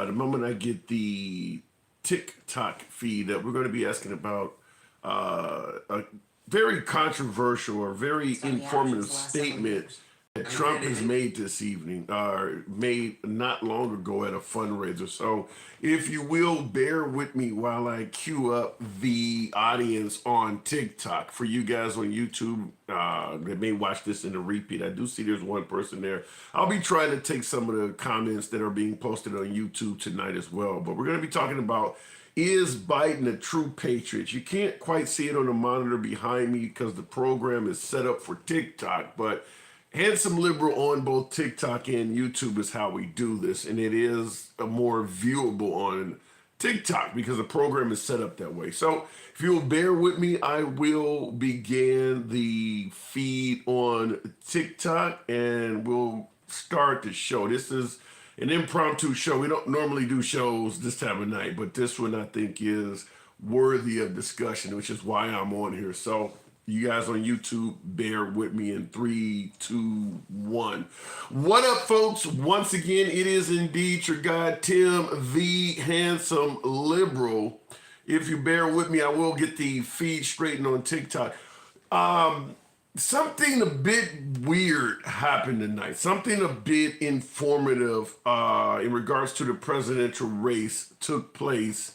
the moment I get the TikTok feed, that we're going to be asking about a very controversial or very informative statement that Trump has made this evening, made not long ago at a fundraiser. So, if you will, bear with me while I queue up the audience on TikTok. For you guys on YouTube that may watch this in a repeat, I do see there's one person there. I'll be trying to take some of the comments that are being posted on YouTube tonight as well. But we're going to be talking about, is Biden a true patriot? You can't quite see it on the monitor behind me because the program is set up for TikTok, but handsome liberal on both TikTok and YouTube is how we do this, and it is a more viewable on TikTok because the program is set up that way. So if you'll bear with me, I will begin the feed on TikTok and we'll start the show. This is an impromptu show. We don't normally do shows this time of night, but this one I think is worthy of discussion, which is why I'm on here. So you guys on YouTube, bear with me in 3, 2, 1. What up, folks? Once again, it is indeed your guy, Tim, the handsome liberal. If you bear with me, I will get the feed straightened on TikTok. Something a bit weird happened tonight. Something a bit informative in regards to the presidential race took place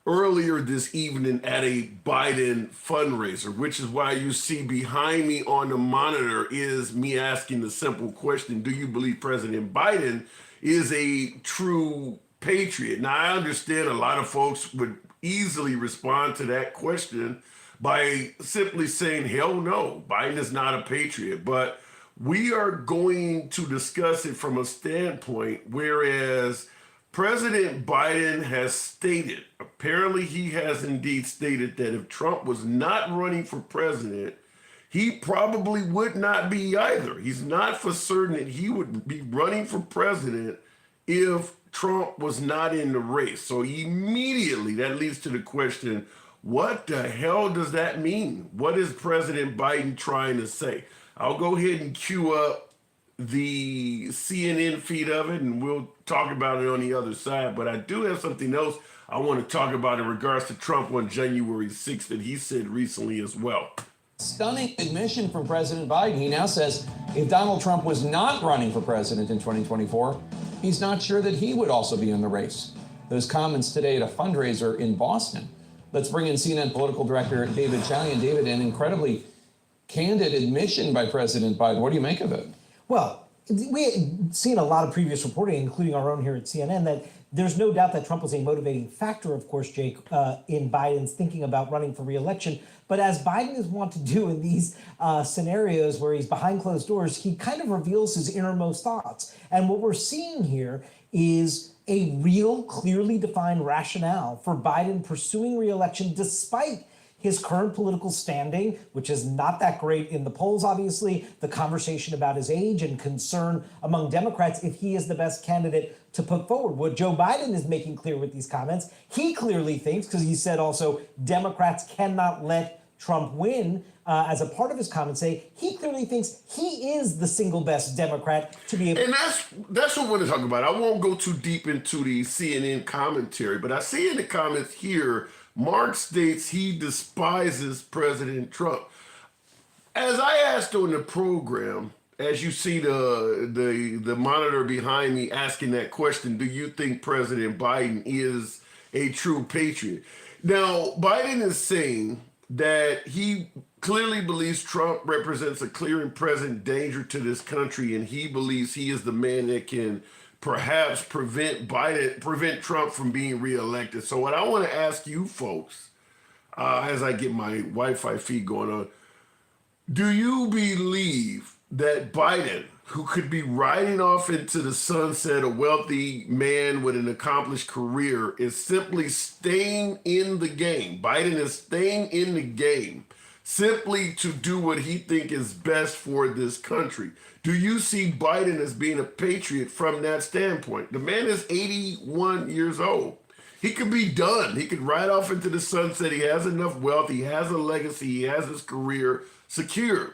earlier this evening at a Biden fundraiser, which is why you see behind me on the monitor is me asking the simple question, do you believe President Biden is a true patriot? Now, I understand a lot of folks would easily respond to that question by simply saying, hell no, Biden is not a patriot. But we are going to discuss it from a standpoint whereas President Biden has stated, apparently he has indeed stated, that if Trump was not running for president, he probably would not be either. He's not for certain that he would be running for president if Trump was not in the race. So immediately that leads to the question, what the hell does that mean? What is President Biden trying to say? I'll go ahead and queue up the CNN feed of it, and we'll talk about it on the other side. But I do have something else I want to talk about in regards to Trump on January 6th that he said recently as well. Stunning admission from President Biden. He now says if Donald Trump was not running for president in 2024, he's not sure that he would also be in the race. Those comments today at a fundraiser in Boston. Let's bring in CNN political director David Chalian. David, an incredibly candid admission by President Biden. What do you make of it? Well, we've seen a lot of previous reporting, including our own here at CNN, that there's no doubt that Trump was a motivating factor, of course, Jake, in Biden's thinking about running for re-election. But as Biden is wont to do in these scenarios where he's behind closed doors, he kind of reveals his innermost thoughts. And what we're seeing here is a real, clearly defined rationale for Biden pursuing re-election despite his current political standing, which is not that great in the polls, obviously, the conversation about his age and concern among Democrats if he is the best candidate to put forward. What Joe Biden is making clear with these comments, he clearly thinks, because he said also Democrats cannot let Trump win, as a part of his comments, say he clearly thinks he is the single best Democrat to be able. And that's what we're going to talk about. I won't go too deep into the CNN commentary, but I see in the comments here, Mark states he despises President Trump. As I asked on the program, as you see the monitor behind me asking that question, do you think President Biden is a true patriot? Now, Biden is saying that he clearly believes Trump represents a clear and present danger to this country, and he believes he is the man that can perhaps prevent Trump from being reelected. So what I want to ask you folks, as I get my Wi-Fi feed going on, do you believe that Biden, who could be riding off into the sunset, a wealthy man with an accomplished career, is simply staying in the game? Biden is staying in the game simply to do what he thinks is best for this country. Do you see Biden as being a patriot from that standpoint? The man is 81 years old. He could be done. He could ride off into the sunset. He has enough wealth. He has a legacy. He has his career secured.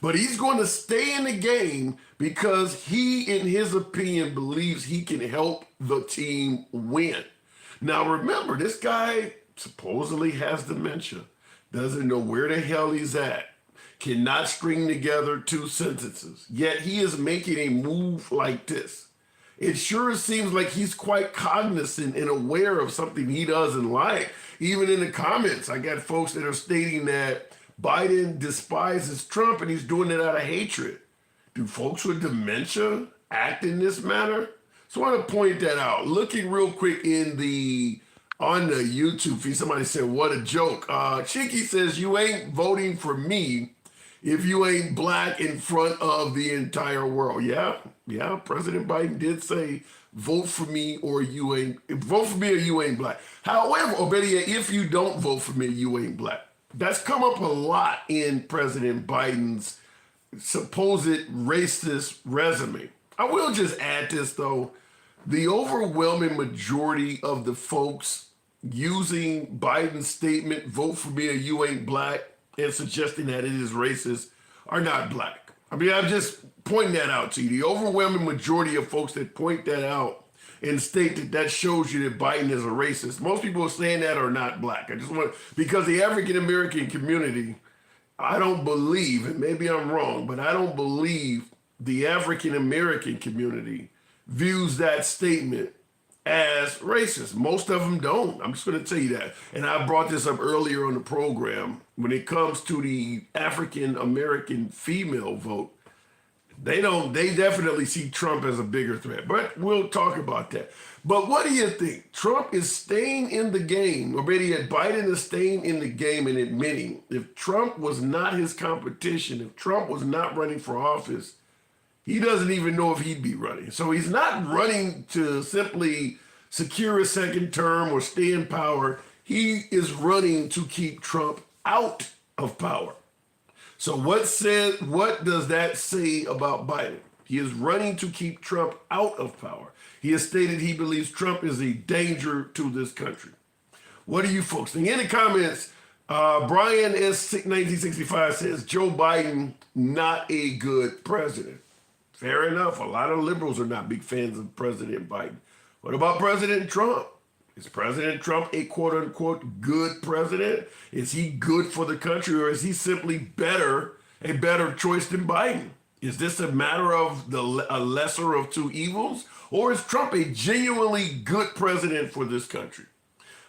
But he's going to stay in the game because he, in his opinion, believes he can help the team win. Now, remember, this guy supposedly has dementia, doesn't know where the hell he's at, cannot string together two sentences, yet he is making a move like this. It sure seems like he's quite cognizant and aware of something he doesn't like. Even in the comments, I got folks that are stating that Biden despises Trump and he's doing it out of hatred. Do folks with dementia act in this manner? So I want to point that out. Looking real quick on the YouTube feed, somebody said, what a joke. Cheeky says, you ain't voting for me if you ain't black in front of the entire world. Yeah, President Biden did say, vote for me or you ain't black. However, or better yet, if you don't vote for me, you ain't black. That's come up a lot in President Biden's supposed racist resume. I will just add this though. The overwhelming majority of the folks using Biden's statement, vote for me or you ain't black, and suggesting that it is racist are not black. I mean, I'm just pointing that out to you. The overwhelming majority of folks that point that out and state that that shows you that Biden is a racist. Most people saying that are not black. I just want, because the African-American community, I don't believe, and maybe I'm wrong, but I don't believe the African-American community views that statement as racist. Most of them don't. I'm just going to tell you that. And I brought this up earlier on the program. When it comes to the African-American female vote, they definitely see Trump as a bigger threat. But we'll talk about that. But what do you think? Trump is staying in the game, or maybe Biden is staying in the game and admitting if Trump was not his competition, if Trump was not running for office, he doesn't even know if he'd be running. So he's not running to simply secure a second term or stay in power. He is running to keep Trump out of power. So what does that say about Biden? He is running to keep Trump out of power. He has stated he believes Trump is a danger to this country. What do you folks think? In the comments, Brian S. 1965 says, Joe Biden, not a good president. Fair enough. A lot of liberals are not big fans of President Biden. What about President Trump? Is President Trump a quote-unquote good president? Is he good for the country, or is he simply a better choice than Biden? Is this a matter of a lesser of two evils? Or is Trump a genuinely good president for this country?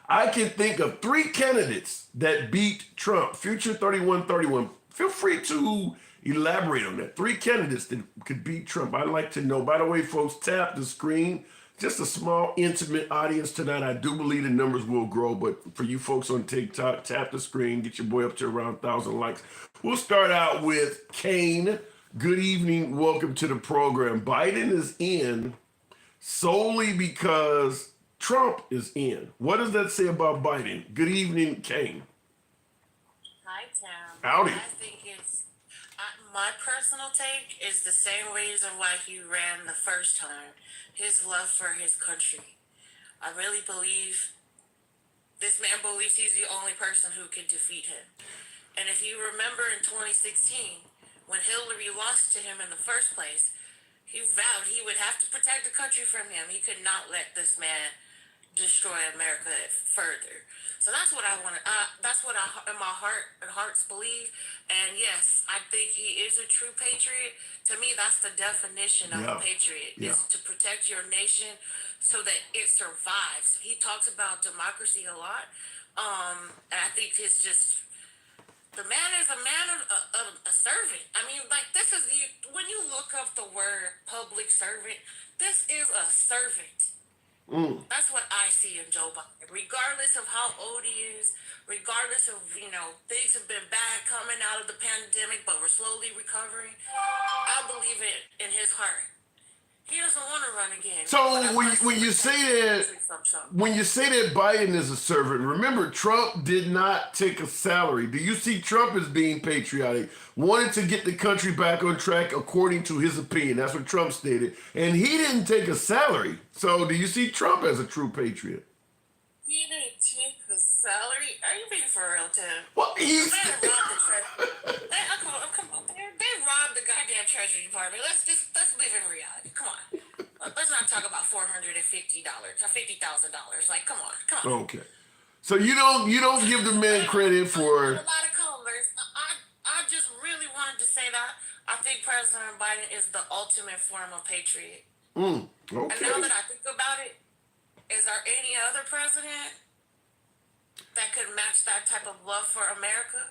I can think of 3 candidates that beat Trump. Future 3131. Feel free to elaborate on that. 3 candidates that could beat Trump. I'd like to know. By the way, folks, tap the screen. Just a small, intimate audience tonight. I do believe the numbers will grow, but for you folks on TikTok, tap the screen. Get your boy up to around 1,000 likes. We'll start out with Kane. Good evening. Welcome to the program. Biden is in solely because Trump is in. What does that say about Biden? Good evening, Kane. Hi, Tam. Howdy. I think it's my personal take is the same reason why he ran the first time. His love for his country. I really believe this man believes he's the only person who can defeat him. And if you remember in 2016, when Hillary lost to him in the first place, he vowed he would have to protect the country from him. He could not let this man destroy America further. So that's what I want. That's what I, in my hearts believe. And yes, I think he is a true patriot. To me, that's the definition of a patriot: is to protect your nation so that it survives. He talks about democracy a lot, and I think it's just. The man is a servant. I mean, like, this is, when you look up the word public servant, this is a servant. That's what I see in Joe Biden. Regardless of how old he is, regardless of, things have been bad coming out of the pandemic, but we're slowly recovering, I believe it in his heart. He doesn't want to run again. So when you say that Biden is a servant, remember Trump did not take a salary. Do you see Trump as being patriotic? Wanted to get the country back on track according to his opinion. That's what Trump stated. And he didn't take a salary. So do you see Trump as a true patriot? He didn't take a salary? Are you being for real, Tim? Well, he's... Come on. They goddamn Treasury Department. Let's live in reality. Come on. Let's not talk about $450 or $50,000. Like, come on. Okay. So you don't give the man credit for A lot of callers. I just really wanted to say that I think President Biden is the ultimate form of patriot. okay. And now that I think about it, is there any other president that could match that type of love for America?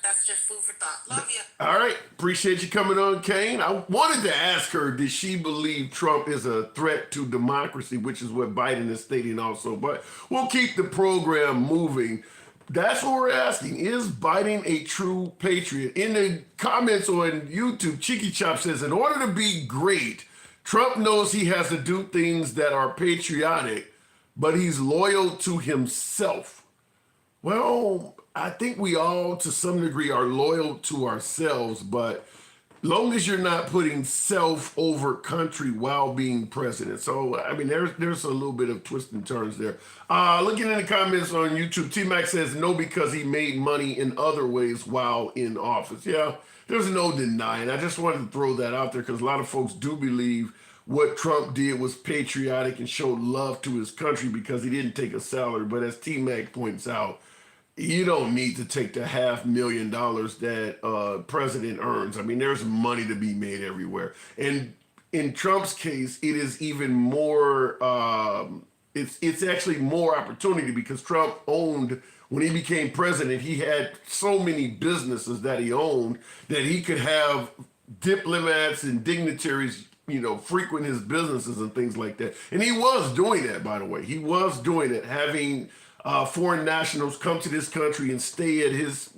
That's just food for thought. Love you. All right. Appreciate you coming on, Kane. I wanted to ask her, did she believe Trump is a threat to democracy, which is what Biden is stating also. But we'll keep the program moving. That's what we're asking. Is Biden a true patriot? In the comments on YouTube, Cheeky Chop says, in order to be great, Trump knows he has to do things that are patriotic, but he's loyal to himself. Well, I think we all, to some degree, are loyal to ourselves, but long as you're not putting self over country while being president. So, I mean, there's a little bit of twists and turns there. Looking in the comments on YouTube, T-Mac says no because he made money in other ways while in office. Yeah, there's no denying. I just wanted to throw that out there because a lot of folks do believe what Trump did was patriotic and showed love to his country because he didn't take a salary. But as T-Mac points out, you don't need to take the $500,000 that president earns. I mean, there's money to be made everywhere. And in Trump's case, it is even more, it's actually more opportunity because Trump owned, when he became president, he had so many businesses that he owned that he could have diplomats and dignitaries, frequent his businesses and things like that. And he was doing that, by the way. He was doing it, having foreign nationals come to this country and stay at his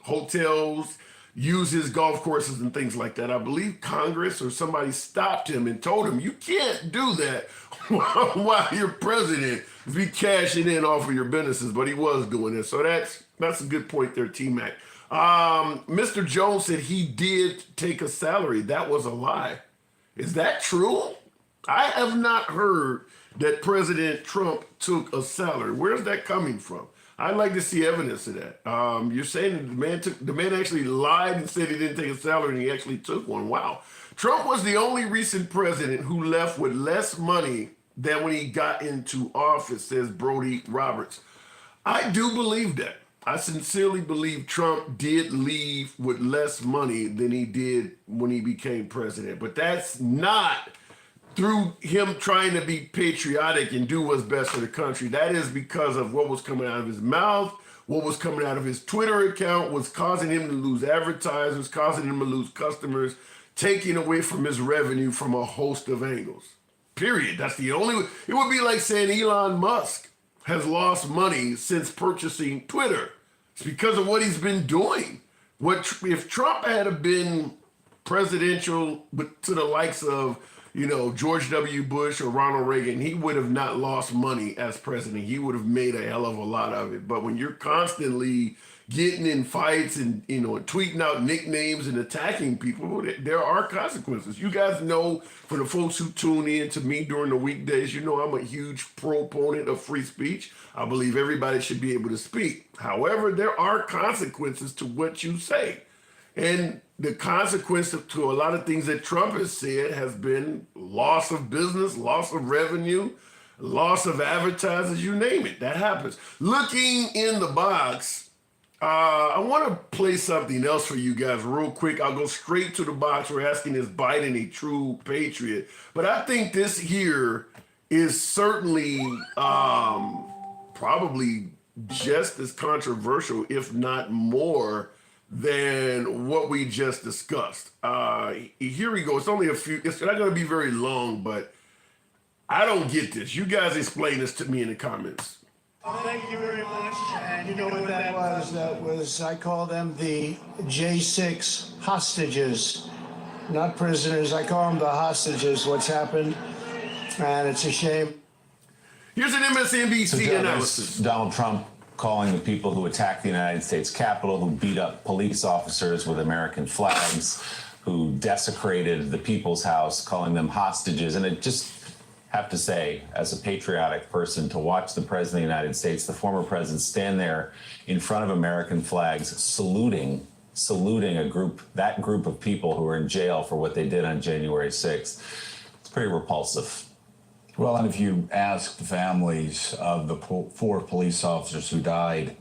hotels, use his golf courses and things like that. I believe Congress or somebody stopped him and told him, you can't do that while you're president, be cashing in off of your businesses, but he was doing it. So that's a good point there, T-Mac. Mr. Jones said he did take a salary. That was a lie. Is that true? I have not heard that President Trump took a salary. Where's that coming from? I'd like to see evidence of that. You're saying that the man actually lied and said he didn't take a salary and he actually took one. Wow. Trump was the only recent president who left with less money than when he got into office, says Brody Roberts. I do believe that. I sincerely believe Trump did leave with less money than he did when he became president. But that's not through him trying to be patriotic and do what's best for the country. That is because of what was coming out of his mouth, what was coming out of his Twitter account was causing him to lose advertisers, causing him to lose customers, taking away from his revenue from a host of angles. Period. That's the only way. It would be like saying Elon Musk has lost money since purchasing Twitter. It's because of what he's been doing. If Trump had been presidential but to the likes of George W. Bush or Ronald Reagan, he would have not lost money as president. He would have made a hell of a lot of it. But when you're constantly getting in fights and, tweeting out nicknames and attacking people, there are consequences. You guys know, for the folks who tune in to me during the weekdays, I'm a huge proponent of free speech. I believe everybody should be able to speak. However, there are consequences to what you say. And the consequence to a lot of things that Trump has said has been loss of business, loss of revenue, loss of advertisers, you name it. That happens. Looking in the box, I want to play something else for you guys real quick. I'll go straight to the box. We're asking, is Biden a true patriot? But I think this here is certainly probably just as controversial, if not more, than what we just discussed. Here we go. It's only a few. It's not going to be very long, but I don't get this. You guys explain this to me in the comments. Thank you very much. And you know what that was? That was, I call them the J6 hostages, not prisoners. I call them the hostages, what's happened. And it's a shame. Here's an MSNBC analysis. Donald Trump calling the people who attacked the United States Capitol, who beat up police officers with American flags, who desecrated the People's House, calling them hostages. And I just have to say, as a patriotic person, to watch the President of the United States, the former president, stand there in front of American flags, saluting saluting that group of people who are in jail for what they did on January 6th. It's pretty repulsive. Well, and if you ask the families of the 4 police officers who died,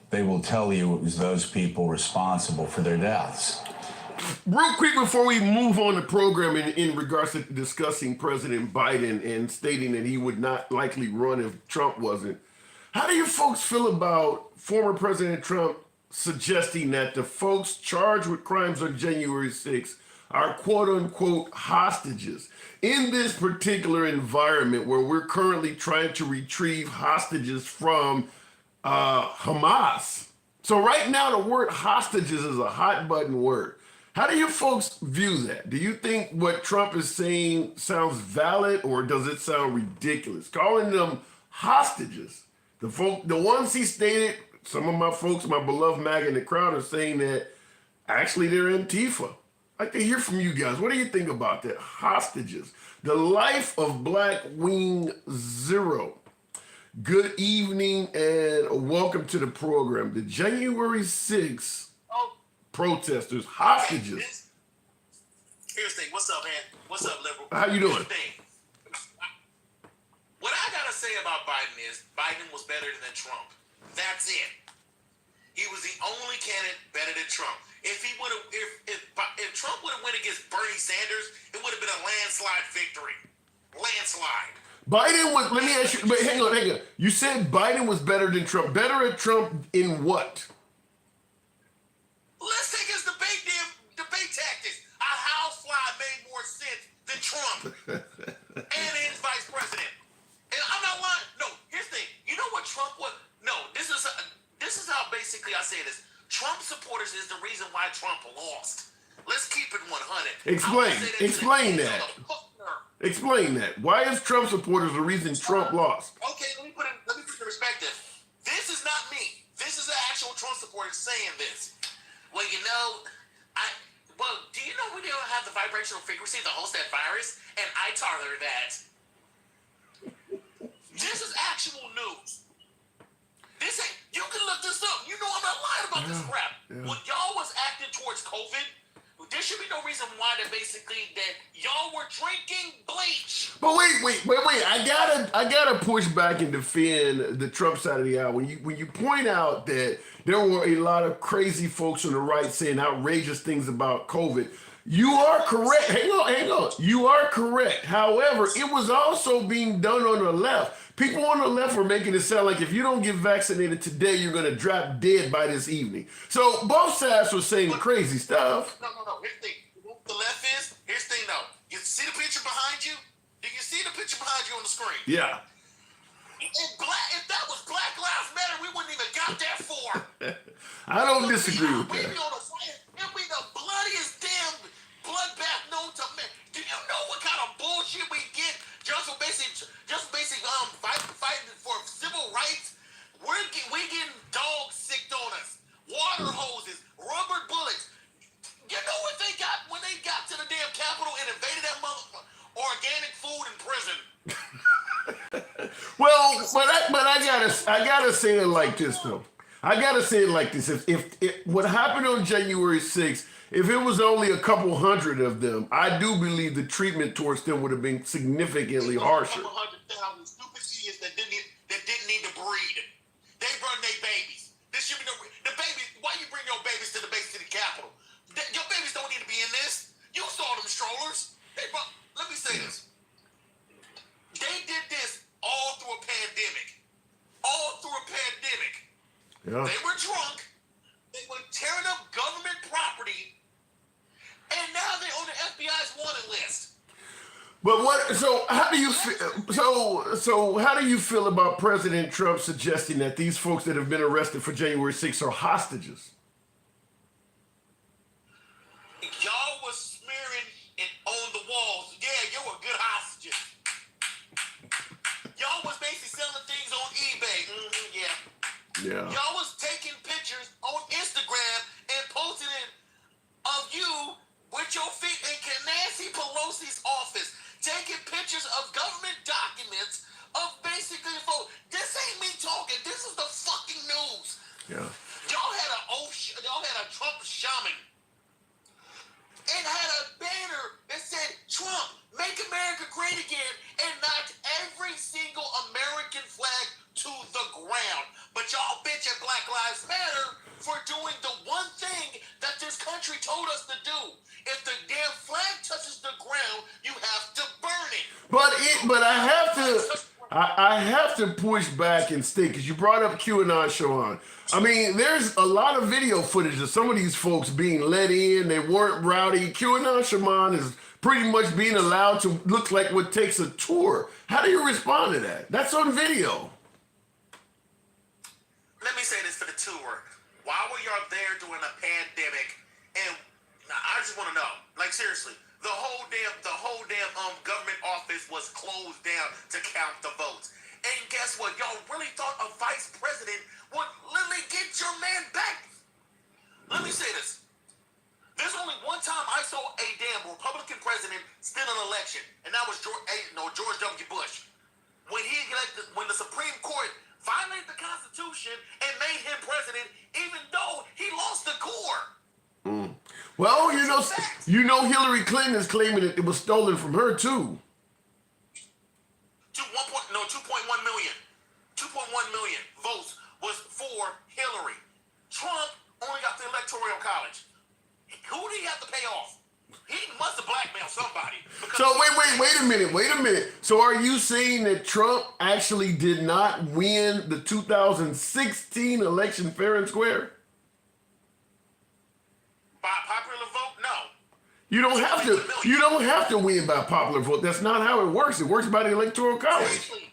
they will tell you it was those people responsible for their deaths. Real quick before we move on the program in regards to discussing President Biden and stating that he would not likely run if Trump wasn't, how do you folks feel about former President Trump suggesting that the folks charged with crimes on January 6th are quote-unquote hostages in this particular environment where we're currently trying to retrieve hostages from Hamas? So right now the word hostages is a hot button word. How do you folks view that? Do you think what Trump is saying sounds valid, or does it sound ridiculous? Calling them hostages. The ones he stated, some of my folks, my beloved MAGA in the crowd, are saying that actually they're Antifa. I'd like to hear from you guys. What do you think about that? Hostages. The life of Black Wing Zero. Good evening and welcome to the program. The January 6th protesters, hostages. Here's the thing. What's up, man? What's up, liberal? How you doing? Here's the thing. What I gotta say about Biden is Biden was better than Trump. That's it. He was the only candidate better than Trump. If Trump would have went against Bernie Sanders, it would have been a landslide victory. Landslide. Biden was. Let me ask you. But hang on. You said Biden was better than Trump. Better at Trump in what? Let's take his debate tactics. A housefly made more sense than Trump and his vice president. And I'm not lying. No, here's the thing. You know what Trump was? No, this is how basically I say this. Trump supporters is the reason why Trump lost. Let's keep it 100. Explain that. Explain that. Why is Trump supporters the reason Trump lost? Okay, let me put it in perspective. This is not me. This is the actual Trump supporters saying this. Well, do you know we don't have the vibrational frequency to host that virus? And I tolerate that. This is actual news. This ain't, you can look this up. You know I'm not lying about this crap. Yeah. When y'all was acting towards COVID, there should be no reason why that y'all were drinking bleach. But wait. I gotta push back and defend the Trump side of the aisle. When you point out that there were a lot of crazy folks on the right saying outrageous things about COVID, you are correct. Hang on. You are correct. However, it was also being done on the left. People on the left were making it sound like if you don't get vaccinated today, you're going to drop dead by this evening. So both sides were saying crazy stuff. No. Here's the thing. The left is, here's the thing though. You see the picture behind you? Do you see the picture behind you on the screen? Yeah. If that was Black Lives Matter, we wouldn't even got that far. I don't disagree with that. It'll be the bloodiest damn bloodbath known to man. Do you know what kind of bullshit we get just for fighting for civil rights? We getting dogs sicked on us, water hoses, rubber bullets. You know what they got when they got to the damn Capitol and invaded that organic food in prison? Well, but I gotta say it like this though. I gotta say it like this. If what happened on January 6th, if it was only a couple hundred of them, I do believe the treatment towards them would have been significantly harsher. A couple 100,000 stupid kids that didn't need to breed. They run their babies. This should be the babies. Why you bring your babies to the base to the Capitol? Your babies don't need to be in this. You saw them strollers. Let me say this. They did this all through a pandemic. Yeah. They were drunk. They were tearing up government property. And now they're on the FBI's wanted list. But what? So how do you feel? So how do you feel about President Trump suggesting that these folks that have been arrested for January 6th are hostages? Y'all was smearing it on the walls. Yeah, you were good hostages. Y'all was basically selling things on eBay. Yeah. Y'all was taking pictures on Instagram and posting it of you with your feet in Nancy Pelosi's office, taking pictures of government documents of basically folks. This ain't me talking. This is the fucking news. Yeah. Y'all had a Trump shaman around. But y'all bitch at Black Lives Matter for doing the one thing that this country told us to do. If the damn flag touches the ground, you have to burn it. But I have to push back and state, because you brought up QAnon, Shawan. I mean, there's a lot of video footage of some of these folks being let in. They weren't rowdy. QAnon Shaman is pretty much being allowed to look like what takes a tour. How do you respond to that? That's on video. Let me say this for the tour. Why were y'all there during a pandemic? And I just want to know, like seriously, the whole damn government office was closed down to count the votes. And guess what? Y'all really thought a vice president would literally get your man back? Let me say this. There's only one time I saw a damn Republican president steal an election, and that was George W. Bush. When the Supreme Court violated the Constitution and made him president, even though he lost the core. Well, you know, Hillary Clinton is claiming that it was stolen from her too. 2.1 million. 2.1 million votes was for Hillary. Trump only got the Electoral College. Who did he have to pay off? He must have blackmailed somebody. So wait a minute. So are you saying that Trump actually did not win the 2016 election fair and square? By popular vote, no. You don't have to win by popular vote. That's not how it works. It works by the Electoral College. Exactly.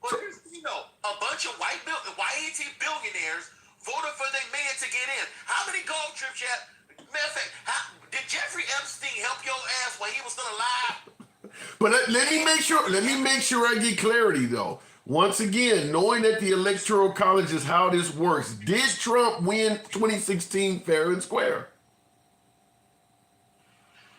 But here's the thing, though. A bunch of white billionaires voted for their man to get in. How many golf trips you had? Matter of fact, did Jeffrey Epstein help your ass while he was still alive? But let me make sure I get clarity though. Once again, knowing that the Electoral College is how this works, did Trump win 2016 fair and square?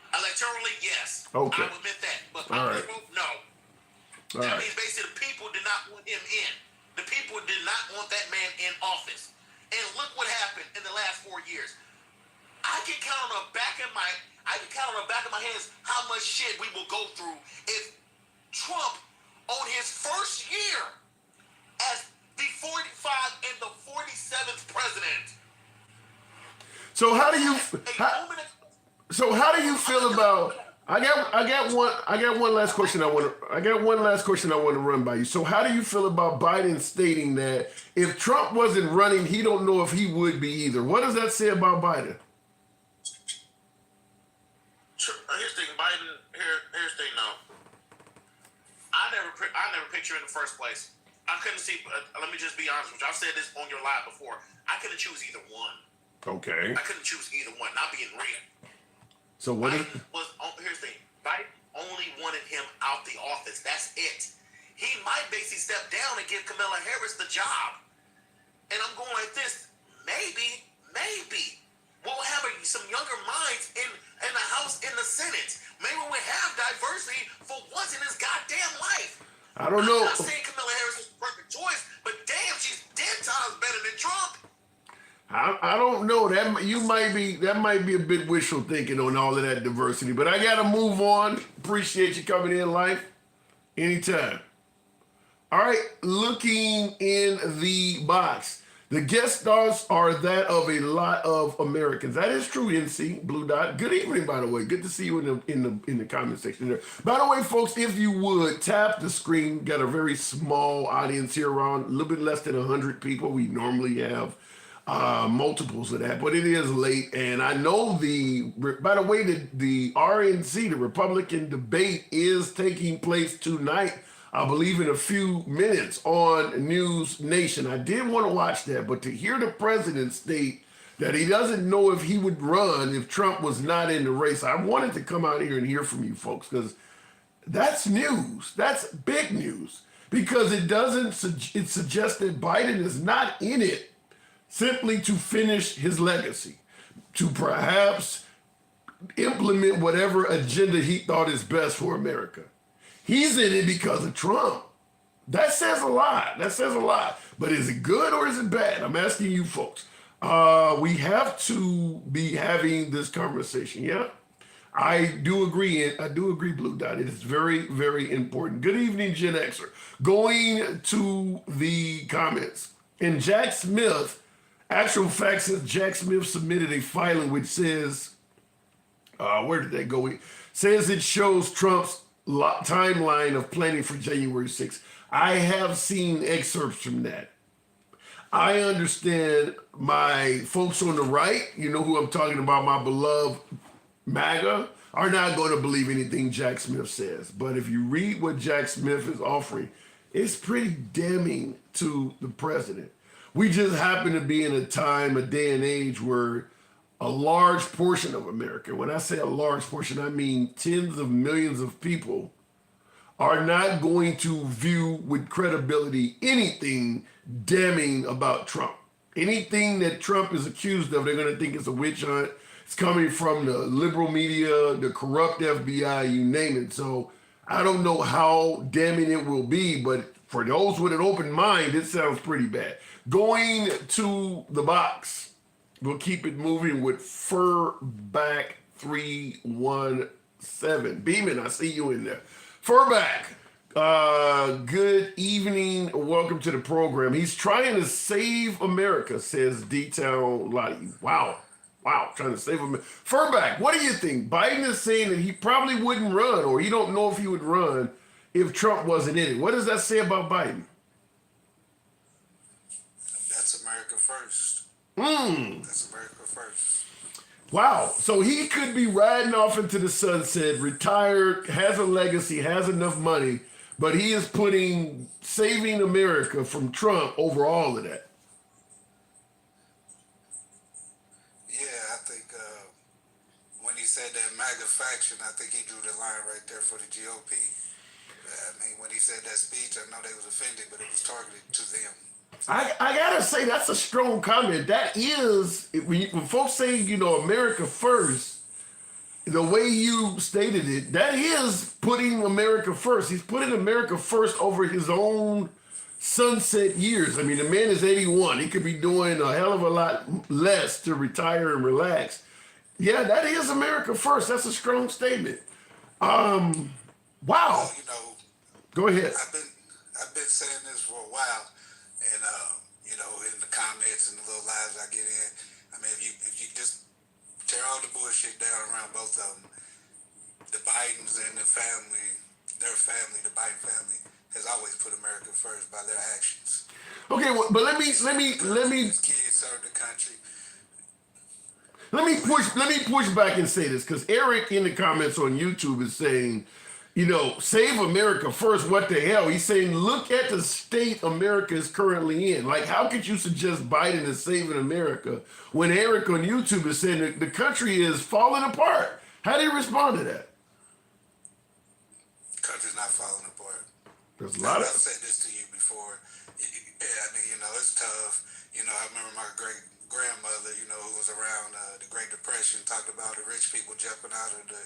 Electorally, yes. Okay. I will admit that. But All popular right. vote, no. All That right. means basically the people did not want him in. The people did not want that man in office. And look what happened in the last 4 years. I can count on the back of my hands how much shit we will go through if Trump, on his first year as the 45 and the 47th president. So how do you feel about? I got one last question I want to run by you. So how do you feel about Biden stating that if Trump wasn't running, he don't know if he would be either? What does that say about Biden? Here's the thing, Biden. Here's the thing. No, I never picture in the first place. I couldn't see. Let me just be honest with you. I've said this on your live before. I couldn't choose either one. Okay. I couldn't choose either one. Not being real. So what is? Here's the thing. Biden only wanted him out the office. That's it. He might basically step down and give Kamala Harris the job. And I'm going like this. Maybe we'll have some younger minds in the House, in the Senate. Maybe we'll have diversity for once in his goddamn life. I don't know. I'm not saying Kamala Harris is the perfect choice, but damn, she's 10 times better than Trump. I don't know. That might be a bit wishful thinking on all of that diversity. But I gotta move on. Appreciate you coming in, Life. Anytime. All right, looking in the box. The guest stars are that of a lot of Americans. That is true, NC Blue Dot. Good evening, by the way. Good to see you in the comment section there. By the way, folks, if you would tap the screen, got a very small audience here, around a little bit less than 100 people. We normally have multiples of that, but it is late, and I know by the way, the RNC, the Republican debate, is taking place tonight, I believe in a few minutes, on News Nation. I did want to watch that, but to hear the president state that he doesn't know if he would run if Trump was not in the race, I wanted to come out here and hear from you folks, because that's news. That's big news, because it suggests that Biden is not in it simply to finish his legacy, to perhaps implement whatever agenda he thought is best for America. He's in it because of Trump. That says a lot. But is it good or is it bad? I'm asking you folks. We have to be having this conversation, yeah? I do agree, Blue Dot. It is very, very important. Good evening, Gen Xer. Going to the comments. And Jack Smith, actual facts says Jack Smith submitted a filing which says, where did that go? It says it shows Trump's timeline of planning for January 6th. I have seen excerpts from that. I understand my folks on the right, you know who I'm talking about, my beloved MAGA, are not going to believe anything Jack Smith says. But if you read what Jack Smith is offering, it's pretty damning to the president. We just happen to be in a time, a day and age where a large portion of America, when I say a large portion, I mean tens of millions of people, are not going to view with credibility anything damning about Trump. Anything that Trump is accused of, they're going to think it's a witch hunt. It's coming from the liberal media, the corrupt FBI, you name it. So I don't know how damning it will be, but for those with an open mind, it sounds pretty bad. Going to the box, we'll keep it moving with Furback 317. Beeman, I see you in there. Furback, good evening. Welcome to the program. He's trying to save America, says D-Town Lottie. Wow, trying to save America. Furback, what do you think? Biden is saying that he probably wouldn't run, or he don't know if he would run if Trump wasn't in it. What does that say about Biden? That's America first. That's America first. Wow. So he could be riding off into the sunset, retired, has a legacy, has enough money, but he is putting saving America from Trump over all of that. Yeah, I think when he said that MAGA faction, I think he drew the line right there for the GOP. I mean, when he said that speech, I know they was offended, but it was targeted to them. I gotta say that's a strong comment. That is when folks say, you know, America first, the way you stated it, that is putting America first. He's putting America first over his own sunset years. I mean, the man is 81. He could be doing a hell of a lot less to retire and relax. Yeah, that is America first. That's a strong statement. Wow. Well, you know, Go ahead. I've been saying this for a while, and you know, in the comments and the little lives I get in, I mean, if you just tear all the bullshit down around both of them, the Bidens and the family, the Biden family, has always put America first by their actions. Okay, well, but let me These kids serve the country. Let me push back and say this, because Eric in the comments on YouTube is saying, you know, save America first. What the hell? He's saying, look at the state America is currently in. Like, how could you suggest Biden is saving America when Eric on YouTube is saying that the country is falling apart? How do you respond to that? The country's not falling apart. There's a lot of. I've said this to you before. Yeah, I mean, you know, it's tough. You know, I remember my great grandmother, you know, who was around the Great Depression, talked about the rich people jumping out the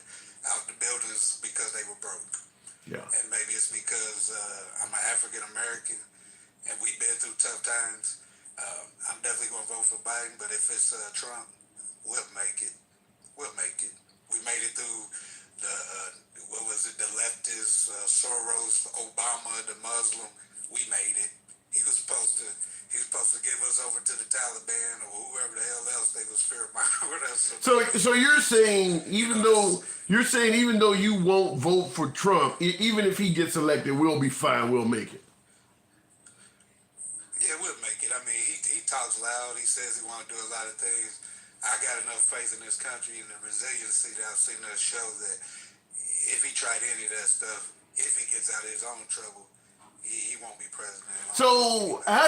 buildings because they were broke. Yeah. And maybe it's because I'm an African American and we've been through tough times. I'm definitely going to vote for Biden, but if it's Trump, we'll make it. We'll make it. We made it through the leftist, Soros, Obama, the Muslim. We made it. He was supposed to give us over to the Taliban or whoever the hell else they was fearing with us. So you're saying even though you won't vote for Trump, even if he gets elected, we'll be fine. We'll make it. Yeah, we'll make it. I mean, he talks loud. He says he want to do a lot of things. I got enough faith in this country and the resiliency that I've seen us show that if he tried any of that stuff, if he gets out of his own trouble, he won't be president. So how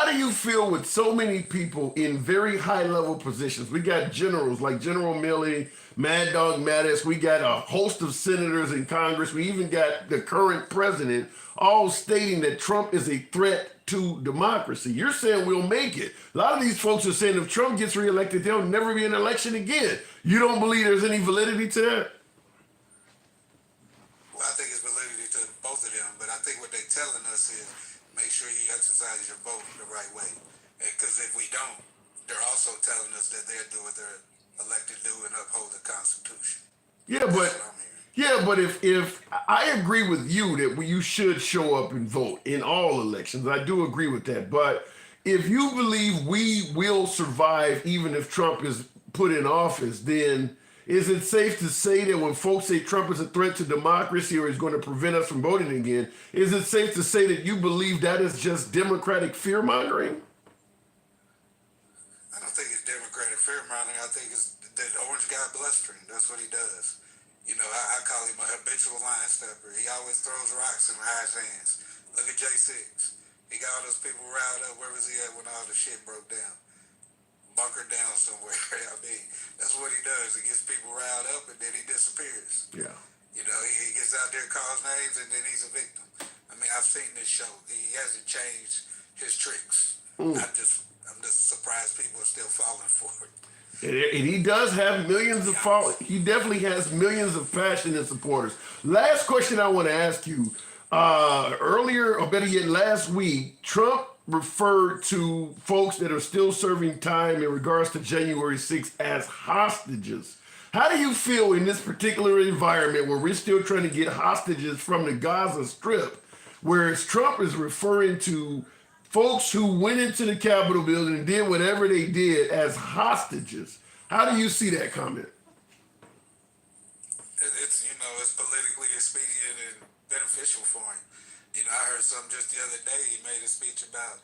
do you feel with so many people in very high level positions? We got generals like General Milley, Mad Dog Mattis. We got a host of senators in Congress. We even got the current president all stating that Trump is a threat to democracy. You're saying we'll make it. A lot of these folks are saying if Trump gets reelected, there'll never be an election again. You don't believe there's any validity to that? Well, I think it's validity to both of them, but I think what they're telling us is make sure you exercise your vote the right way. Because if we don't, they're also telling us that they'll do what they're elected to do and uphold the Constitution. But if I agree with you that you should show up and vote in all elections, I do agree with that. But if you believe we will survive even if Trump is put in office, then is it safe to say that when folks say Trump is a threat to democracy or is going to prevent us from voting again, is it safe to say that you believe that is just Democratic fear mongering? I don't think it's Democratic fear mongering. I think it's the orange guy blustering. That's what he does. You know, I call him a habitual line stepper. He always throws rocks and hides hands. Look at J6. He got all those people riled up. Where was he at when all the shit broke down? Bunkered down somewhere. I mean, that's what he does. He gets people riled up and then he disappears. Yeah. You know, he gets out there, calls names, and then he's a victim. I mean, I've seen this show. He hasn't changed his tricks. I'm just surprised people are still falling for it. And he does have millions of followers. He definitely has millions of passionate supporters. Last question I want to ask you. Earlier, or better yet, last week, Trump referred to folks that are still serving time in regards to January 6th as hostages. How do you feel in this particular environment where we're still trying to get hostages from the Gaza Strip, whereas Trump is referring to folks who went into the Capitol building and did whatever they did as hostages? How do you see that comment? It's, you know, it's politically expedient and beneficial for him. You know, I heard something just the other day. He made a speech about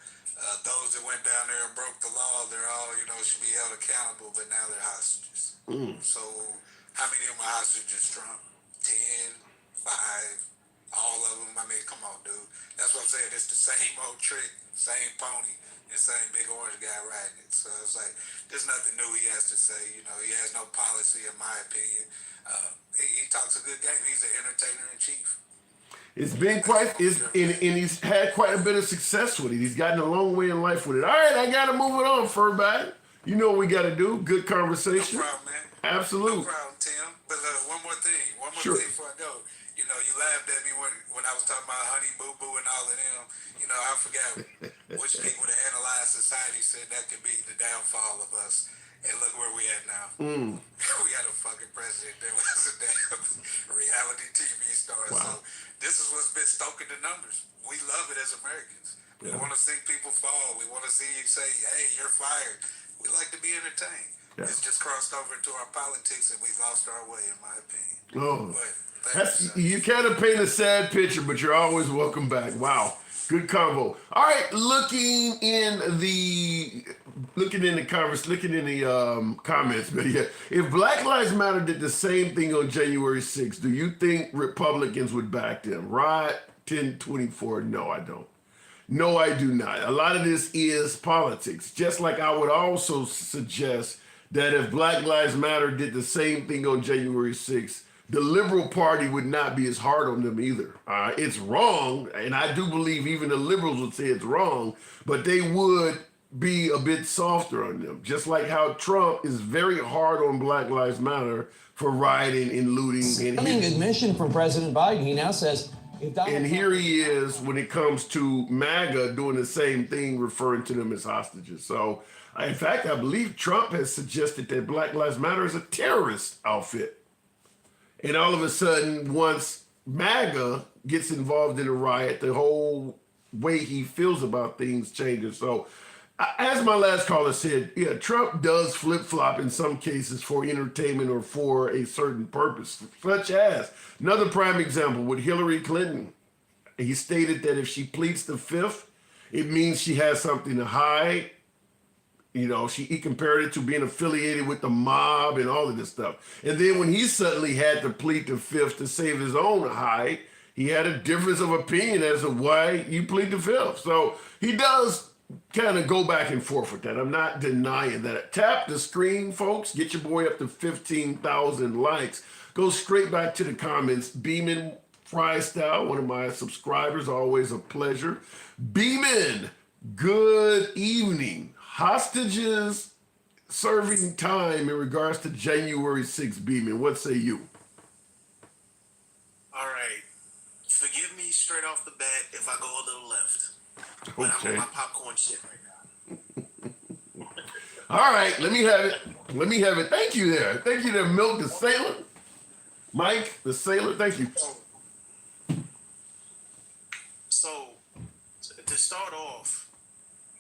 those that went down there and broke the law. They're all, you know, should be held accountable, but now they're hostages. So how many of them are hostages, Trump? 10, 5, all of them? I mean, come on, dude. That's what I'm saying. It's the same old trick, same pony, and same big orange guy riding it. So it's like, there's nothing new he has to say. You know, he has no policy, in my opinion. He talks a good game. He's an entertainer in chief. It's been quite, and he's had quite a bit of success with it. He's gotten a long way in life with it. All right, I got to move it on, Furbad. You know what we got to do. Good conversation. No problem, man. Absolutely. No problem, Tim. But one more thing. Sure. Before I go. You know, you laughed at me when I was talking about Honey Boo Boo and all of them. You know, I forgot which people that analyze society said that could be the downfall of us. And look where we at now. We got a fucking president that was a damn reality TV star. Wow. So this is what's been stoking the numbers. We love it as Americans. We want to see people fall. We want to see you say, hey, you're fired. We like to be entertained. Yeah. It's just crossed over into our politics and we've lost our way, in my opinion. Oh, But you kind of paint a sad picture, but you're always welcome back. Wow. Good combo. All right, looking in the comments, but yeah, if Black Lives Matter did the same thing on January 6th, do you think Republicans would back them? Rod 1024, no, I don't. No, I do not. A lot of this is politics. Just like I would also suggest that if Black Lives Matter did the same thing on January 6th, the liberal party would not be as hard on them either. It's wrong, and I do believe even the liberals would say it's wrong, but they would be a bit softer on them. Just like how Trump is very hard on Black Lives Matter for rioting and looting. Stunning admission from President Biden. He now says, if Donald and Trump here he is when it comes to MAGA doing the same thing, referring to them as hostages. So, in fact, I believe Trump has suggested that Black Lives Matter is a terrorist outfit. And all of a sudden, once MAGA gets involved in a riot, the whole way he feels about things changes. So, as my last caller said, yeah, Trump does flip-flop in some cases for entertainment or for a certain purpose, such as another prime example with Hillary Clinton. He stated that if she pleads the fifth, it means she has something to hide. You know, he compared it to being affiliated with the mob and all of this stuff. And then when he suddenly had to plead the fifth to save his own hide, he had a difference of opinion as to why you plead the fifth. So he does kind of go back and forth with that. I'm not denying that. Tap the screen, folks. Get your boy up to 15,000 likes. Go straight back to the comments. Beeman Fry Style, one of my subscribers, always a pleasure. Beeman, good evening. Hostages serving time in regards to January 6th, Beeman. What say you? All right. Forgive me straight off the bat if I go a little left. But I'm Okay. on my popcorn shit right now. All right, let me have it. Let me have it. Thank you there. Thank you there, Milk the Sailor. Mike the Sailor, thank you. So, to start off,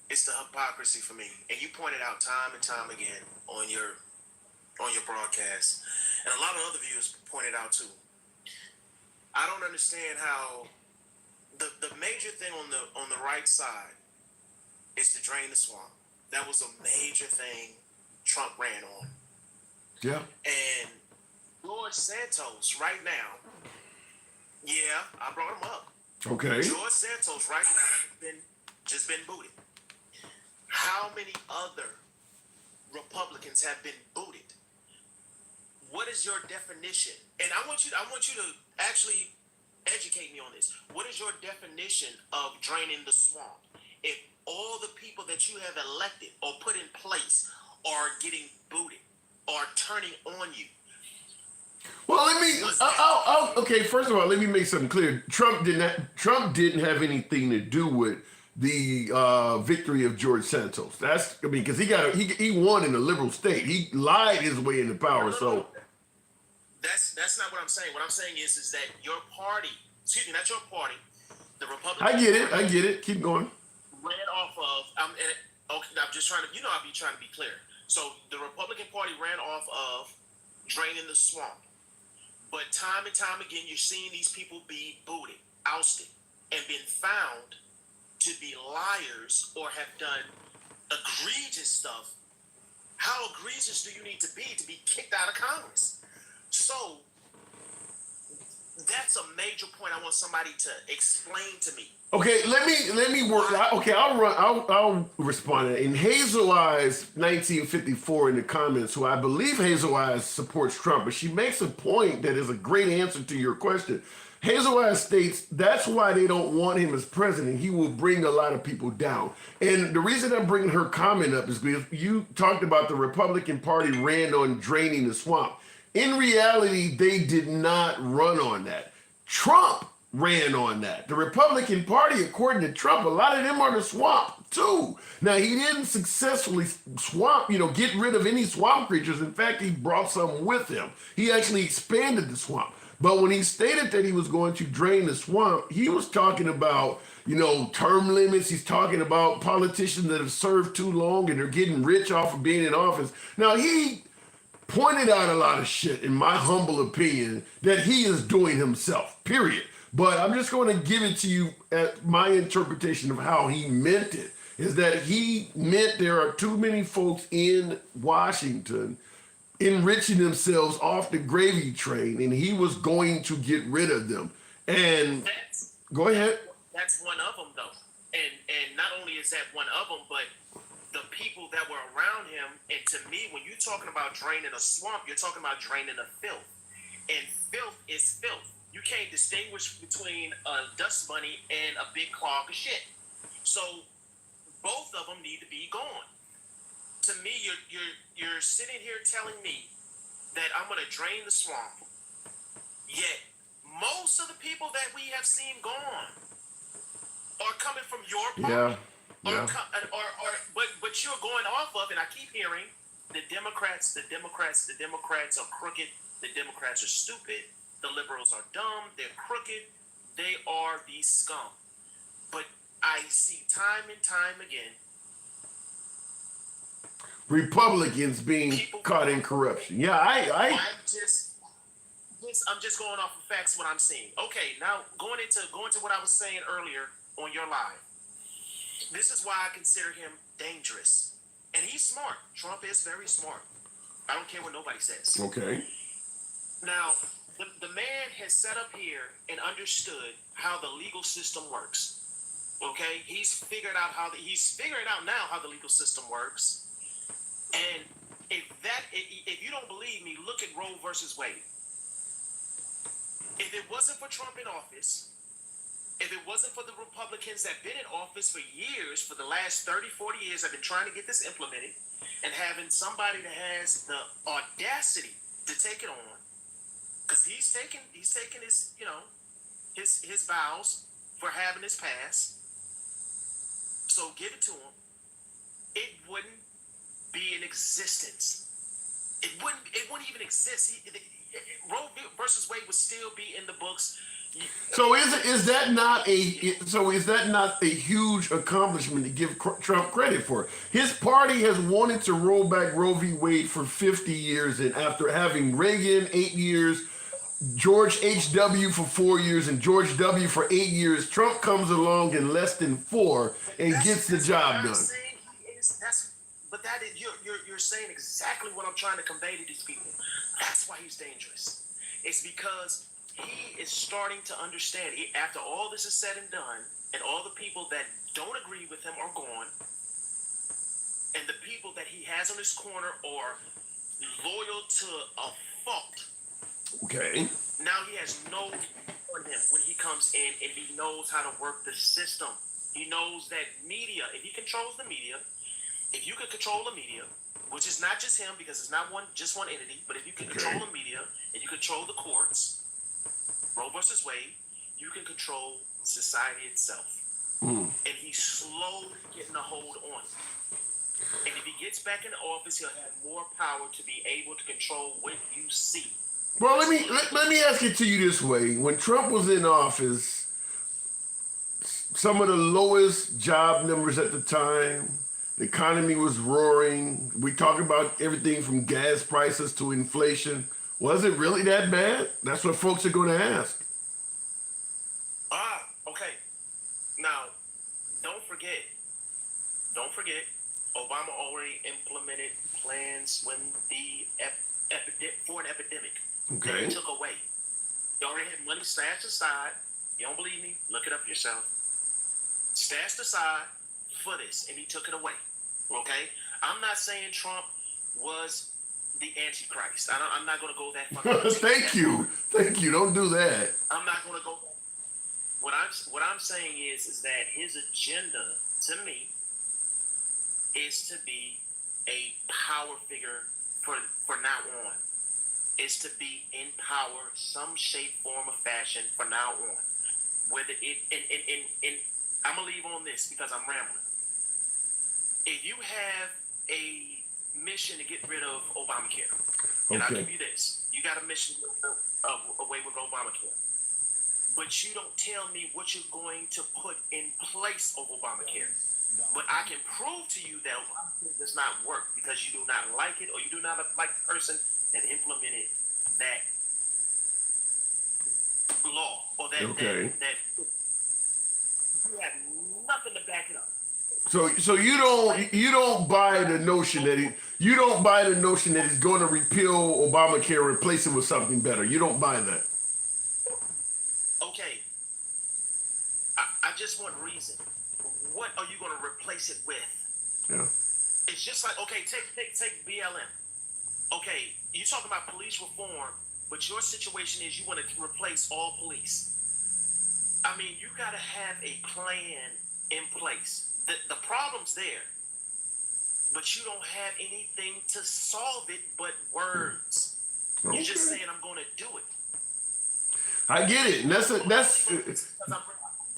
it's it's the hypocrisy for me. And you pointed out time and time again on your broadcast, and a lot of other viewers pointed out too. I don't understand how the major thing on the right side is to drain the swamp. That was a major thing Trump ran on. Yeah. And George Santos right now, yeah, I brought him up. Okay. George Santos right now just been booted. How many other Republicans have been booted? What is your definition? And I want you to actually educate me on this. What is your definition of draining the swamp? If all the people that you have elected or put in place are getting booted or turning on you. Well, okay. First of all, let me make something clear. Trump didn't have anything to do with the victory of George Santos. Because he won in a liberal state. He lied his way into power. So that's not what I'm saying. What I'm saying is that your party, excuse me, not your party, the Republican. I get it. Keep going. Ran off of. I'm just trying to. I'll be trying to be clear. So the Republican Party ran off of draining the swamp. But time and time again, you're seeing these people be booted, ousted, and been found to be liars or have done egregious stuff. How egregious do you need to be kicked out of Congress? So that's a major point I want somebody to explain to me. Okay, let me work. Okay, I'll respond to that. In Hazel Eyes 1954 in the comments, who I believe Hazel Eyes supports Trump, but she makes a point that is a great answer to your question. Hazel Eyes states that's why they don't want him as president. He will bring a lot of people down. And the reason I'm bringing her comment up is because you talked about the Republican Party ran on draining the swamp. In reality, they did not run on that. Trump ran on that. The Republican Party, according to Trump, a lot of them are the swamp too. Now, he didn't successfully get rid of any swamp creatures. In fact, he brought some with him. He actually expanded the swamp. But when he stated that he was going to drain the swamp, he was talking about, term limits. He's talking about politicians that have served too long and they're getting rich off of being in office. Now, he pointed out a lot of shit, in my humble opinion, that he is doing himself, period. But I'm just going to give it to you at my interpretation of how he meant it, is that he meant there are too many folks in Washington enriching themselves off the gravy train, and he was going to get rid of them. And go ahead. That's one of them, though. And not only is that one of them, but the people that were around him. And to me, when you're talking about draining a swamp, you're talking about draining a filth. And filth is filth. You can't distinguish between a dust bunny and a big clog of shit. So both of them need to be gone. To me, you're sitting here telling me that I'm going to drain the swamp. Yet most of the people that we have seen gone are coming from your party. Yeah. But you're going off of, and I keep hearing the Democrats are crooked. The Democrats are stupid. The liberals are dumb. They're crooked. They are the scum. But I see time and time again Republicans being caught in corruption. Yeah, I'm just going off of facts. What I'm seeing. Okay, now going into what I was saying earlier on your live. This is why I consider him dangerous, and he's smart. Trump is very smart. I don't care what nobody says. Okay. Now, the man has set up here and understood how the legal system works. Okay, he's figured out now how the legal system works. And if you don't believe me, look at Roe versus Wade. If it wasn't for Trump in office, if it wasn't for the Republicans that have been in office for years, for the last 30, 40 years, I've been trying to get this implemented, and having somebody that has the audacity to take it on, because he's taken his his vows for having this pass. So give it to him. It wouldn't be in existence. It wouldn't even exist. Roe versus Wade would still be in the books. So is that not a huge accomplishment to give Trump credit for? His party has wanted to roll back Roe v. Wade for 50 years, and after having Reagan 8 years, George H.W. for 4 years, and George W. for 8 years, Trump comes along in less than 4 and gets the job done. But that is you're saying exactly what I'm trying to convey to these people. That's why he's dangerous. It's because he is starting to understand, after all this is said and done, and all the people that don't agree with him are gone, and the people that he has on his corner are loyal to a fault. Okay. Now he has no on him when he comes in, and he knows how to work the system. He knows that media, if he controls the media, if you can control the media, which is not just him because it's not just one entity, but if you can control the media and you control the courts, Roe versus Wade, you can control society itself. And he's slowly getting a hold on it. And if he gets back in office, he'll have more power to be able to control what you see. Well, let me ask it to you this way: when Trump was in office, some of the lowest job numbers at the time, the economy was roaring. We talk about everything from gas prices to inflation. Was it really that bad? That's what folks are going to ask. Okay. Now, don't forget, Obama already implemented plans when for an epidemic. Okay. That he took away. He already had money stashed aside. You don't believe me? Look it up yourself. Stashed aside for this, and he took it away. Okay? I'm not saying Trump was the Antichrist. I'm not going to go that far. Thank you. Don't do that. I'm not going to go. What I'm saying is that his agenda, to me, is to be a power figure for now on. Is to be in power, some shape, form, or fashion for now on. Whether it and I'm gonna leave on this because I'm rambling. If you have a mission to get rid of Obamacare, and I'll give you this, you got a mission away with Obamacare, but you don't tell me what you're going to put in place of Obamacare. But I can prove to you that Obamacare does not work because you do not like it, or you do not like the person that implemented that law or that you have nothing to back it up. So you don't buy the notion that he's going to repeal Obamacare and replace it with something better. You don't buy that. Okay. I just want reason. What are you going to replace it with? Yeah. It's just like, okay, take BLM. Okay, you talking about police reform, but your situation is you want to replace all police. I mean, you got to have a plan in place. The problem's there, but you don't have anything to solve it but words. Okay. You're just saying, I'm going to do it. I get it. And that's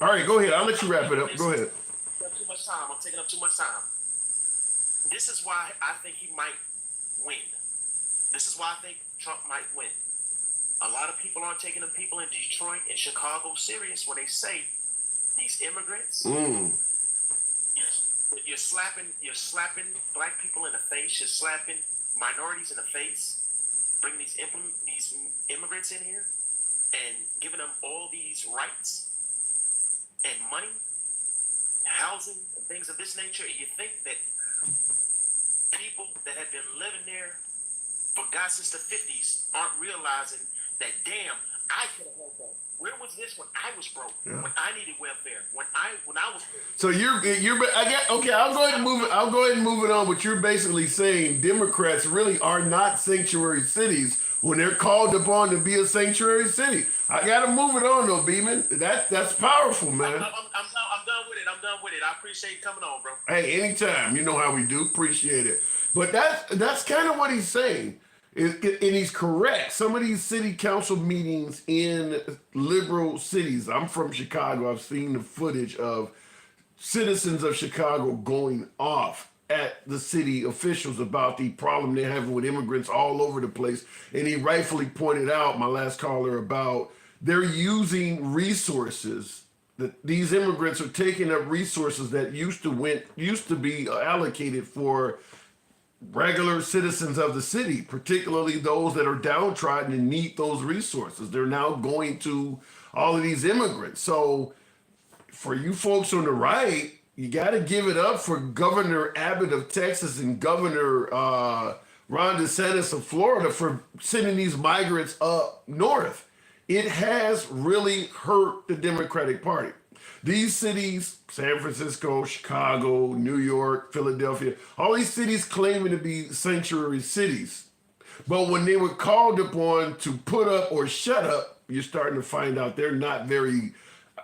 all right, go ahead. I'll let you wrap it up. Go ahead. Too much time. I'm taking up too much time. This is why I think he might win. This is why I think Trump might win. A lot of people aren't taking the people in Detroit and Chicago serious when they say these immigrants. You're slapping black people in the face. You're slapping minorities in the face. Bring these immigrants in here and giving them all these rights and money, housing, and things of this nature. And you think that people that have been living there for God since the 50s aren't realizing that, damn, I could have had that. Where was this when I was broke? Yeah. When I needed welfare? When I was. So I'll go ahead and move it. I'll go ahead and move it on. But you're basically saying Democrats really are not sanctuary cities when they're called upon to be a sanctuary city. I got to move it on though, Beeman. That's powerful, man. I'm done with it. I appreciate you coming on, bro. Hey, anytime. You know how we do. Appreciate it. But that's kind of what he's saying. And he's correct. Some of these city council meetings in liberal cities, I'm from Chicago, I've seen the footage of citizens of Chicago going off at the city officials about the problem they're having with immigrants all over the place. And he rightfully pointed out, my last caller, about they're using resources that these immigrants are taking up resources that used to be allocated for regular citizens of the city, particularly those that are downtrodden and need those resources. They're now going to all of these immigrants. So for you folks on the right, you got to give it up for Governor Abbott of Texas and Governor Ron DeSantis of Florida for sending these migrants up north. It has really hurt the Democratic Party. These cities, San Francisco, Chicago, New York, Philadelphia, all these cities claiming to be sanctuary cities. But when they were called upon to put up or shut up, you're starting to find out they're not very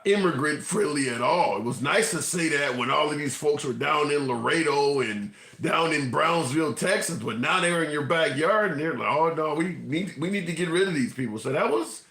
immigrant friendly at all. It was nice to say that when all of these folks were down in Laredo and down in Brownsville, Texas, but now they're in your backyard and they're like, oh no, we need to get rid of these people. So that was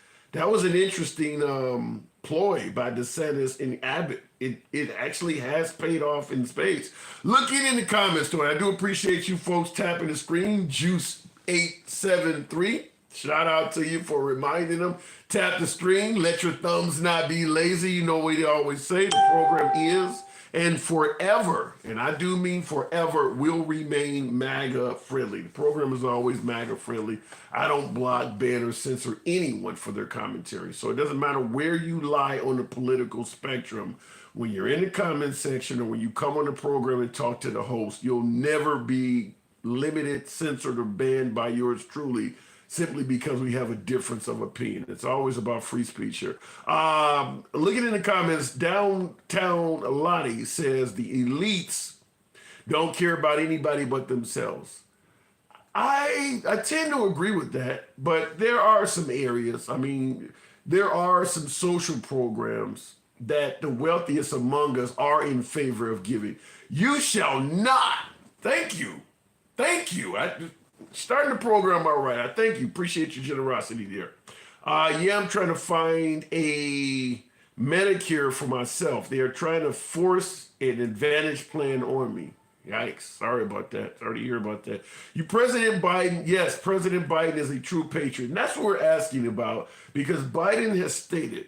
an interesting ploy by DeSantis and Abbott. It actually has paid off in spades. Looking in the comments, though, I do appreciate you folks tapping the screen. Juice873. Shout out to you for reminding them. Tap the screen. Let your thumbs not be lazy. You know what they always say. The program is and forever, and I do mean forever, will remain MAGA friendly. The program is always MAGA friendly. I don't block, ban, or censor anyone for their commentary. So it doesn't matter where you lie on the political spectrum. When you're in the comment section or when you come on the program and talk to the host, you'll never be limited, censored, or banned by yours truly, simply because we have a difference of opinion. It's always about free speech here. Looking in the comments, Downtown Lottie says the elites don't care about anybody but themselves. I tend to agree with that, but there are some areas. I mean, there are some social programs that the wealthiest among us are in favor of giving. You shall not. Thank you. Starting the program all right. I thank you. Appreciate your generosity there. I'm trying to find a Medicare for myself. They are trying to force an Advantage plan on me. Yikes. Sorry about that. Sorry to hear about that. President Biden, yes, President Biden is a true patriot. And that's what we're asking about, because Biden has stated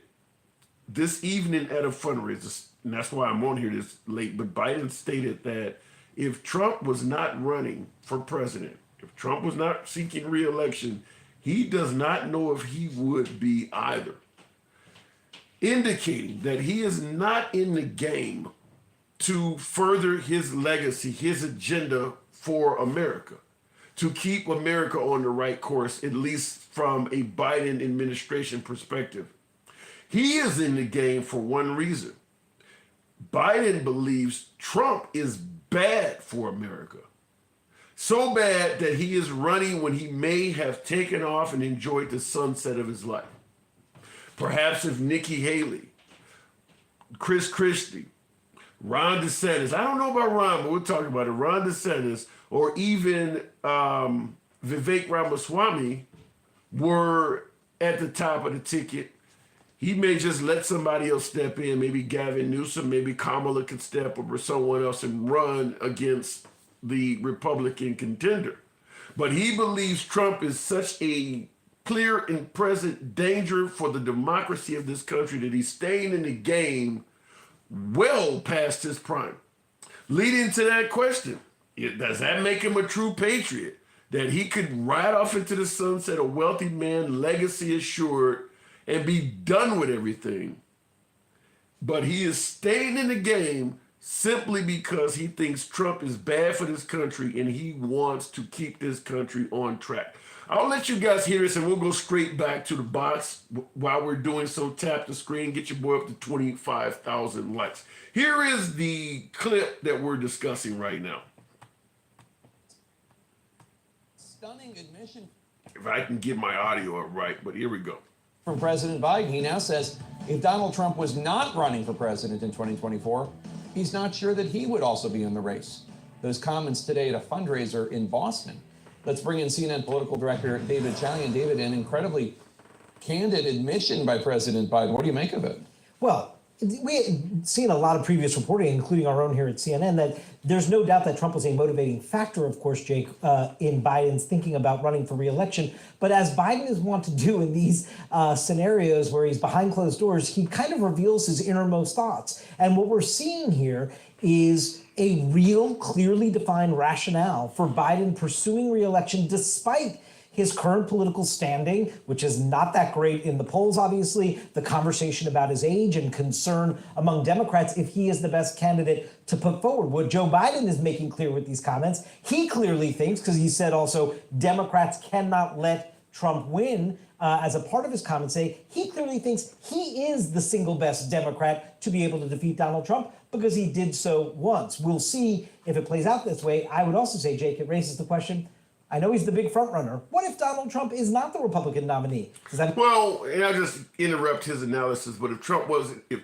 this evening at a fundraiser, and that's why I'm on here this late, but Biden stated that if Trump was not running for president, if Trump was not seeking re-election, he does not know if he would be either, indicating that he is not in the game to further his legacy, his agenda for America, to keep America on the right course, at least from a Biden administration perspective. He is in the game for one reason. Biden believes Trump is bad for America. So bad that he is running when he may have taken off and enjoyed the sunset of his life. Perhaps if Nikki Haley, Chris Christie, Ron DeSantis, I don't know about Ron, but we'll talk about it, Ron DeSantis, or even Vivek Ramaswamy were at the top of the ticket, he may just let somebody else step in, maybe Gavin Newsom, maybe Kamala could step up or someone else and run against the Republican contender. But he believes Trump is such a clear and present danger for the democracy of this country that he's staying in the game well past his prime. Leading to that question, does that make him a true patriot? That he could ride off into the sunset, a wealthy man, legacy assured, and be done with everything. But he is staying in the game simply because he thinks Trump is bad for this country and he wants to keep this country on track. I'll let you guys hear this and we'll go straight back to the box. While we're doing so, tap the screen, get your boy up to 25,000 likes. Here is the clip that we're discussing right now. Stunning admission If I can get my audio up right, but here we go. from President Biden. He now says if Donald Trump was not running for president in 2024, he's not sure that he would also be in the race. Those comments today at a fundraiser in Boston. Let's bring in CNN political director David Chalian. David, an incredibly candid admission by President Biden. What do you make of it? Well, we had seen a lot of previous reporting, including our own here at CNN, that there's no doubt that Trump was a motivating factor, of course, Jake, in Biden's thinking about running for re-election. But as Biden is wont to do in these scenarios where he's behind closed doors, he kind of reveals his innermost thoughts. And what we're seeing here is a real, clearly defined rationale for Biden pursuing re-election despite his current political standing, which is not that great in the polls, obviously, the conversation about his age and concern among Democrats if he is the best candidate to put forward. What Joe Biden is making clear with these comments, he clearly thinks, because he said also Democrats cannot let Trump win, as a part of his comments, he clearly thinks he is the single best Democrat to be able to defeat Donald Trump because he did so once. We'll see if it plays out this way. I would also say, Jake, it raises the question, I know he's the big front runner. What if Donald Trump is not the Republican nominee? Well, and I'll just interrupt his analysis, but if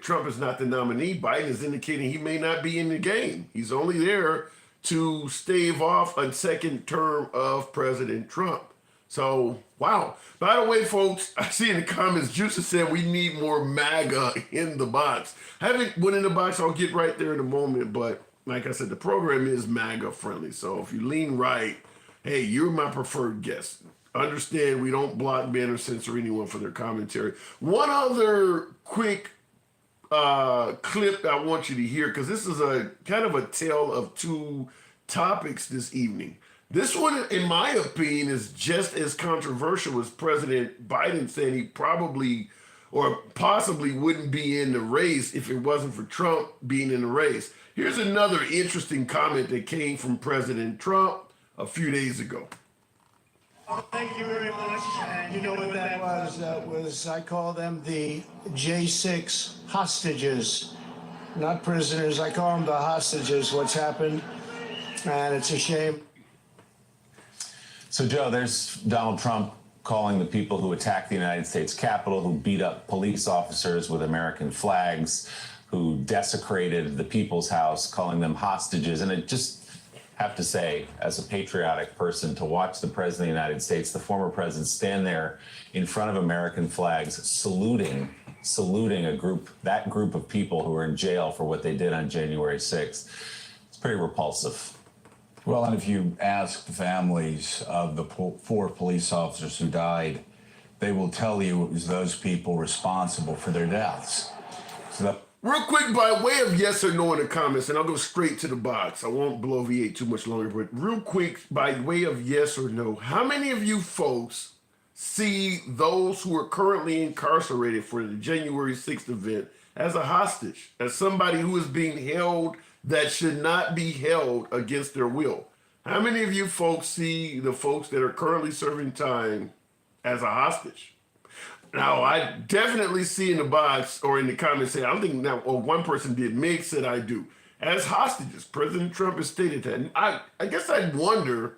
Trump is not the nominee, Biden is indicating he may not be in the game. He's only there to stave off a second term of President Trump. So, wow. By the way, folks, I see in the comments, Juice said we need more MAGA in the box. I haven't went in the box. I'll get right there in a moment. But like I said, the program is MAGA friendly. So if you lean right, hey, you're my preferred guest. Understand we don't block, ban, or censor anyone for their commentary. One other quick clip I want you to hear, because this is a kind of a tale of two topics this evening. This one, in my opinion, is just as controversial as President Biden saying he probably or possibly wouldn't be in the race if it wasn't for Trump being in the race. Here's another interesting comment that came from President Trump a few days ago. Thank you very much. And you know what that was? That was, I call them the J6 hostages, not prisoners. I call them the hostages, what's happened. And it's a shame. So, Joe, there's Donald Trump calling the people who attacked the United States Capitol, who beat up police officers with American flags, who desecrated the People's House, calling them hostages. And it just have to say, as a patriotic person, to watch the President of the United States, the former president, stand there in front of American flags, saluting that group of people who are in jail for what they did on January 6th. It's pretty repulsive. Well, and if you ask the families of the 4 police officers who died, they will tell you it was those people responsible for their deaths. Real quick, by way of yes or no in the comments, and I'll go straight to the box. I won't bloviate too much longer, but real quick, by way of yes or no, how many of you folks see those who are currently incarcerated for the January 6th event as a hostage, as somebody who is being held that should not be held against their will? How many of you folks see the folks that are currently serving time as a hostage? Now, I definitely see in the box or in the comments say, I don't think now, well, one person did. Meg said I do. As hostages, President Trump has stated that. And I guess I'd wonder,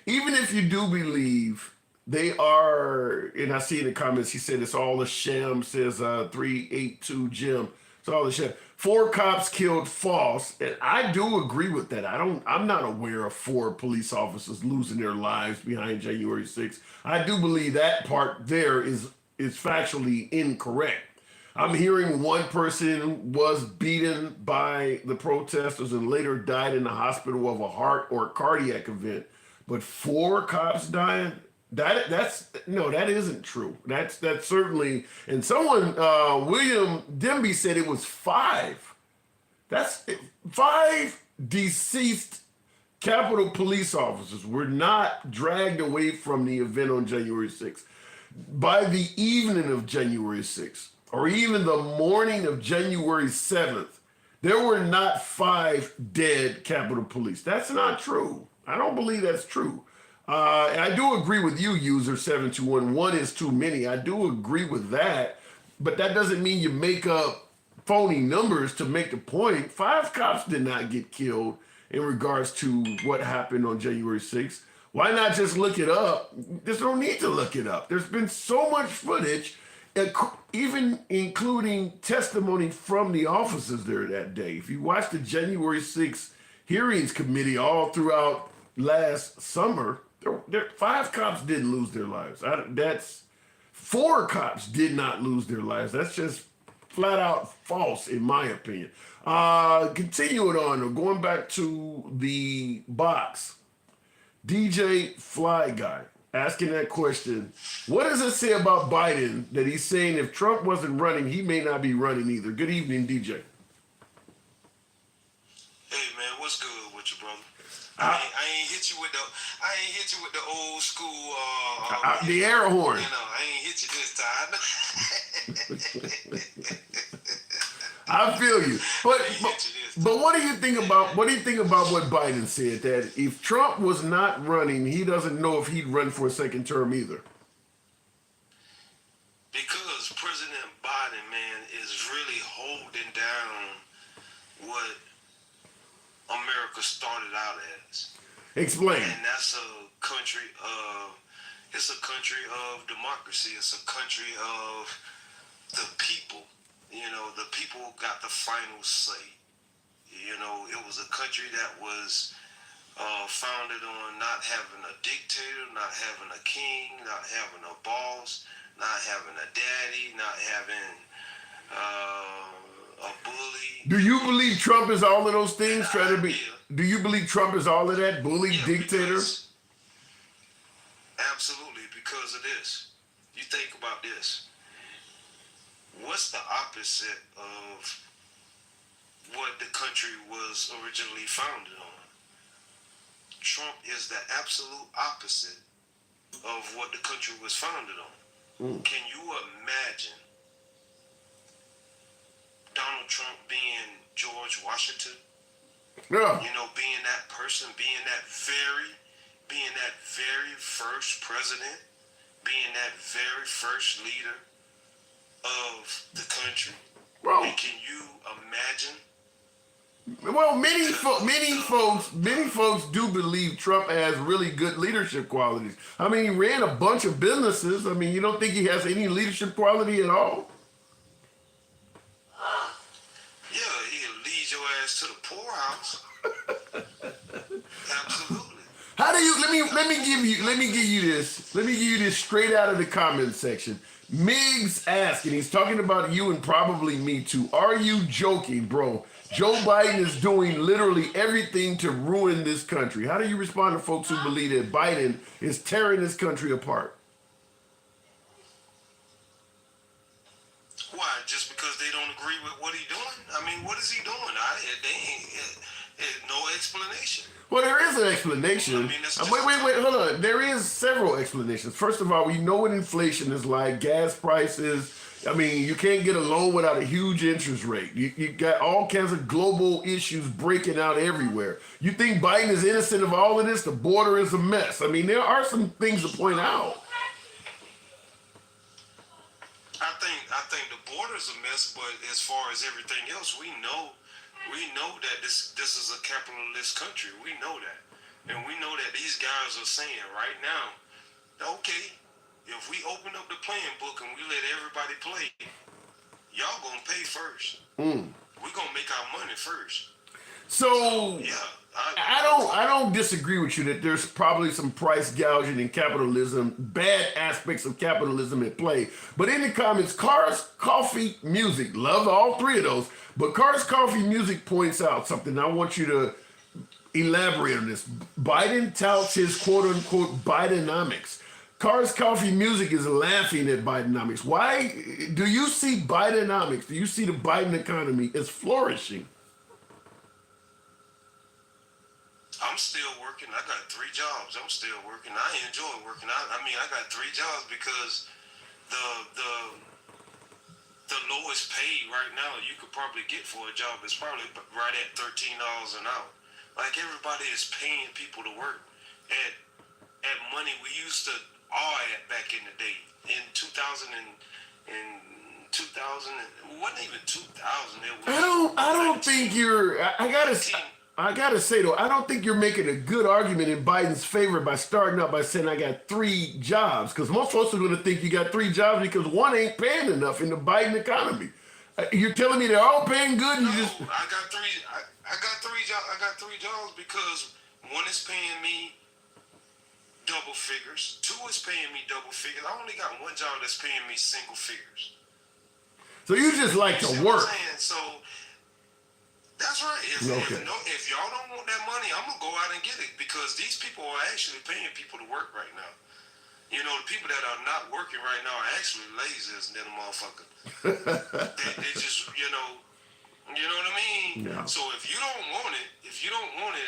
even if you do believe they are, and I see in the comments, he said it's all a sham, says 382 Jim. It's all a sham. 4 cops killed false. And I do agree with that. I'm not aware of 4 police officers losing their lives behind January 6th. I do believe that part there is factually incorrect. I'm hearing one person was beaten by the protesters and later died in the hospital of a heart or cardiac event. But 4 cops dying? That isn't true. That's certainly, and someone, William Demby said it was 5. That's 5 deceased Capitol police officers were not dragged away from the event on January 6th. By the evening of January 6th, or even the morning of January 7th, there were not 5 dead Capitol Police. That's not true. I don't believe that's true. And I do agree with you, user 721. 1 is too many. I do agree with that. But that doesn't mean you make up phony numbers to make the point. 5 cops did not get killed in regards to what happened on January 6th. Why not just look it up? There's no need to look it up. There's been so much footage, even including testimony from the officers there that day. If you watch the January 6th hearings committee all throughout last summer, 5 cops didn't lose their lives. That's 4 cops did not lose their lives. That's just flat out false, in my opinion. Continuing on, or going back to the box, DJ Fly Guy asking that question. What does it say about Biden that he's saying if Trump wasn't running, he may not be running either? Good evening, DJ. Hey man, what's good with you, brother? I ain't hit you with the old school The air horn. You know, I ain't hit you this time. I feel you. But what do you think about what Biden said, that if Trump was not running, he doesn't know if he'd run for a second term either? Because President Biden, man, is really holding down what America started out as. Explain. And that's a country of democracy. It's a country of the people. You know, the people got the final say. You know, it was a country that was founded on not having a dictator, not having a king, not having a boss, not having a daddy, not having a bully. Do you believe Trump is all of those things? Do you believe Trump is all of that? Bully, dictator? Absolutely, because of this. You think about this. What's the opposite of what the country was originally founded on? Trump is the absolute opposite of what the country was founded on. Can you imagine Donald Trump being George Washington? Yeah. You know, being that person, being that very first president, being that very first leader of the country. Bro. And can you imagine? Well, many folks do believe Trump has really good leadership qualities. I mean, he ran a bunch of businesses. I mean, you don't think he has any leadership quality at all? Yeah, he'll lead your ass to the poorhouse. Absolutely. How do you? Let me give you this straight out of the comment section. Miggs asking, he's talking about you and probably me too. Are you joking, bro? Joe Biden is doing literally everything to ruin this country. How do you respond to folks who believe that Biden is tearing this country apart? Why? Just because they don't agree with what he's doing? I mean, what is he doing? No explanation. Well, there is an explanation. I mean, wait, hold on. There is several explanations. First of all, we know what inflation is like, gas prices. I mean, you can't get a loan without a huge interest rate. You got all kinds of global issues breaking out everywhere. You think Biden is innocent of all of this? The border is a mess. I mean, there are some things to point out. I think the border's a mess, but as far as everything else, we know that this is a capitalist country. We know that. And we know that these guys are saying right now, okay, if we open up the playing book and we let everybody play, y'all gonna pay first. We're gonna make our money first. So Yeah. I don't disagree with you that there's probably some price gouging in capitalism, bad aspects of capitalism at play. But in the comments, Cars Coffee Music, love all three of those, but Cars Coffee Music points out something. I want you to elaborate on this. Biden touts his quote unquote Bidenomics. Cars Coffee Music is laughing at Bidenomics. Why do you see Bidenomics? Do you see the Biden economy as flourishing? I'm still working. I got 3 jobs. I'm still working. I enjoy working. I mean, I got 3 jobs because the lowest paid right now you could probably get for a job is probably right at $13 an hour. Like, everybody is paying people to work at money we used to awe at back in the day. In 2000 it wasn't even 2000. It was I don't think you're. I gotta say though, I don't think you're making a good argument in Biden's favor by starting out by saying I got 3 jobs, because most folks are going to think you got 3 jobs because one ain't paying enough in the Biden economy. You're telling me they're all paying good? And no, you just I got 3 jobs. I got 3 jobs because one is paying me double figures. 2 is paying me double figures. I only got 1 job that's paying me single figures. So you just like You see to what I'm work. saying? So that's right. Okay. If y'all don't want that money, I'm gonna go out and get it because these people are actually paying people to work right now. You know, the people that are not working right now are actually lazy as than a motherfucker. they just, you know what I mean? Yeah. So if you don't want it,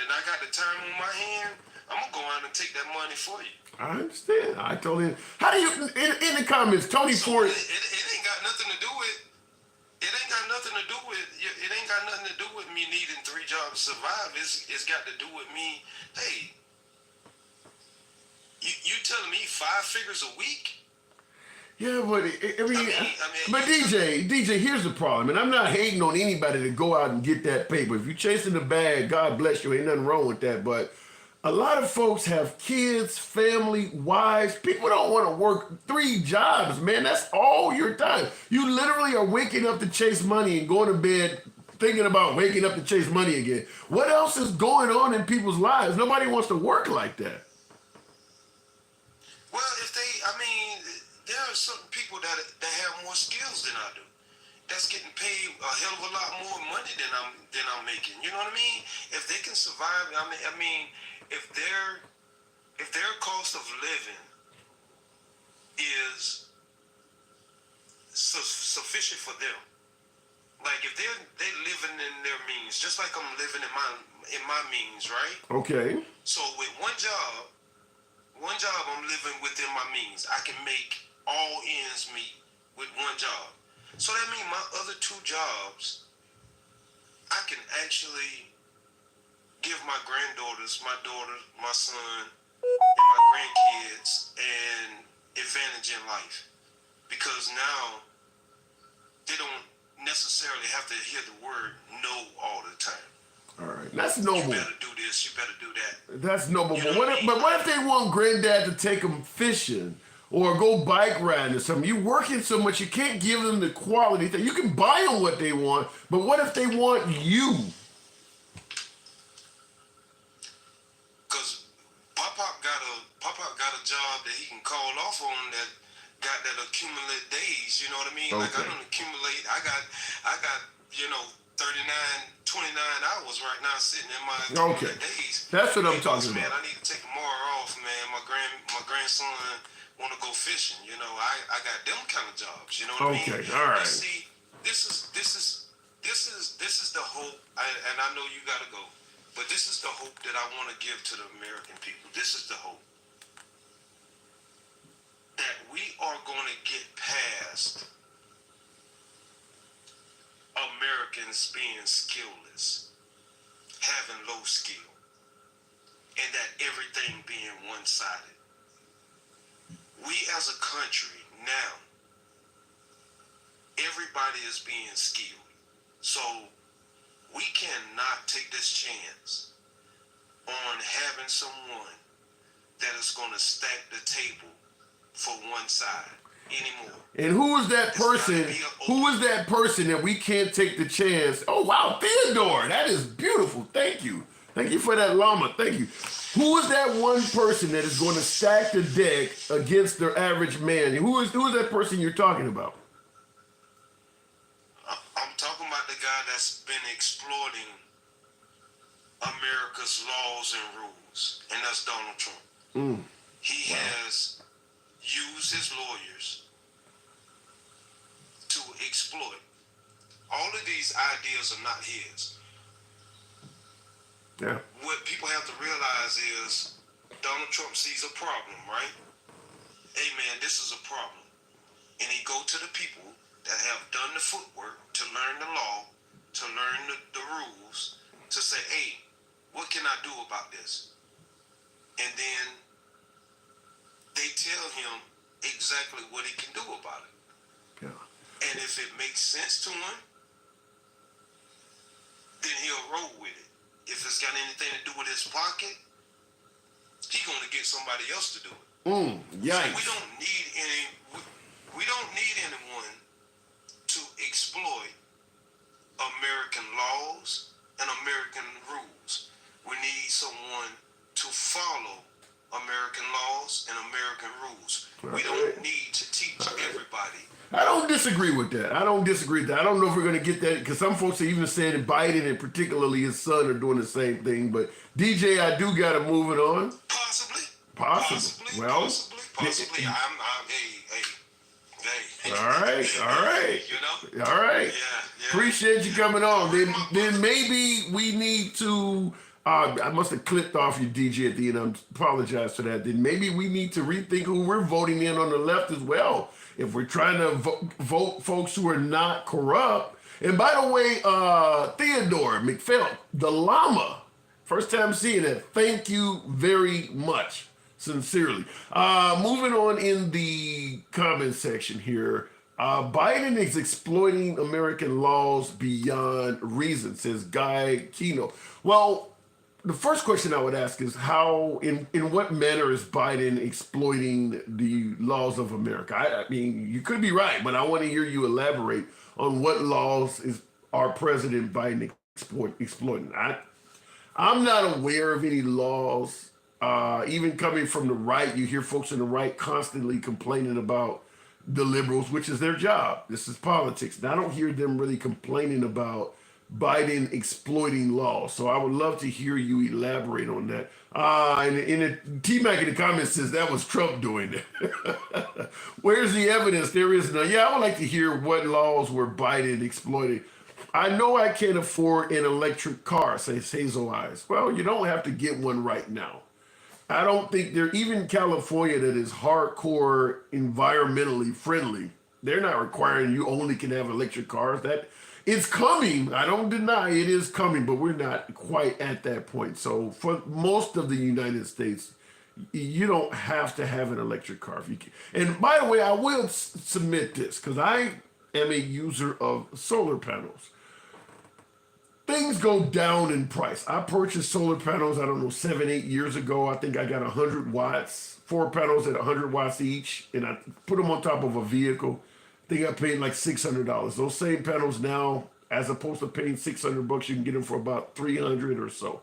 and I got the time on my hand, I'm gonna go out and take that money for you. I understand. I totally. How do you in the comments? Tony So Ford. it ain't got nothing to do with. It ain't got nothing to do with. It ain't got nothing to do with me needing 3 jobs to survive. It's got to do with me. Hey, you telling me 5 figures a week? Yeah, but I mean, but you- DJ, here's the problem, and I'm not hating on anybody to go out and get that paper. If you're chasing the bag, God bless you, ain't nothing wrong with that. But a lot of folks have kids, family, wives. People don't want to work 3 jobs, man. That's all your time. You literally are waking up to chase money and going to bed thinking about waking up to chase money again. What else is going on in people's lives? Nobody wants to work like that. Well, there are certain people that have more skills than I do. That's getting paid a hell of a lot more money than I'm making. You know what I mean? If they can survive, if their cost of living is sufficient for them, like if they living in their means, just like I'm living in my means, right? Okay. So with one job I'm living within my means. I can make all ends meet with one job. So that means my other 2 jobs, I can actually give my granddaughters, my daughter, my son, and my grandkids an advantage in life. Because now they don't necessarily have to hear the word no all the time. All right, that's noble. You better do this, you better do that. That's noble. You But know what what I if, mean? but what if they want granddad to take them fishing or go bike riding or something? You're working so much, you can't give them the quality thing. You can buy them what they want, but what if they want you? Cause Pop got a job that he can call off on that got that accumulate days. You know what I mean? Like I Okay. don't accumulate. I got 39, 29 hours right now sitting in my Okay. accumulate days. That's what I'm Hey, boss, talking man, about. I need to take tomorrow off, man. My grandson want to go fishing. You know, I got them kind of jobs. You know what I mean? Okay, all right. And see, this is the hope. And I know you got to go. But this is the hope that I want to give to the American people. This is the hope that we are going to get past Americans being skillless, having low skill, and that everything being one-sided. We as a country now, everybody is being skilled. So we cannot take this chance on having someone that is going to stack the table for one side anymore. And who is that It's gotta person? be Who is that person that we can't take the chance? Oh wow, Theodore, that is beautiful. Thank you. Thank you for that llama. Thank you. Who is that one person that is going to stack the deck against the average man? Who is that person you're talking about? I'm talking about the guy that's been exploiting America's laws and rules, and that's Donald Trump. He has used his lawyers to exploit. All of these ideas are not his. Yeah. What people have to realize is Donald Trump sees a problem, right? Hey man, this is a problem. And he go to the people that have done the footwork to learn the law, to learn the rules, to say, hey, what can I do about this? And then they tell him exactly what he can do about it. Yeah. And if it makes sense to him, then he'll roll with it. If it's got anything to do with his pocket, he's going to get somebody else to do it. Yikes. So we don't need anyone to exploit American laws and American rules. We need someone to follow American laws and American rules. We don't need to teach everybody. I don't disagree with that. I don't disagree with that. I don't know if we're going to get that because some folks are even saying that Biden and particularly his son are doing the same thing. But DJ, I do got to move it on. Possibly. Possibly. Well, Possibly. Hey. All right. You know? All right. Yeah. Appreciate you coming on. Then maybe we need to. I must have clipped off your DJ at the end. I apologize for that. Then maybe we need to rethink who we're voting in on the left as well. If we're trying to vote folks who are not corrupt. And by the way, Theodore McPhail, the llama, first time seeing it. Thank you very much. Sincerely. Moving on in the comment section here. Biden is exploiting American laws beyond reason, says Guy Kino. Well, the first question I would ask is how, in what manner is Biden exploiting the laws of America? I mean, you could be right, but I want to hear you elaborate on what laws is our President Biden exploiting. I'm not aware of any laws. Even coming from the right, you hear folks in the right constantly complaining about the liberals, which is their job. This is politics. And I don't hear them really complaining about Biden exploiting laws. So I would love to hear you elaborate on that. And T-Mac in the comments says that was Trump doing it. Where's the evidence? There is none. Yeah, I would like to hear what laws were Biden exploiting. I know I can't afford an electric car, says Hazel Eyes. Well, you don't have to get one right now. I don't think even California that is hardcore environmentally friendly, they're not requiring you only can have electric cars. That it's coming. I don't deny it is coming, but we're not quite at that point. So for most of the United States, you don't have to have an electric car if you can. And by the way, I will submit this because I am a user of solar panels. Things go down in price. I purchased solar panels, I don't know, 7-8 years ago. I think I got 100 watts, 4 panels at 100 watts each, and I put them on top of a vehicle. I think I paid like $600. Those same panels now, as opposed to paying $600, you can get them for about $300 or so.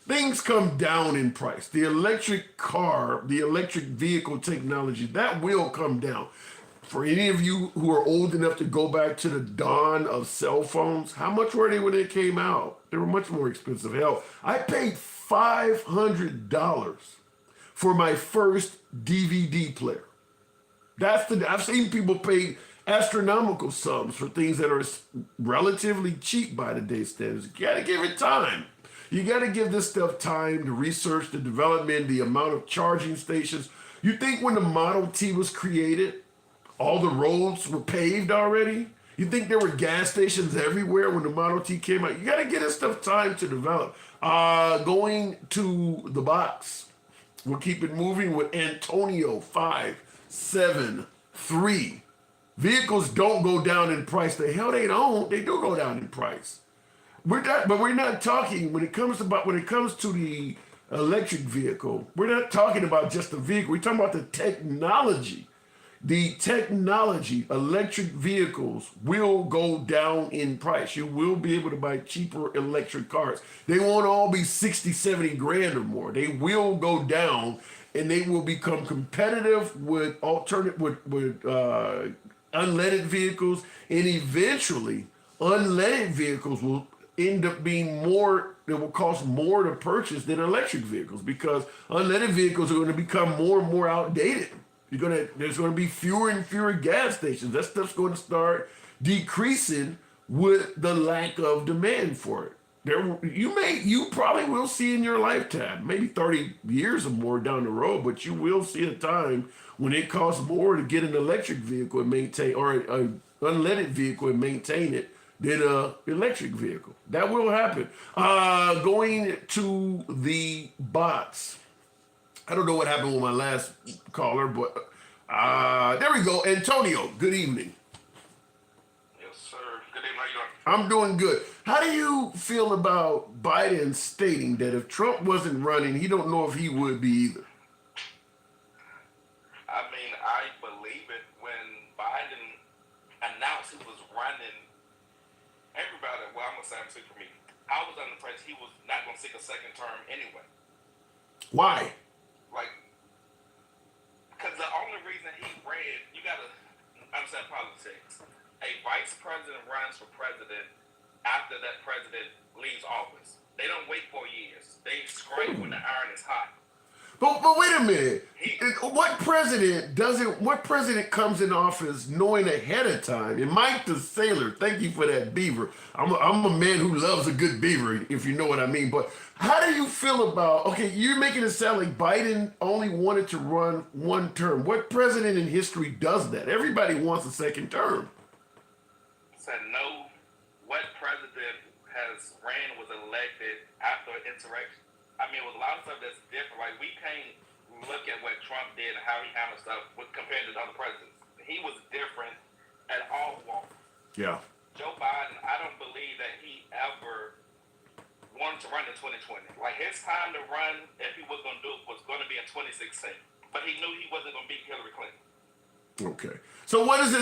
Things come down in price. The electric car, the electric vehicle technology, that will come down. For any of you who are old enough to go back to the dawn of cell phones, how much were they when they came out? They were much more expensive. Hell, I paid $500 for my first DVD player. I've seen people pay astronomical sums for things that are relatively cheap by today's standards. You gotta give it time. You gotta give this stuff time, the research, the development, the amount of charging stations. You think when the Model T was created, all the roads were paved already? You think there were gas stations everywhere when the Model T came out? You got to get this stuff time to develop. Going to the box. We'll keep it moving with Antonio 573. Vehicles don't go down in price. The hell they don't. They do go down in price. We're not talking when it comes to the electric vehicle. We're not talking about just the vehicle. We're talking about the technology. The technology, electric vehicles will go down in price. You will be able to buy cheaper electric cars. They won't all be 60, 70 grand or more. They will go down and they will become competitive with unleaded vehicles. And eventually, unleaded vehicles will end up being more, it will cost more to purchase than electric vehicles because unleaded vehicles are going to become more and more outdated. There's going to be fewer and fewer gas stations. That stuff's going to start decreasing with the lack of demand for it. You probably will see in your lifetime, maybe 30 years or more down the road, but you will see a time when it costs more to get an electric vehicle and maintain, or an unleaded vehicle and maintain it than an electric vehicle. That will happen. Going to the bots. I don't know what happened with my last caller, but there we go. Antonio, good evening. Yes, sir. Good evening. How you doing? I'm doing good. How do you feel about Biden stating that if Trump wasn't running, he don't know if he would be either? I mean, I believe it. When Biden announced he was running, everybody, well, I'm going to say I'm speaking for me. I was under the impression he was not going to seek a second term anyway. Why? Like, president runs for president after that president leaves office. They don't wait 4 years. They scrape when the iron is hot. But wait a minute. What president comes in office knowing ahead of time? And Mike the Sailor, thank you for that beaver. I'm a man who loves a good beaver, if you know what I mean. But how do you feel about, okay, you're making it sound like Biden only wanted to run one term. What president in history does that? Everybody wants a second term. Said no. What president has ran was elected after an insurrection? I mean, with a lot of stuff that's different. Like, we can't look at what Trump did and how he handled stuff compared to the other presidents. He was different at all walks. Yeah. Joe Biden, I don't believe that he ever wanted to run in 2020. Like, his time to run, if he was going to do it, was going to be in 2016. But he knew he wasn't going to beat Hillary Clinton. Okay. So what does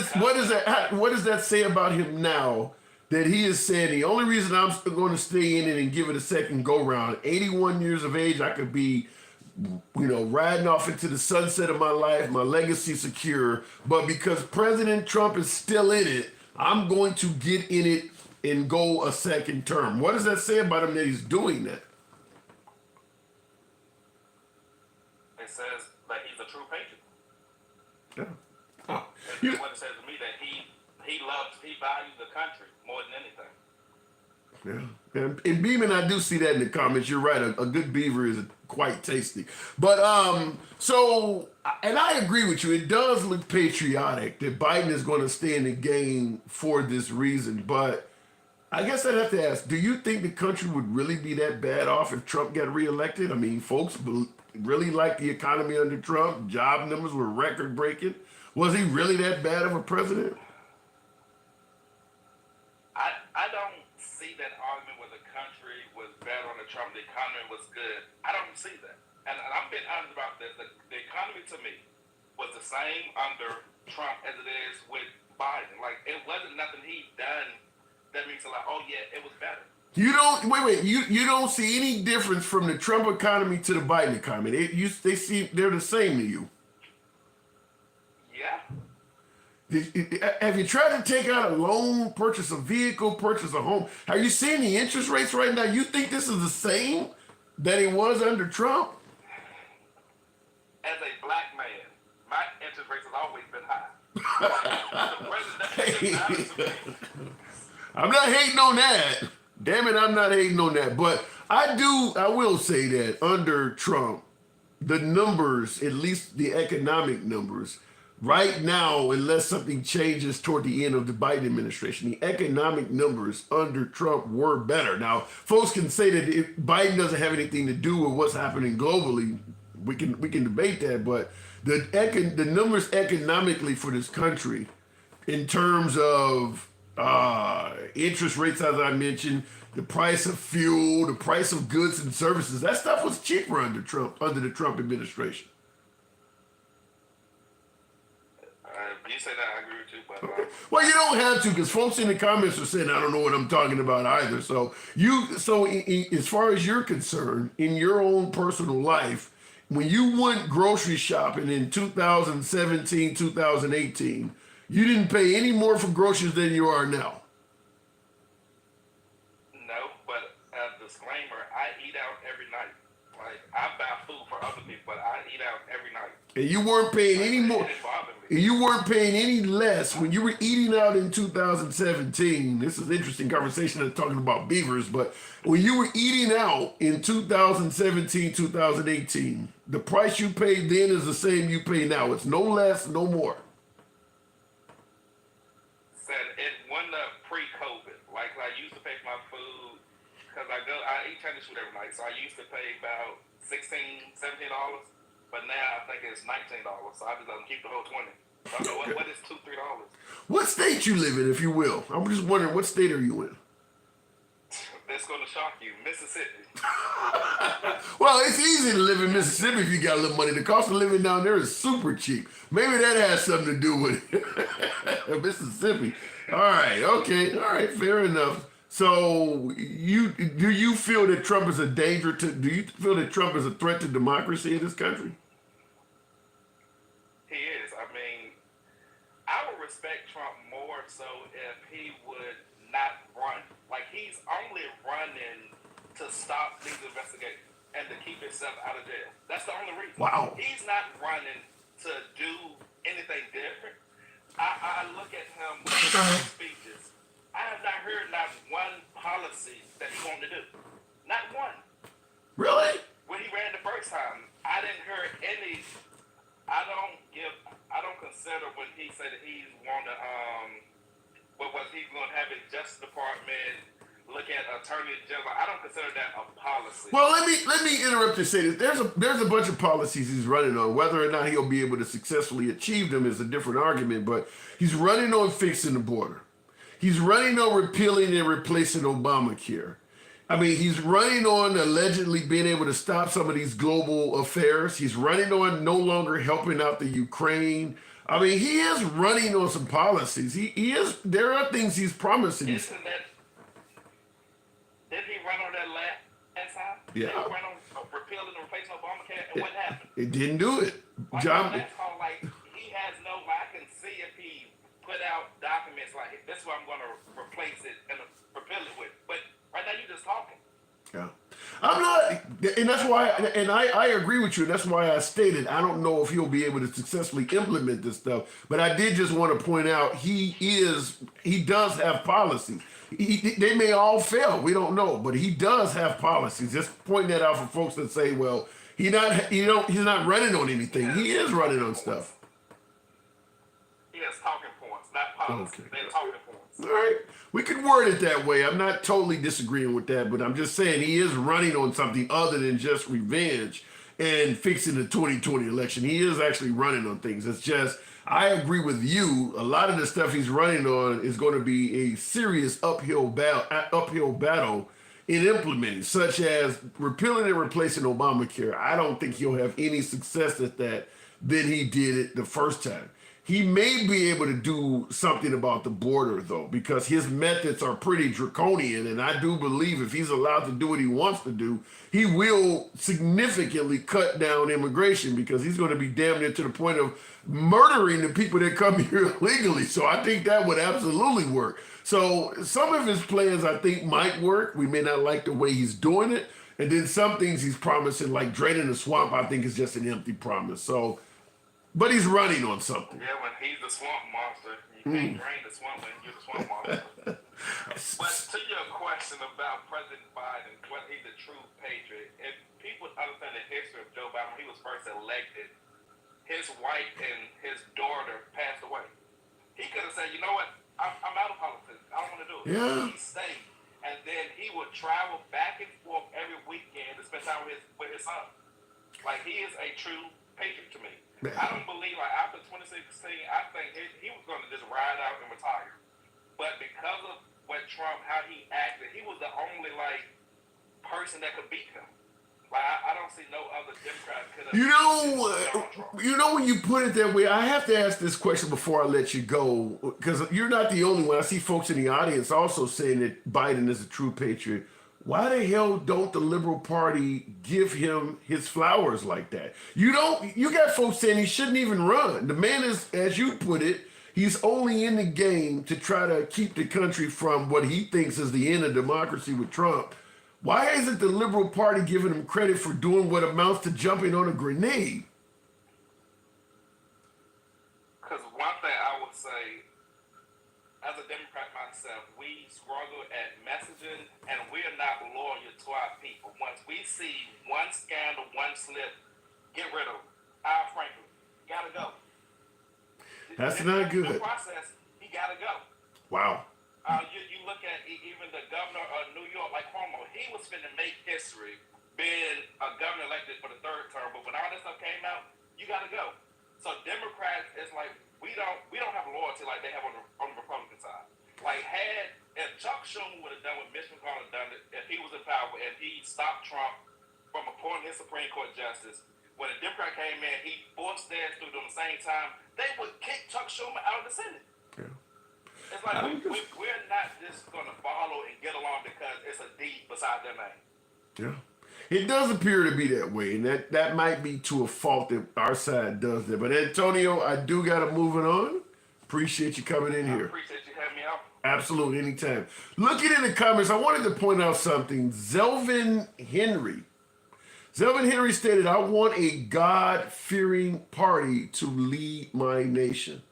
that say about him now? That he is saying the only reason I'm still going to stay in it and give it a second go round, 81 years of age, I could be, riding off into the sunset of my life, my legacy secure. But because President Trump is still in it, I'm going to get in it and go a second term. What does that say about him that he's doing that? It says that he's a true patriot. Yeah. Oh. That's what it says to me, that he values the country more than anything. Yeah. And Beeman, I do see that in the comments. You're right. A good beaver is quite tasty. But so, and I agree with you. It does look patriotic that Biden is going to stay in the game for this reason. But I guess I'd have to ask, do you think the country would really be that bad off if Trump got reelected? I mean, folks really liked the economy under Trump. Job numbers were record breaking. Was he really that bad of a president? I don't see that argument where the country was bad under Trump, the economy was good. I don't see that. And I'm being honest about this. The economy to me was the same under Trump as it is with Biden. Like, it wasn't nothing he done that makes it like, oh yeah, it was better. You don't you don't see any difference from the Trump economy to the Biden economy. They're the same to you. Yeah. Have you tried to take out a loan, purchase a vehicle, purchase a home? Are you seeing the interest rates right now? You think this is the same that it was under Trump? As a black man, my interest rates have always been high. I'm not hating on that. Damn it, I'm not hating on that. But I will say that under Trump, the numbers, at least the economic numbers, right now, unless something changes toward the end of the Biden administration, the economic numbers under Trump were better. Now, folks can say that if Biden doesn't have anything to do with what's happening globally. We can debate that, but the numbers economically for this country, in terms of interest rates, as I mentioned, the price of fuel, the price of goods and services, that stuff was cheaper under the Trump administration. You say that, I agree with you, but well, you don't have to, because folks in the comments are saying I don't know what I'm talking about either. So as far as you're concerned, in your own personal life, when you went grocery shopping in 2017, 2018, you didn't pay any more for groceries than you are now. No, but a disclaimer, I eat out every night. Like, I buy food for other people, but I eat out every night. And you weren't paying any more. And you weren't paying any less when you were eating out in 2017. This is an interesting conversation. I'm talking about beavers, but when you were eating out in 2017, 2018, the price you paid then is the same you pay now. It's no less, no more. Said it wasn't pre-COVID. Like, I used to pay for my food because I eat Chinese food every night, so I used to pay about $16, $17. But now I think it's $19, so I just keep the whole 20. So what is $2, $3? What state you live in, if you will? I'm just wondering, what state are you in? That's going to shock you, Mississippi. Well, it's easy to live in Mississippi if you got a little money. The cost of living down there is super cheap. Maybe that has something to do with it. Mississippi. All right, okay, all right, fair enough. So do you feel that Trump is a danger to? Do you feel that Trump is a threat to democracy in this country? He is. I mean, I would respect Trump more if so if he would not run. Like, he's only running to stop these investigations and to keep himself out of jail. That's the only reason. Wow. He's not running to do anything different. I look at him with his speeches. I have not heard not one policy that he wanted to do. Not one. Really? When he ran the first time, I didn't hear any. I don't consider when he said that he's want to what was he going to have his Justice Department look at Attorney General. I don't consider that a policy. Well, let me interrupt and say this. There's a bunch of policies he's running on. Whether or not he'll be able to successfully achieve them is a different argument. But he's running on fixing the border. He's running on repealing and replacing Obamacare. I mean, he's running on allegedly being able to stop some of these global affairs. He's running on no longer helping out the Ukraine. I mean, he is running on some policies. He is. There are things he's promising. Isn't that? Did he run on that last time? Yeah. Did he run on repealing and replacing Obamacare? And what happened? It didn't do it. Like, John, that's all, like, he has no. I can see if he put out documents like, this is what I'm going to replace it and repeal it with. But right now, you're just talking. yeah. I'm not, and that's why, and I agree with you, and that's why I stated I don't know if he'll be able to successfully implement this stuff, but I did just want to point out he does have policies. They may all fail, we don't know, but he does have policies. Just pointing that out for folks that say, well, he's not running on anything. He is running on stuff. He has talking points, not policy. Okay. They're talking points. All right. We could word it that way. I'm not totally disagreeing with that, but I'm just saying he is running on something other than just revenge and fixing the 2020 election. He is actually running on things. It's just, I agree with you. A lot of the stuff he's running on is going to be a serious uphill battle in implementing, such as repealing and replacing Obamacare. I don't think he'll have any success at that than he did it the first time. He may be able to do something about the border, though, because his methods are pretty draconian. And I do believe if he's allowed to do what he wants to do, he will significantly cut down immigration, because he's going to be damn near to the point of murdering the people that come here illegally. So I think that would absolutely work. So some of his plans, I think, might work. We may not like the way he's doing it. And then some things he's promising, like draining the swamp, I think is just an empty promise. So, but he's running on something. Yeah, when he's the swamp monster, you can't drain the swamp when you're the swamp monster. But to your question about President Biden, whether he's a true patriot, if people understand the history of Joe Biden, when he was first elected, his wife and his daughter passed away. He could have said, you know what, I'm out of politics. I don't want to do it. Yeah. He stayed. And then he would travel back and forth every weekend to spend time with his son. Like, he is a true patriot to me. I don't believe, like, after 2016, I think he was going to just ride out and retire. But because of what Trump, how he acted, he was the only, like, person that could beat him. Like, I don't see no other Democrat could have. You know, when you put it that way, I have to ask this question before I let you go, because you're not the only one. I see folks in the audience also saying that Biden is a true patriot. Why the hell don't the Liberal Party give him his flowers like that? You got folks saying he shouldn't even run. The man is, as you put it, he's only in the game to try to keep the country from what he thinks is the end of democracy with Trump. Why isn't the Liberal Party giving him credit for doing what amounts to jumping on a grenade? Because one thing I would say, as a Democrat myself, we struggle at messaging, and we're not loyal to our people. Once we see one scandal, one slip, get rid of him. Al Franklin, gotta go. That's not good. The process, he gotta go. Wow. You look at even the governor of New York, like Cuomo, he was finna make history being a governor elected for the third term, but when all this stuff came out, you gotta go. So Democrats, it's like we don't have loyalty like they have on the Republican side. Like, if Chuck Schumer would have done what Mitch McConnell done, if he was in power and he stopped Trump from appointing his Supreme Court justice, when a Democrat came in, he forced theirs through them the same time, they would kick Chuck Schumer out of the Senate. Yeah. It's like we're not just going to follow and get along because it's a D beside their name. Yeah. It does appear to be that way, and that might be to a fault that our side does that. But Antonio, I do got to move it on. Appreciate you coming in here. I appreciate you having Absolutely, anytime. Looking in the comments, I wanted to point out something. Zelvin Henry stated, I want a God-fearing party to lead my nation.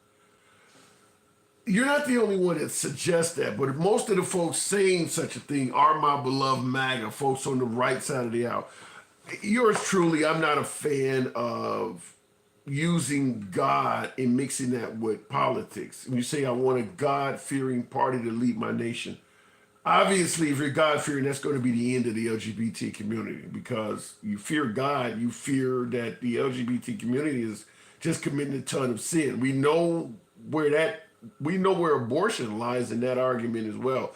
You're not the only one that suggests that, but most of the folks saying such a thing are my beloved MAGA, folks on the right side of the aisle. Yours truly, I'm not a fan of using God and mixing that with politics. And you say, I want a God-fearing party to lead my nation. Obviously, if you're God-fearing, that's going to be the end of the LGBT community, because you fear God, you fear that the LGBT community is just committing a ton of sin. We know where abortion lies in that argument as well.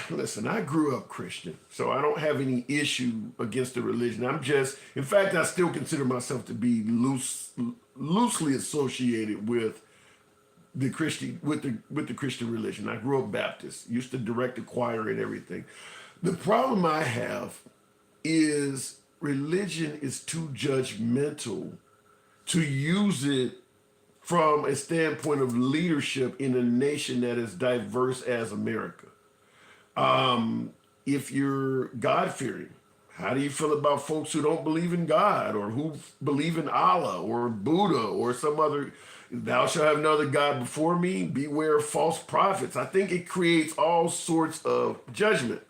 Listen, I grew up Christian, so I don't have any issue against the religion. In fact, I still consider myself to be loosely associated with the Christian religion. I grew up Baptist, used to direct the choir and everything. The problem I have is religion is too judgmental to use it from a standpoint of leadership in a nation that is diverse as America. If you're God-fearing, how do you feel about folks who don't believe in God, or who believe in Allah or Buddha or some other, thou shalt have no other God before me, beware of false prophets? I think it creates all sorts of judgment.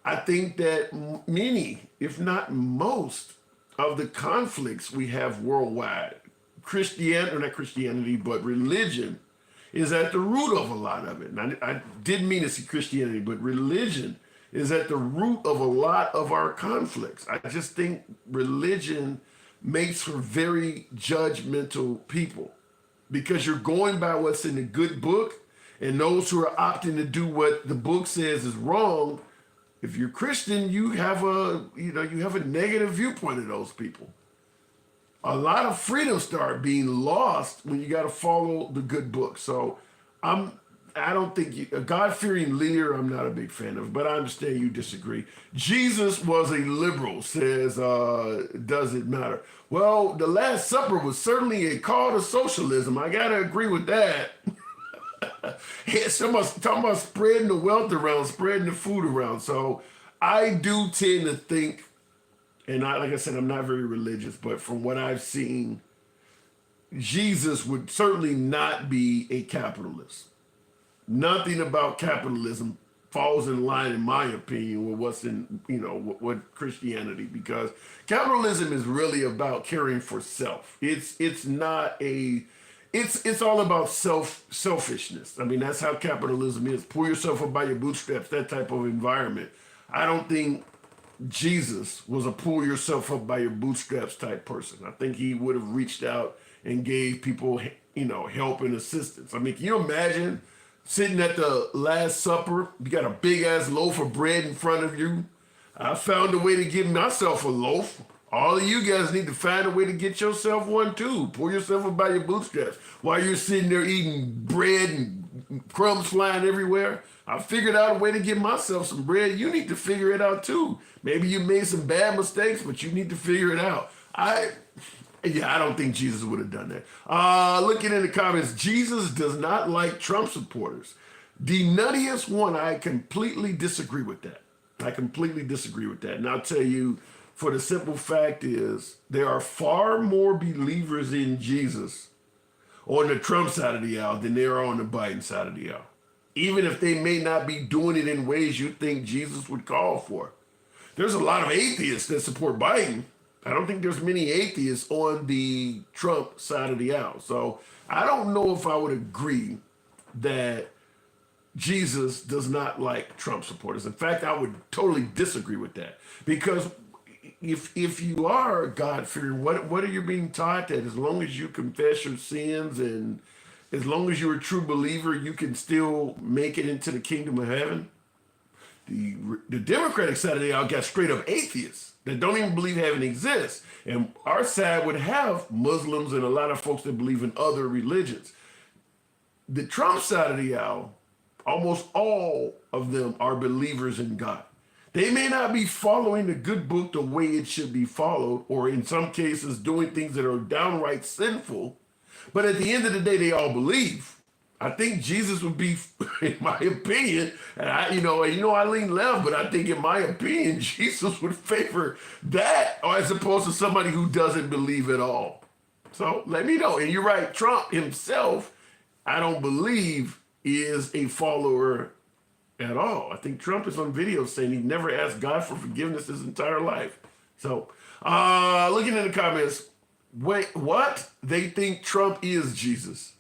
I think that many, if not most, of the conflicts we have worldwide, not Christianity, but religion, is at the root of a lot of it. And I didn't mean to say Christianity, but religion is at the root of a lot of our conflicts. I just think religion makes for very judgmental people, because you're going by what's in the good book, and those who are opting to do what the book says is wrong. If you're Christian, you have a negative viewpoint of those people. A lot of freedoms start being lost when you got to follow the good book. So I don't think a God-fearing leader, I'm not a big fan of, but I understand you disagree. Jesus was a liberal, says, does it matter? Well, the Last Supper was certainly a call to socialism. I got to agree with that. Someone's talking about spreading the wealth around, spreading the food around. So I do tend to think, and like I said, I'm not very religious, but from what I've seen, Jesus would certainly not be a capitalist. Nothing about capitalism falls in line, in my opinion, with what's in, what Christianity, because capitalism is really about caring for self. It's all about selfishness. I mean, that's how capitalism is. Pull yourself up by your bootstraps, that type of environment. I don't think Jesus was a pull yourself up by your bootstraps type person. I think he would have reached out and gave people, help and assistance. I mean, can you imagine sitting at the Last Supper? You got a big ass loaf of bread in front of you. I found a way to get myself a loaf. All of you guys need to find a way to get yourself one too. Pull yourself up by your bootstraps while you're sitting there eating bread and crumbs flying everywhere. I figured out a way to get myself some bread. You need to figure it out too. Maybe you made some bad mistakes, but you need to figure it out. I don't think Jesus would have done that. Looking in the comments, Jesus does not like Trump supporters. The nuttiest one, I completely disagree with that. And I'll tell you, for the simple fact is, there are far more believers in Jesus on the Trump side of the aisle than there are on the Biden side of the aisle. Even if they may not be doing it in ways you think Jesus would call for. There's a lot of atheists that support Biden. I don't think there's many atheists on the Trump side of the aisle. So I don't know if I would agree that Jesus does not like Trump supporters. In fact, I would totally disagree with that. Because if you are God-fearing, what are you being taught? That as long as you confess your sins and as long as you're a true believer, you can still make it into the kingdom of heaven? The Democratic side of the aisle got straight up atheists that don't even believe heaven exists. And our side would have Muslims and a lot of folks that believe in other religions. The Trump side of the aisle, almost all of them are believers in God. They may not be following the good book the way it should be followed, or in some cases doing things that are downright sinful, but at the end of the day, they all believe. I think Jesus would be, in my opinion, and I lean left, but I think in my opinion, Jesus would favor that as opposed to somebody who doesn't believe at all. So let me know. And you're right, Trump himself, I don't believe is a follower at all. I think Trump is on video saying he never asked God for forgiveness his entire life. So looking in the comments, wait, what? They think Trump is Jesus.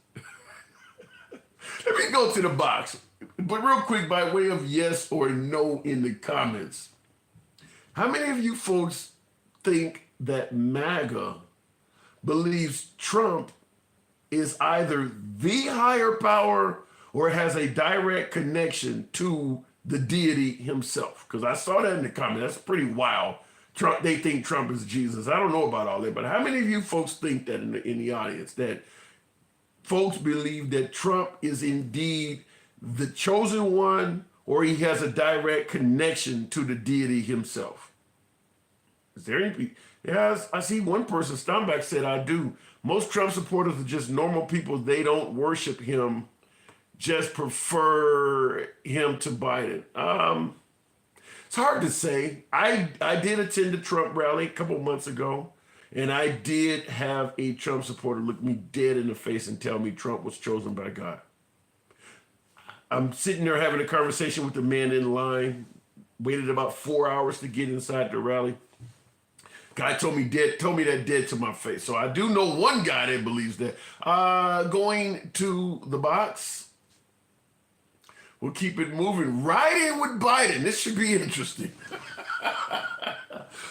Let me go to the box. But real quick, by way of yes or no in the comments, how many of you folks think that MAGA believes Trump is either the higher power or has a direct connection to the deity himself? Because I saw that in the comments. That's pretty wild. They think Trump is Jesus. I don't know about all that, but how many of you folks think that in the audience, that folks believe that Trump is indeed the chosen one, or he has a direct connection to the deity himself? Is there any? Yes, I see one person, Stomback, said, I do. Most Trump supporters are just normal people. They don't worship him, just prefer him to Biden. It's hard to say. I did attend a Trump rally a couple months ago, and I did have a Trump supporter look me dead in the face and tell me Trump was chosen by God. I'm sitting there having a conversation with the man in line, waited about 4 hours to get inside the rally. Guy told me that dead to my face. So I do know one guy that believes that. Going to the box. We'll keep it moving. Riding with Biden. This should be interesting.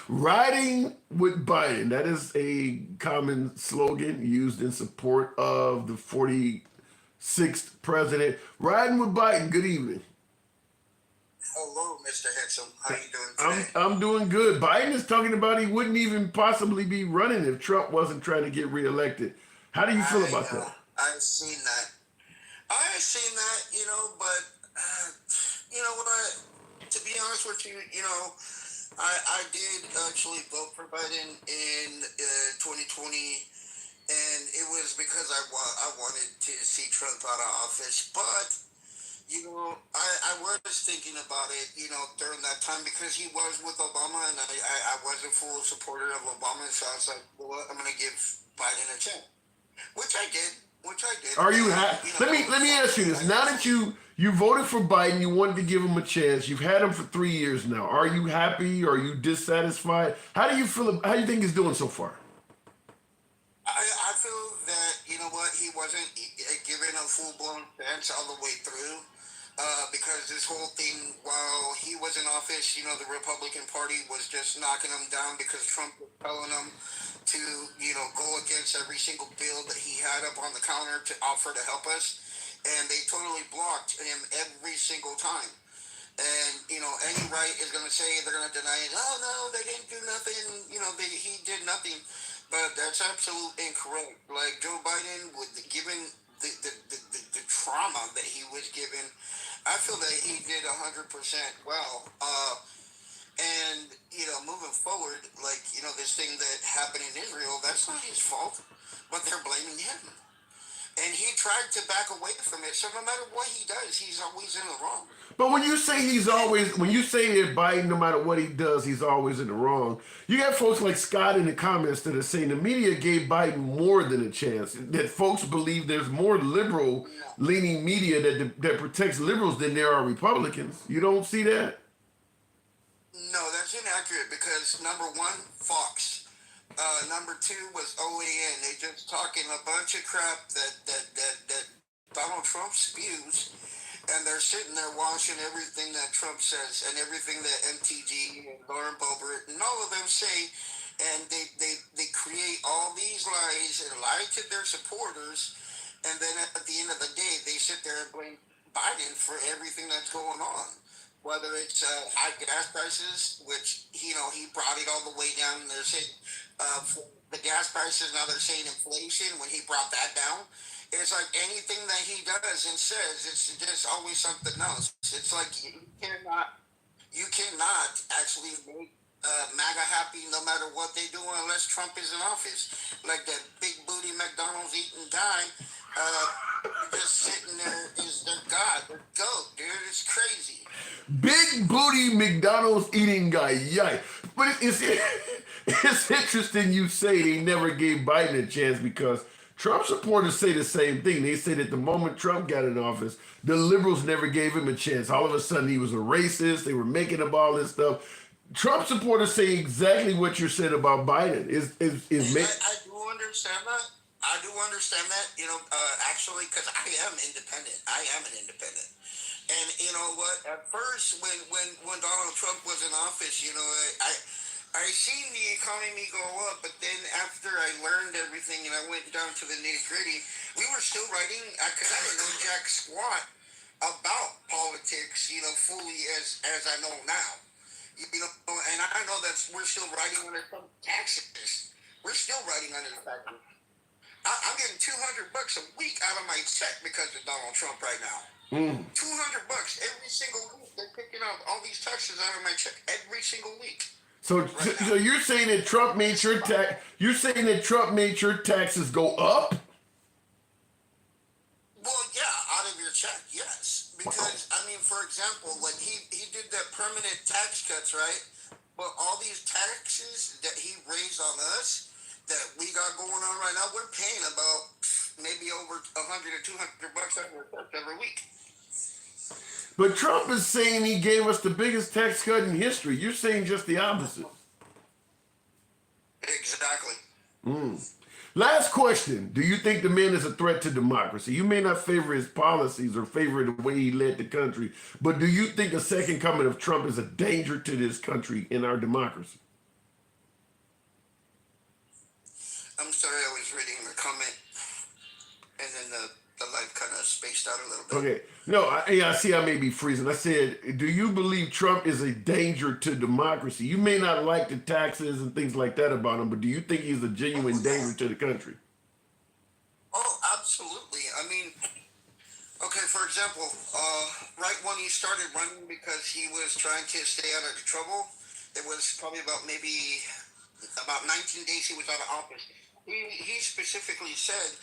Riding with Biden. That is a common slogan used in support of the 46th president. Riding with Biden. Good evening. Hello, Mr. Henson. How you doing today? I'm doing good. Biden is talking about he wouldn't even possibly be running if Trump wasn't trying to get reelected. How do you feel about that? I've seen that. But you know what? To be honest with you, I did actually vote for Biden in 2020, and it was because I wanted to see Trump out of office. But I was thinking about it, during that time, because he was with Obama, and I was a full supporter of Obama, so I was like, well, I'm going to give Biden a chance, which I did. Are you happy? Let me ask you this. Now that you voted for Biden, you wanted to give him a chance. You've had him for 3 years now. Are you happy? Are you dissatisfied? How do you feel? How do you think he's doing so far? I feel that, he wasn't given a full-blown chance all the way through. Because this whole thing, while he was in office, the Republican Party was just knocking him down because Trump was telling him to, go against every single bill that he had up on the counter to offer to help us. And they totally blocked him every single time. And, any right is going to say, they're going to deny it. Oh, no, they didn't do nothing. He did nothing. But that's absolutely incorrect. Like Joe Biden, given the trauma that he was given, I feel that he did 100% well. And, moving forward, this thing that happened in Israel, that's not his fault, but they're blaming him. And he tried to back away from it. So no matter what he does, he's always in the wrong. But when you say that Biden, no matter what he does, he's always in the wrong, you got folks like Scott in the comments that are saying the media gave Biden more than a chance. That folks believe there's more liberal-leaning media that protects liberals than there are Republicans. You don't see that? No, that's inaccurate because number one, Fox. Number two was OAN. They just talking a bunch of crap that Donald Trump spews, and they're sitting there watching everything that Trump says and everything that MTG and Lauren Boebert and all of them say, and they create all these lies and lie to their supporters, and then at the end of the day, they sit there and blame Biden for everything that's going on. Whether it's high gas prices, which, he brought it all the way down, and they're saying for the gas prices, now they're saying inflation when he brought that down. It's like anything that he does and says, it's just always something else. It's like you cannot actually make MAGA happy no matter what they do unless Trump is in office. Like that big booty McDonald's eating guy, just sitting there is their god, their goat, dude. It's crazy. Big booty McDonald's eating guy, yikes. But it's interesting you say they never gave Biden a chance because Trump supporters say the same thing. They say that the moment Trump got in office, the liberals never gave him a chance. All of a sudden he was a racist. They were making up all this stuff. Trump supporters say exactly what you said about Biden. I do understand that. I do understand that. Actually, because I am independent. I am an independent. And you know what? At first, when Donald Trump was in office, I seen the economy go up, but then after I learned everything and I went down to the nitty gritty, we were still writing. Because I didn't know jack squat about politics, fully as I know now. And I know that we're still writing under some taxes. We're still writing under the taxes. I'm getting $200 a week out of my check because of Donald Trump right now. $200 every single week. They're picking up all these taxes out of my check every single week. So you're saying that Trump made your You're saying that Trump made your taxes go up? Well, yeah, out of your check, yes. Because for example, like he did that permanent tax cuts, right? But all these taxes that he raised on us that we got going on right now, we're paying about maybe over $100 or $200 every week. But Trump is saying he gave us the biggest tax cut in history. You're saying just the opposite. Exactly. Last question. Do you think the man is a threat to democracy? You may not favor his policies or favor the way he led the country, but do you think a second coming of Trump is a danger to this country and our democracy? I'm sorry, I was reading the comment, and then the light kind of spaced out a little bit. Okay. No, I see I may be freezing. I said, do you believe Trump is a danger to democracy? You may not like the taxes and things like that about him, but do you think he's a genuine danger to the country? Oh, absolutely. Okay, for example, right when he started running because he was trying to stay out of the trouble, it was probably about 19 days he was out of office. He specifically said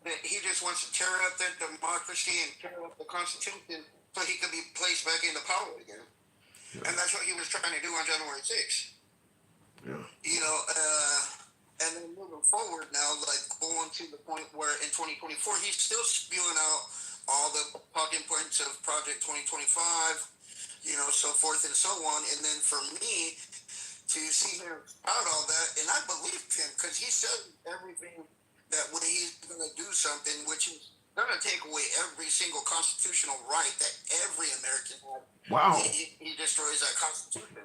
that he just wants to tear up the democracy and tear up the Constitution so he could be placed back into power again. Yeah. And that's what he was trying to do on January 6th. Yeah. And then moving forward now, like going to the point where in 2024, he's still spewing out all the talking points of Project 2025, so forth and so on. And then for me, to see him out all that, and I believed him because he said everything that when he's going to do something, which is going to take away every single constitutional right that every American has. Wow. He destroys that Constitution.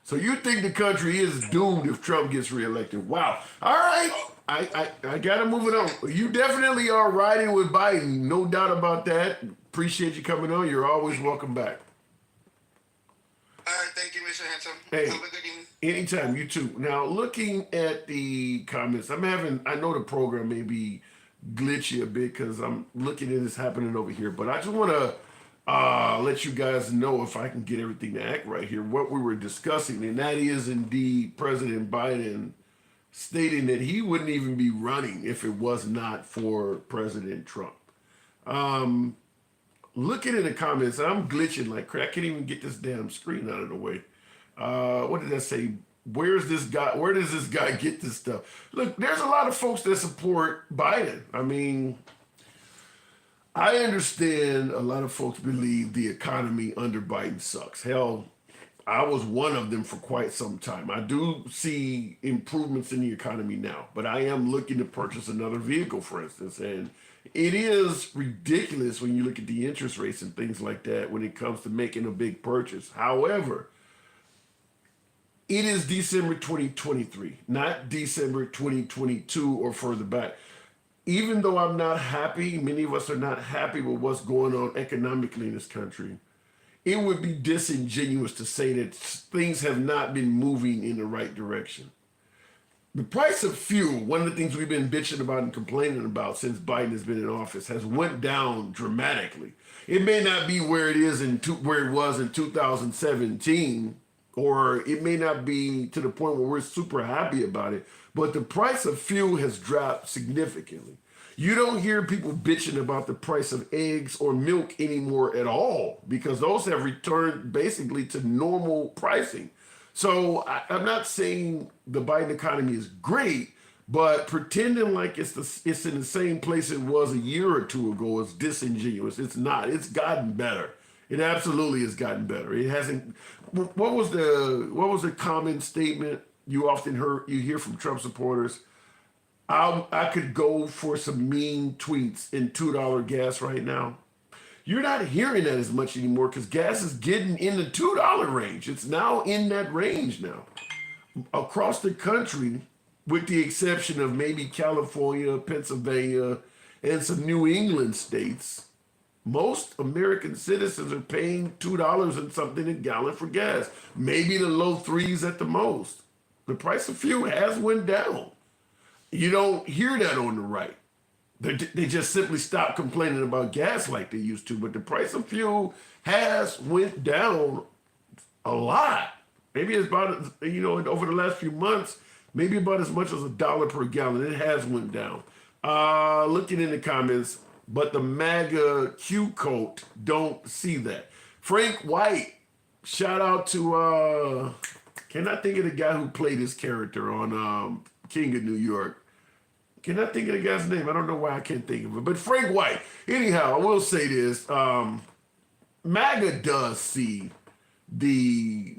So you think the country is doomed if Trump gets reelected? Wow. All right. I got to move it on. You definitely are riding with Biden. No doubt about that. Appreciate you coming on. You're always welcome back. All right, thank you, Mr. Handsome. Hey, have a good evening. Anytime, you too. Now, looking at the comments, I know the program may be glitchy a bit because I'm looking at this happening over here, but I just want to let you guys know, if I can get everything to act right here, what we were discussing, and that is indeed President Biden stating that he wouldn't even be running if it was not for President Trump. Looking in the comments, I'm glitching like crap. I can't even get this damn screen out of the way. What did I say? Where does this guy get this stuff? Look, there's a lot of folks that support Biden. I understand a lot of folks believe the economy under Biden sucks. Hell, I was one of them for quite some time. I do see improvements in the economy now, but I am looking to purchase another vehicle, for instance, and it is ridiculous when you look at the interest rates and things like that when it comes to making a big purchase. However, it is December 2023, not December 2022 or further back. Even though I'm not happy, many of us are not happy with what's going on economically in this country, it would be disingenuous to say that things have not been moving in the right direction. The price of fuel, one of the things we've been bitching about and complaining about since Biden has been in office, has went down dramatically. It may not be where it was in 2017, or it may not be to the point where we're super happy about it, but the price of fuel has dropped significantly. You don't hear people bitching about the price of eggs or milk anymore at all because those have returned basically to normal pricing. So I'm not saying the Biden economy is great, but pretending like it's in the same place it was a year or two ago is disingenuous. It's not. It's gotten better. It absolutely has gotten better. It hasn't. What was the common statement you often hear from Trump supporters? I could go for some mean tweets and $2 gas right now. You're not hearing that as much anymore because gas is getting in the $2 range. It's now in that range now. Across the country, with the exception of maybe California, Pennsylvania, and some New England states, most American citizens are paying $2 and something a gallon for gas, maybe the low threes at the most. The price of fuel has went down. You don't hear that on the right. They just simply stopped complaining about gas like they used to, but the price of fuel has went down a lot. Maybe it's about, over the last few months, maybe about as much as $1 per gallon. It has went down. Looking in the comments, but the MAGA Q coat don't see that. Frank White, shout out to, cannot think of the guy who played his character on King of New York. Cannot think of the guy's name. I don't know why I can't think of it. But Frank White. Anyhow, I will say this. MAGA does see the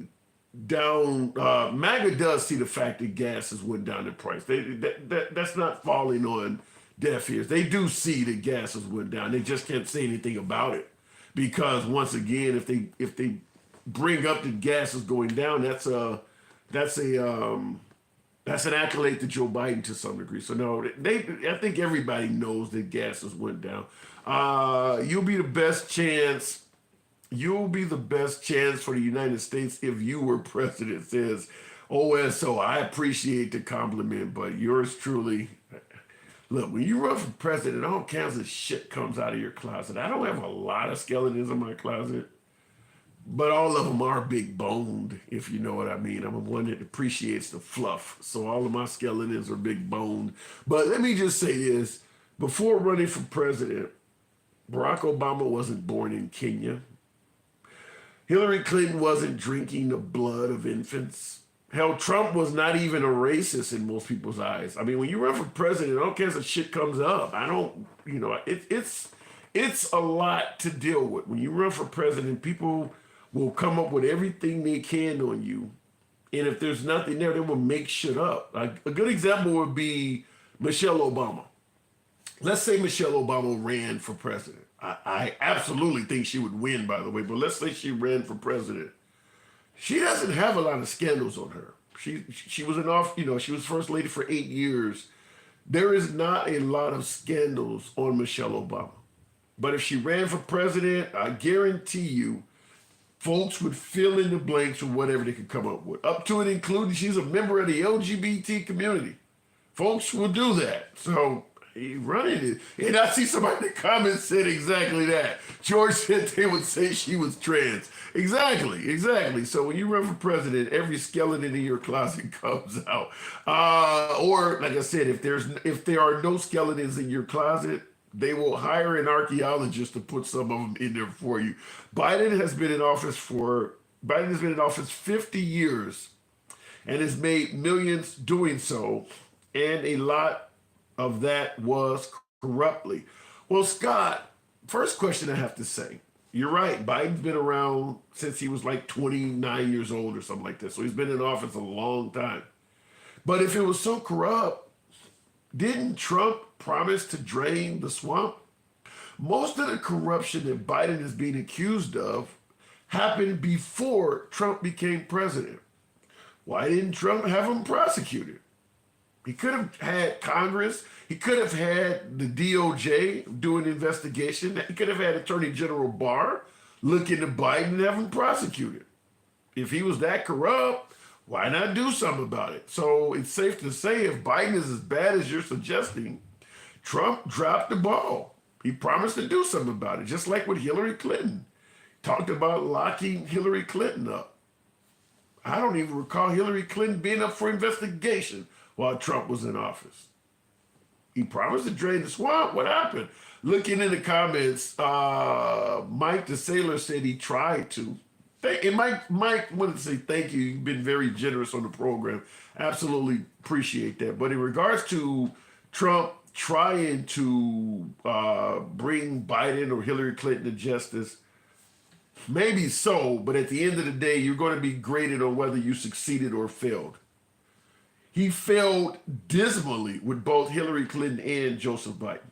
MAGA does see the fact that gas has went down in price. That's not falling on deaf ears. They do see that gas has went down. They just can't say anything about it. Because once again, if they bring up that gas is going down, that's an accolade to Joe Biden to some degree. So no, I think everybody knows that gas has went down. You'll be the best chance for the United States if you were president, says OSO. I appreciate the compliment, but yours truly. Look, when you run for president, all kinds of shit comes out of your closet. I don't have a lot of skeletons in my closet, but all of them are big boned, if you know what I mean. I'm one that appreciates the fluff. So all of my skeletons are big boned. But let me just say this. Before running for president, Barack Obama wasn't born in Kenya. Hillary Clinton wasn't drinking the blood of infants. Hell, Trump was not even a racist in most people's eyes. I mean, when you run for president, all kinds of shit comes up. It's a lot to deal with. When you run for president, people will come up with everything they can on you. And if there's nothing there, they will make shit up. A good example would be Michelle Obama. Let's say Michelle Obama ran for president. I absolutely think she would win, by the way, but let's say she ran for president. She doesn't have a lot of scandals on her. She was she was first lady for 8 years. There is not a lot of scandals on Michelle Obama. But if she ran for president, I guarantee you, folks would fill in the blanks with whatever they could come up with. Up to and including she's a member of the LGBT community. Folks will do that. So he's running it. And I see somebody in the comments said exactly that. George said they would say she was trans. Exactly. So when you run for president, every skeleton in your closet comes out. Or like I said, if there are no skeletons in your closet, they will hire an archaeologist to put some of them in there for you. Biden has been in office 50 years and has made millions doing so. And a lot of that was corruptly. Well, Scott, first question I have to say, you're right. Biden's been around since he was like 29 years old or something like that. So he's been in office a long time. But if it was so corrupt, didn't Trump promise to drain the swamp? Most of the corruption that Biden is being accused of happened before Trump became president. Why didn't Trump have him prosecuted? He could have had Congress. He could have had the DOJ do an investigation. He could have had Attorney General Barr look into Biden and have him prosecuted. If he was that corrupt, why not do something about it? So it's safe to say if Biden is as bad as you're suggesting, Trump dropped the ball. He promised to do something about it, just like with Hillary Clinton. Talked about locking Hillary Clinton up. I don't even recall Hillary Clinton being up for investigation while Trump was in office. He promised to drain the swamp. What happened? Looking in the comments, Mike the Sailor said he tried to. And Mike wanted to say thank you. You've been very generous on the program. Absolutely appreciate that. But in regards to Trump trying to bring Biden or Hillary Clinton to justice, maybe so, but at the end of the day, you're going to be graded on whether you succeeded or failed. He failed dismally with both Hillary Clinton and Joseph Biden.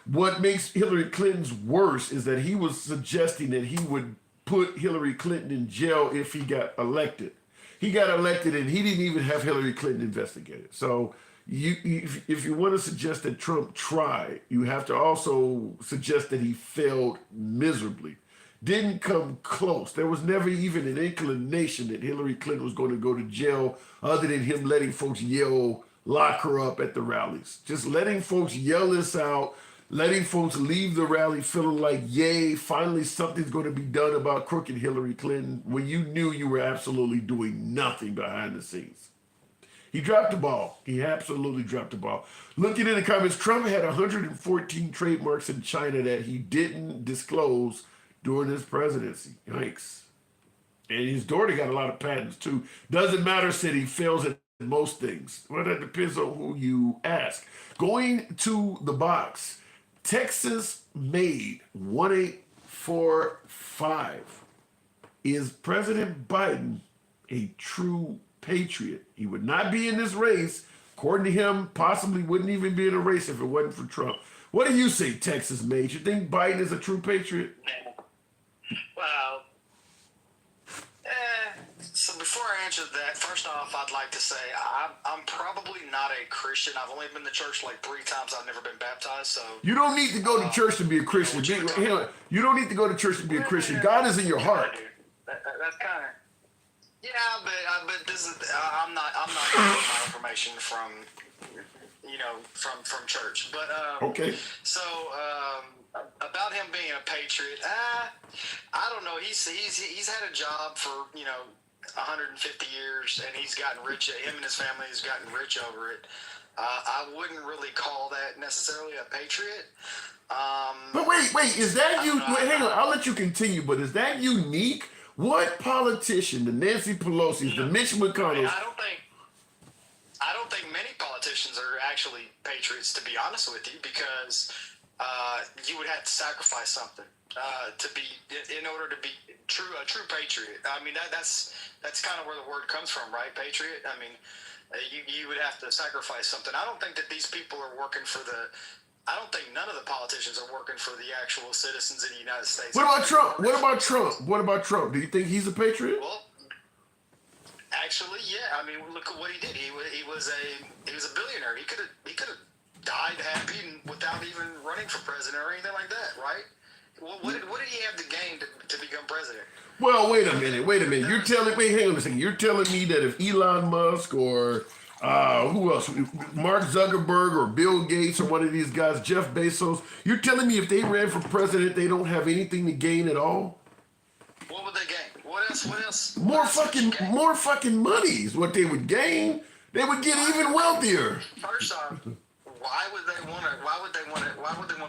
What makes Hillary Clinton's worse is that he was suggesting that he would put Hillary Clinton in jail if he got elected. He got elected and he didn't even have Hillary Clinton investigated. So if you want to suggest that Trump tried, you have to also suggest that he failed miserably. Didn't come close. There was never even an inclination that Hillary Clinton was going to go to jail other than him letting folks yell, lock her up at the rallies. Just letting folks yell this out, letting folks leave the rally feeling like, yay, finally something's going to be done about crooked Hillary Clinton when you knew you were absolutely doing nothing behind the scenes. He dropped the ball. He absolutely dropped the ball. Looking in the comments, Trump had 114 trademarks in China that he didn't disclose during his presidency. Yikes. And his daughter got a lot of patents too. Doesn't matter, said he fails at most things. Well, that depends on who you ask. Going to the box, Texas made 1845. Is President Biden a true patriot? He would not be in this race. According to him, possibly wouldn't even be in a race if it wasn't for Trump. What do you say, Texas made? You think Biden is a true patriot? Well, so before I answer that, first off, I'd like to say I'm probably not a Christian. I've only been to church like 3 times. I've never been baptized, so... You don't need to go to church to be a Christian. You don't need to go to church to be a Christian. God is in your heart. That's kind of... Yeah, but this is... I'm not getting my information from, from church. But, Okay. So, about him being a patriot, I don't know. He's had a job for 150 years, and he's gotten rich. Him and his family has gotten rich over it. I wouldn't really call that necessarily a patriot. But wait, is that you? Hang on, I'll let you continue. But is that unique? What politician, the Nancy Pelosi's, the Mitch McConnell's? I don't think many politicians are actually patriots, to be honest with you, because you would have to sacrifice something in order to be a true patriot. I mean, that's kind of where the word comes from, right? Patriot. I mean, you would have to sacrifice something. I don't think that these people are working for I don't think none of the politicians are working for the actual citizens in the United States. What about Trump? What about Trump? Do you think he's a patriot? Well, actually, yeah. I mean, look at what he did. He was a billionaire. He could have died happy and without even running for president or anything like that, right? What did he have to gain to become president? Well, wait a minute. You're telling me, hang on a second. You're telling me that if Elon Musk or who else? Mark Zuckerberg or Bill Gates or one of these guys, Jeff Bezos, you're telling me if they ran for president, they don't have anything to gain at all? What would they gain? What else? More fucking money is what they would gain. They would get even wealthier. First off, why would they want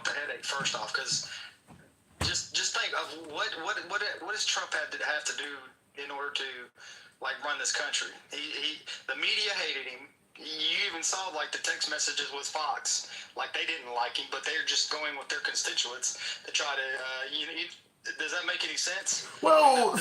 the headache? First off, because just think of what does Trump have to do in order to run this country? The media hated him. You even saw the text messages with Fox, they didn't like him, but they're just going with their constituents to try to does that make any sense? Well,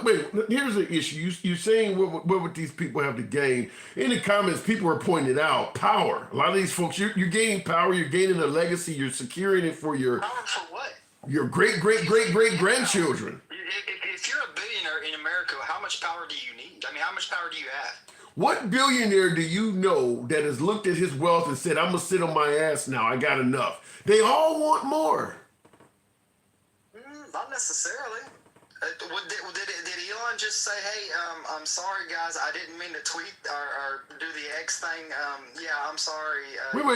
wait, here's the issue. You're saying what would these people have to gain? In the comments, people are pointing out power. A lot of these folks, you're gaining power, you're gaining a legacy, you're securing it for your... Power for what? Your great-great-great-great-grandchildren. If you're a billionaire in America, how much power do you need? I mean, how much power do you have? What billionaire do you know that has looked at his wealth and said, I'm going to sit on my ass now, I got enough? They all want more. Not necessarily. Did Elon just say, hey, I'm sorry, guys, I didn't mean to tweet or do the X thing. Yeah, I'm sorry. Wait. I don't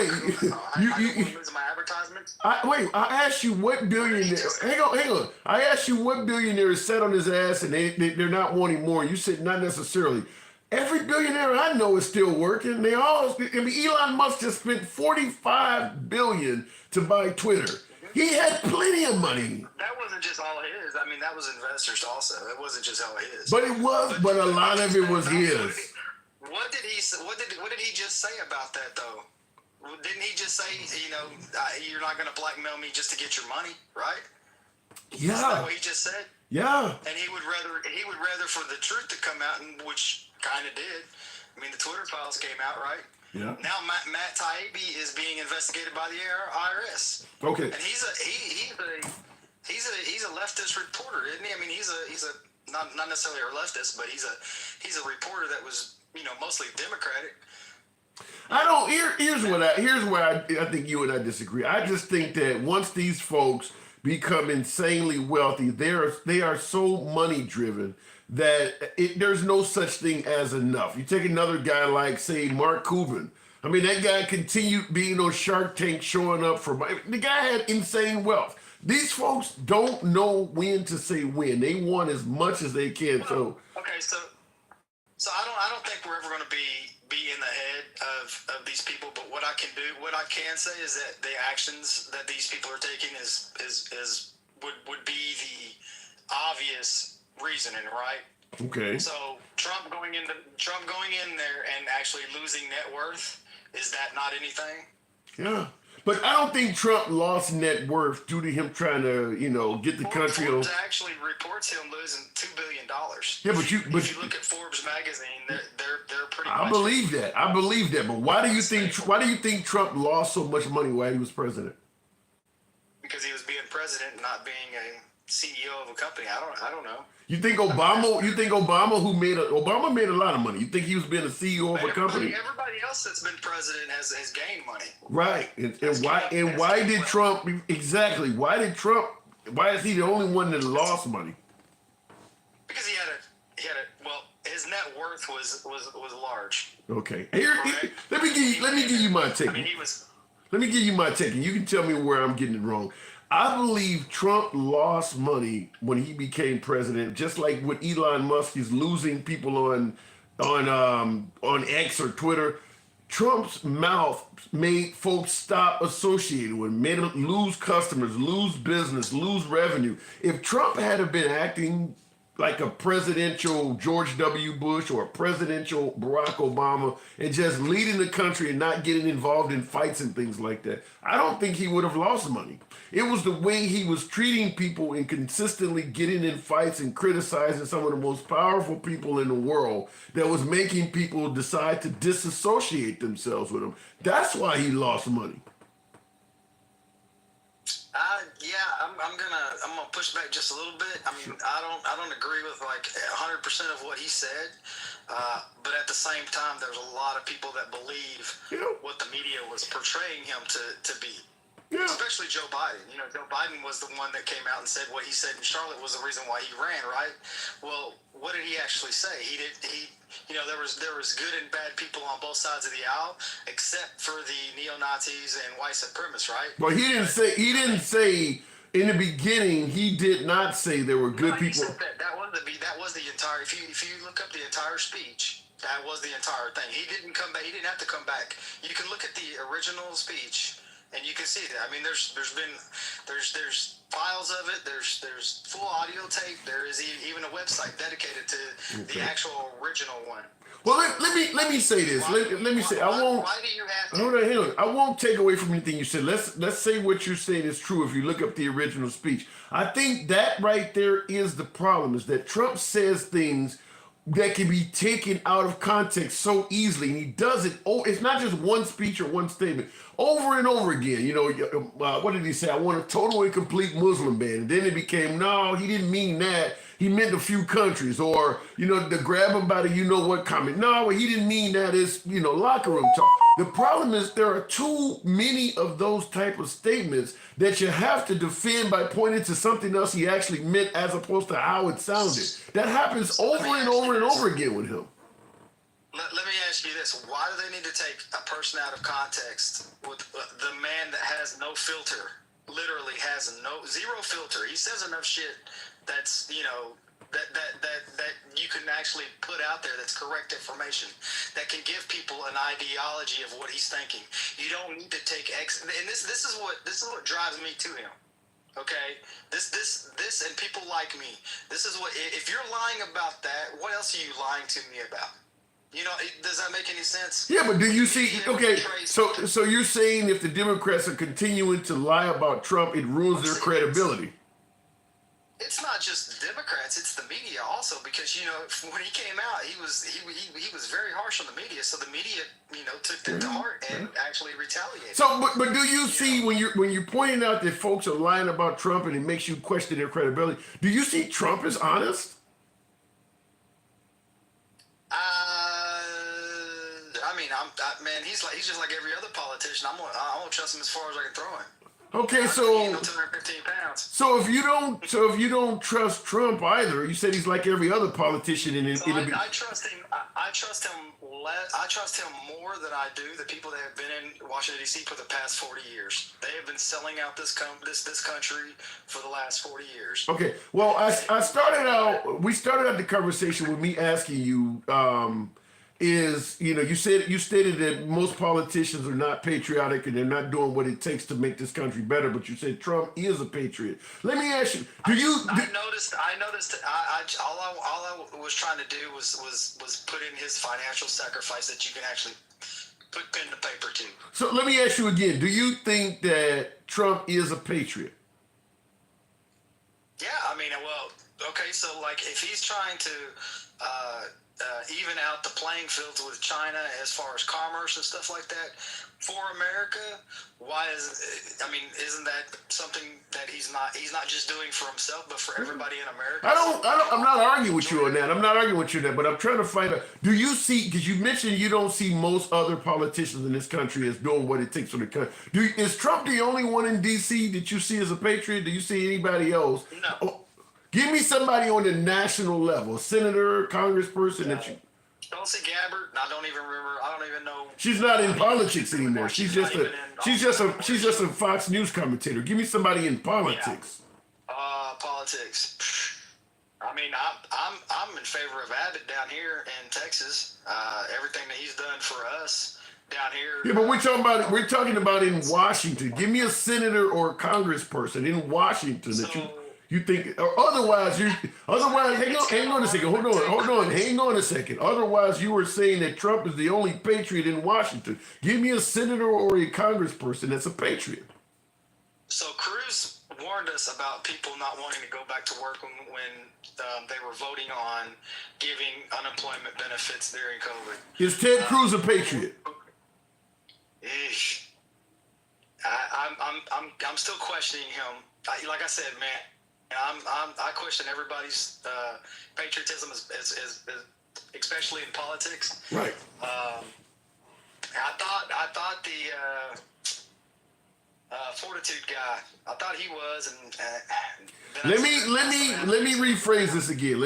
want to lose my advertisements. I asked you what billionaire. Hang on. I asked you what billionaire sat on his ass and they're not wanting more. You said not necessarily. Every billionaire I know is still working. They all. I mean, Elon Musk just spent $45 billion to buy Twitter. He had plenty of money. That wasn't just all his. I mean, that was investors also. It wasn't just all his. But it was. But a lot of it was his. What did he say? What did he just say about that though? Didn't he just say, you're not going to blackmail me just to get your money, right? Yeah. Is that what he just said? Yeah. And he would rather for the truth to come out, and which kind of did. I mean, the Twitter files came out, right? Yeah. Now Matt Taibbi is being investigated by the IRS. Okay. And he's a leftist reporter, isn't he? I mean, he's a not necessarily a leftist, but he's a reporter that was mostly Democratic. I don't. Here's where I think you and I disagree. I just think that once these folks become insanely wealthy, they are so money driven that there's no such thing as enough. You take another guy like, say, Mark Cuban. I mean, that guy continued being on Shark Tank, showing up for the guy had insane wealth. These folks don't know when to say when. They want as much as they can. So okay, so I don't think we're ever going to be in the head of these people. But what I can say is that the actions that these people are taking would be the obvious reasoning, right? okay. So Trump going in there and actually losing net worth, is that not anything? Yeah. But I don't think Trump lost net worth due to him trying to, get the country on. Forbes actually reports him losing $2 billion. Yeah, but if you look at Forbes magazine, they're pretty. I believe that. But why do you think Trump lost so much money while he was president? Because he was being president, and not being a CEO of a company. I don't know. You think Obama? Obama made a lot of money? You think he was being a CEO of a company? Everybody else that's been president has gained money. Right. And why did Trump exactly? Why is he the only one that lost money? Because he had a well, his net worth was large. Okay. Let me give you my take. I mean, he was. Let me give you my take, and you can tell me where I'm getting it wrong. I believe Trump lost money when he became president, just like with Elon Musk, he's losing people on X or Twitter. Trump's mouth made folks stop associating with him, made him lose customers, lose business, lose revenue. If Trump had been acting like a presidential George W. Bush or a presidential Barack Obama and just leading the country and not getting involved in fights and things like that, I don't think he would have lost money. It was the way he was treating people and consistently getting in fights and criticizing some of the most powerful people in the world that was making people decide to disassociate themselves with him. That's why he lost money. I'm gonna push back just a little bit. I mean, I don't agree with like 100% of what he said, but at the same time, there's a lot of people that believe what the media was portraying him to be. Yeah. Especially Joe Biden. Joe Biden was the one that came out and said what he said in Charlotte was the reason why he ran, right? Well, what did he actually say? There was good and bad people on both sides of the aisle, except for the neo-Nazis and white supremacists, right? Well, he didn't say in the beginning. He did not say there were good people. He said that was the entire. If you look up the entire speech, that was the entire thing. He didn't come back. He didn't have to come back. You can look at the original speech, and you can see that. I mean, there's files of it. There's full audio tape. There is even a website dedicated to the actual original one. Well, let me say this. Let me say I won't. Why do you have to? Hold on. I won't take away from anything you said. Let's say what you're saying is true. If you look up the original speech, I think that right there is the problem. Is that Trump says things that can be taken out of context so easily, and he does it. Oh, it's not just one speech or one statement. Over and over again, what did he say? I want a total and complete Muslim ban. And then it became, no, he didn't mean that. He meant a few countries. Or, to grab him by the comment. No, he didn't mean that. It's, locker room talk. The problem is there are too many of those type of statements that you have to defend by pointing to something else he actually meant as opposed to how it sounded. That happens over and over and over again with him. Let me ask you this. Why do they need to take a person out of context with the man that has no filter, literally has zero filter? He says enough shit that's, that you can actually put out there that's correct information that can give people an ideology of what he's thinking. You don't need to take and this is what drives me to him. Okay, this and people like me. This is what, if you're lying about that, what else are you lying to me about? You know, does that make any sense? Yeah, but do you see? Okay, so you're saying if the Democrats are continuing to lie about Trump, it ruins their credibility. It's not just the Democrats; it's the media also. Because when he came out, he was very harsh on the media. So the media, took that to heart and actually retaliated. So, but do you see when you're pointing out that folks are lying about Trump and it makes you question their credibility? Do you see Trump as honest? I mean, man, he's just like every other politician. I won't trust him as far as I can throw him. Okay, so 215 pounds. So if you don't trust Trump either, you said he's like every other politician in I trust him. I trust him more than I do the people that have been in Washington D.C. for the past 40 years. They have been selling out this country for the last 40 years. Okay. Well, we started out the conversation with me asking you, you stated that most politicians are not patriotic and they're not doing what it takes to make this country better, but you said Trump is a patriot. Let me ask you, I noticed all I was trying to do was put in his financial sacrifice that you can actually put pen to paper to. So let me ask you again, do you think that Trump is a patriot? Yeah, I mean, well, okay, so like if he's trying to even out the playing fields with China as far as commerce and stuff like that for America, isn't that something that he's not just doing for himself but for everybody in America? I'm not arguing with you on that. But I'm trying to find out, do you see, because you mentioned you don't see most other politicians in this country as doing what it takes for the country. Is Trump the only one in D.C. that you see as a patriot? Do you see anybody else? No. Oh, give me somebody on the national level, a senator, congressperson that you... Tulsi Gabbard, I don't even know. She's not in politics anymore. She's just a Fox News commentator. Give me somebody in politics. Yeah. Politics. I mean, I'm in favor of Abbott down here in Texas. Everything that he's done for us down here. Yeah, but we're talking about in Washington. Give me a senator or a congressperson in Washington that you think, or otherwise, hang on a second. Otherwise, you were saying that Trump is the only patriot in Washington. Give me a senator or a congressperson that's a patriot. So Cruz warned us about people not wanting to go back to work when they were voting on giving unemployment benefits during COVID. Is Ted Cruz a patriot? I'm still questioning him. Like I said, man. I question everybody's patriotism, as especially in politics. Right. I thought the Fortitude guy. I thought he was, and let me rephrase this again.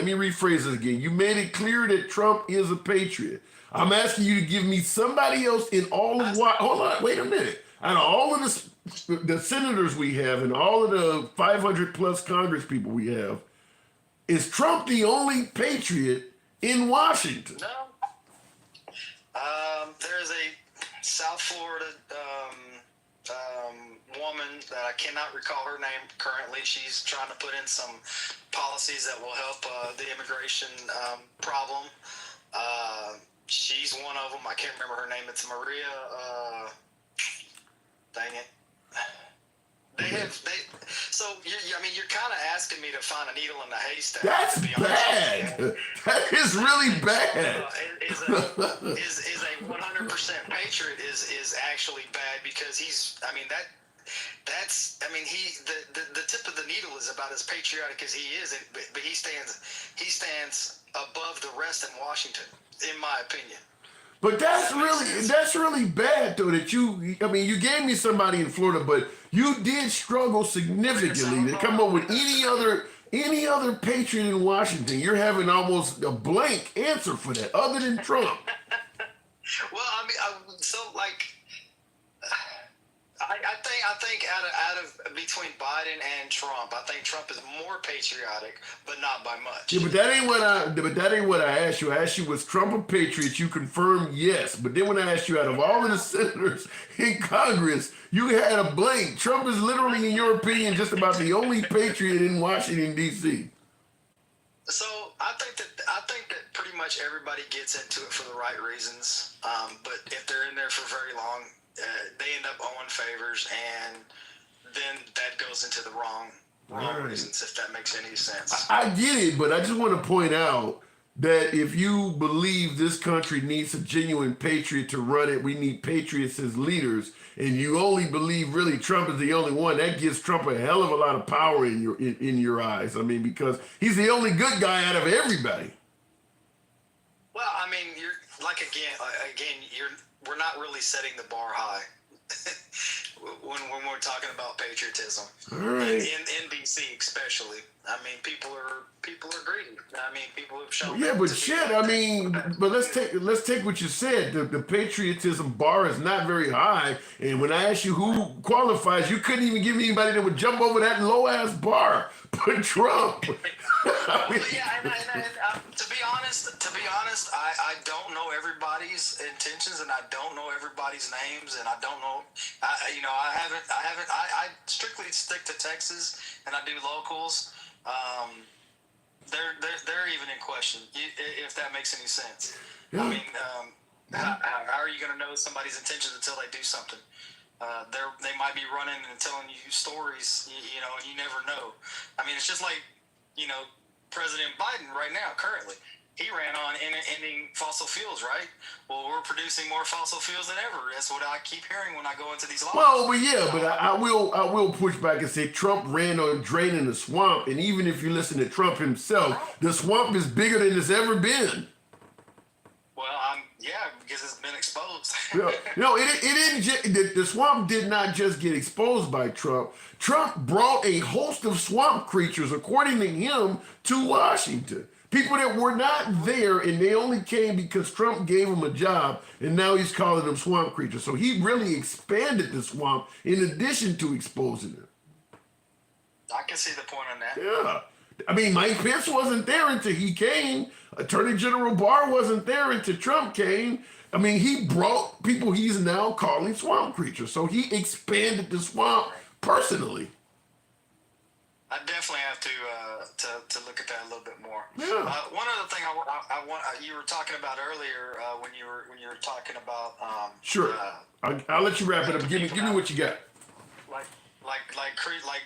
You made it clear that Trump is a patriot. I'm asking you to give me somebody else in all of what. Hold on, wait a minute. Out of all of the senators we have and all of the 500 plus Congress people we have, is Trump the only patriot in Washington? No. There's a South Florida woman that I cannot recall her name currently. She's trying to put in some policies that will help the immigration problem. She's one of them. I can't remember her name. It's Maria. Dang it. So you're kind of asking me to find a needle in the haystack. That's bad. That is really bad. Is a 100% patriot is actually bad because the tip of the needle is about as patriotic as he is, but he stands above the rest in Washington, in my opinion. But that's really bad though that you gave me somebody in Florida, but you did struggle significantly to come up with any other patriot in Washington. You're having almost a blank answer for that, other than Trump. Well, I think out of between Biden and Trump, I think Trump is more patriotic, but not by much. Yeah, but that ain't what I asked you. I asked you, was Trump a patriot? You confirmed yes. But then when I asked you, out of all of the senators in Congress, you had a blank. Trump is literally, in your opinion, just about the only patriot in Washington, D.C. So I think that pretty much everybody gets into it for the right reasons. But if they're in there for very long, they end up owing favors, and then that goes into the wrong reasons, if that makes any sense. I get it, but I just want to point out that if you believe this country needs a genuine patriot to run it, we need patriots as leaders, and you only believe really Trump is the only one, that gives Trump a hell of a lot of power in your eyes. I mean, because he's the only good guy out of everybody. Well, I mean, we're not really setting the bar high when we're talking about patriotism. All right. In DC especially. I mean, people are greedy. I mean, people have shown. Yeah, but shit. I mean, but let's take what you said. The patriotism bar is not very high. And when I asked you who qualifies, you couldn't even give me anybody that would jump over that low ass bar. But Trump. Well, yeah, and to be honest, I don't know everybody's intentions, and I don't know everybody's names, and I don't know. I strictly stick to Texas, and I do locals. They're even in question, if that makes any sense. Yeah. I mean, how are you going to know somebody's intentions until they do something? They might be running and telling you stories, and you never know. I mean, it's just like, President Biden right now, currently. He ran on ending fossil fuels, right? Well, we're producing more fossil fuels than ever. That's what I keep hearing when I go into these laws. Well, but yeah, but I will push back and say Trump ran on draining the swamp, and even if you listen to Trump himself, the swamp is bigger than it's ever been. Well, because it's been exposed. No, it didn't. The swamp did not just get exposed by Trump. Trump brought a host of swamp creatures, according to him, to Washington. People that were not there, and they only came because Trump gave them a job, and now he's calling them swamp creatures. So he really expanded the swamp in addition to exposing it. I can see the point on that. Yeah. I mean, Mike Pence wasn't there until he came. Attorney General Barr wasn't there until Trump came. I mean, he brought people he's now calling swamp creatures. So he expanded the swamp personally. I definitely have to look at that a little bit more. Yeah. One other thing I want you were talking about earlier when you were talking about sure. I'll let you wrap it up. Give me what you got. Like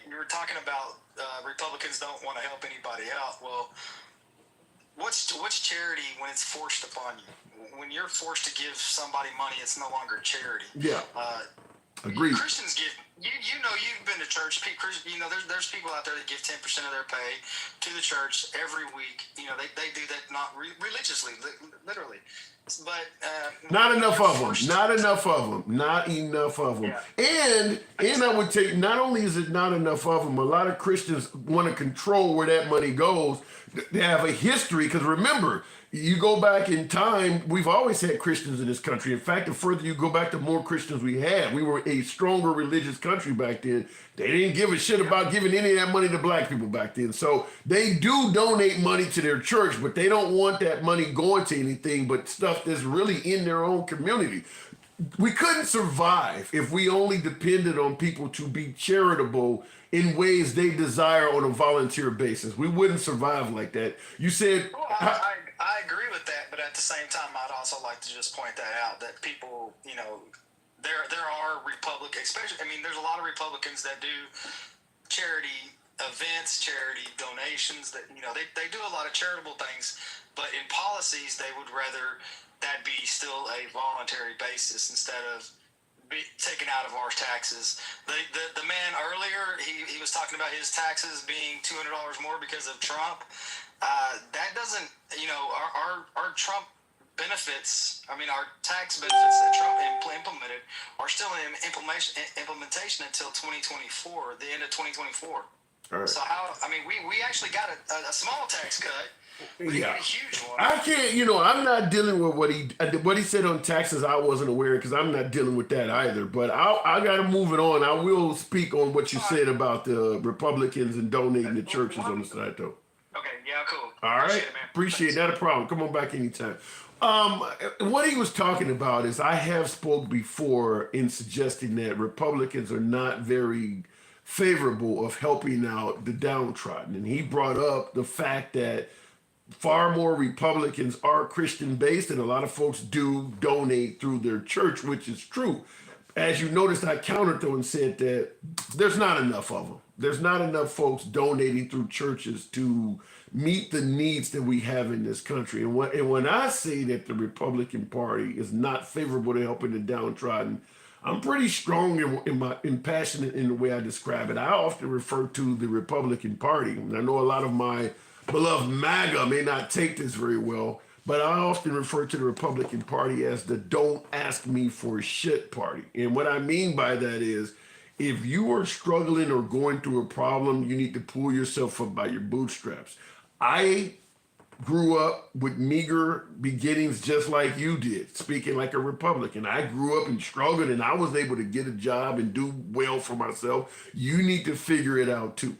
you were talking about Republicans don't want to help anybody out. Well, what's charity when it's forced upon you? When you're forced to give somebody money, it's no longer charity. Yeah. Agreed. Christians give. You've been to church. There's people out there that give 10% of their pay to the church every week. They do that not religiously, literally. But not enough of them. Not enough of them. Yeah. And I would take. Not only is it not enough of them, a lot of Christians want to control where that money goes. They have a history, because remember, you go back in time, we've always had Christians in this country. In fact, the further you go back, the more Christians we had. We were a stronger religious country back then. They didn't give a shit about giving any of that money to black people back then. So they do donate money to their church, but they don't want that money going to anything but stuff that's really in their own community. We couldn't survive if we only depended on people to be charitable in ways they desire on a volunteer basis. We wouldn't survive like that. You said... Well, I agree with that, but at the same time, I'd also like to just point that out, that people, there are Republicans, especially, there's a lot of Republicans that do charity events, charity donations, that, they do a lot of charitable things, but in policies, they would rather that be still a voluntary basis instead of be taken out of our taxes. The man earlier, he was talking about his taxes being $200 more because of Trump. That doesn't, our Trump benefits, our tax benefits that Trump implemented are still in implementation until 2024, the end of 2024. All right. So we actually got a small tax cut. We didn't Yeah. get a huge one. I can't, I'm not dealing with what he said on taxes. I wasn't aware because I'm not dealing with that either. But I got to move it on. I will speak on what you said about the Republicans and donating to churches on the side, though. Okay, yeah, cool. All right, Appreciate it, man. appreciate that. Not a problem. Come on back anytime. What he was talking about is I have spoke before in suggesting that Republicans are not very favorable of helping out the downtrodden, and he brought up the fact that far more Republicans are Christian based, and a lot of folks do donate through their church, which is true. As you noticed, I countered though and said that there's not enough of them. There's not enough folks donating through churches to meet the needs that we have in this country. And when I say that the Republican Party is not favorable to helping the downtrodden, I'm pretty strong in passionate in the way I describe it. I often refer to the Republican Party. And I know a lot of my beloved MAGA may not take this very well, but I often refer to the Republican Party as the don't ask me for shit party. And what I mean by that is, if you are struggling or going through a problem, you need to pull yourself up by your bootstraps. I grew up with meager beginnings just like you did, speaking like a Republican. I grew up and struggled, and I was able to get a job and do well for myself. You need to figure it out too.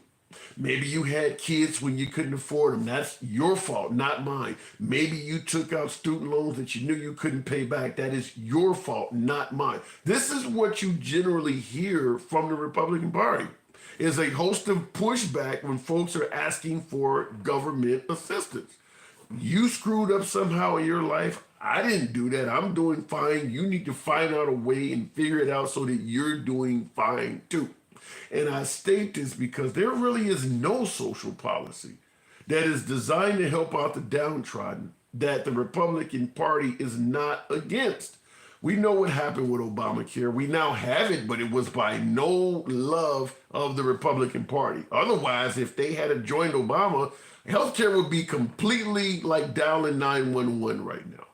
Maybe you had kids when you couldn't afford them. That's your fault, not mine. Maybe you took out student loans that you knew you couldn't pay back. That is your fault, not mine. This is what you generally hear from the Republican Party, is a host of pushback when folks are asking for government assistance. You screwed up somehow in your life. I didn't do that. I'm doing fine. You need to find out a way and figure it out so that you're doing fine too. And I state this because there really is no social policy that is designed to help out the downtrodden that the Republican Party is not against. We know what happened with Obamacare. We now have it, but it was by no love of the Republican Party. Otherwise, if they had joined Obama, healthcare would be completely like dialing 911 right now.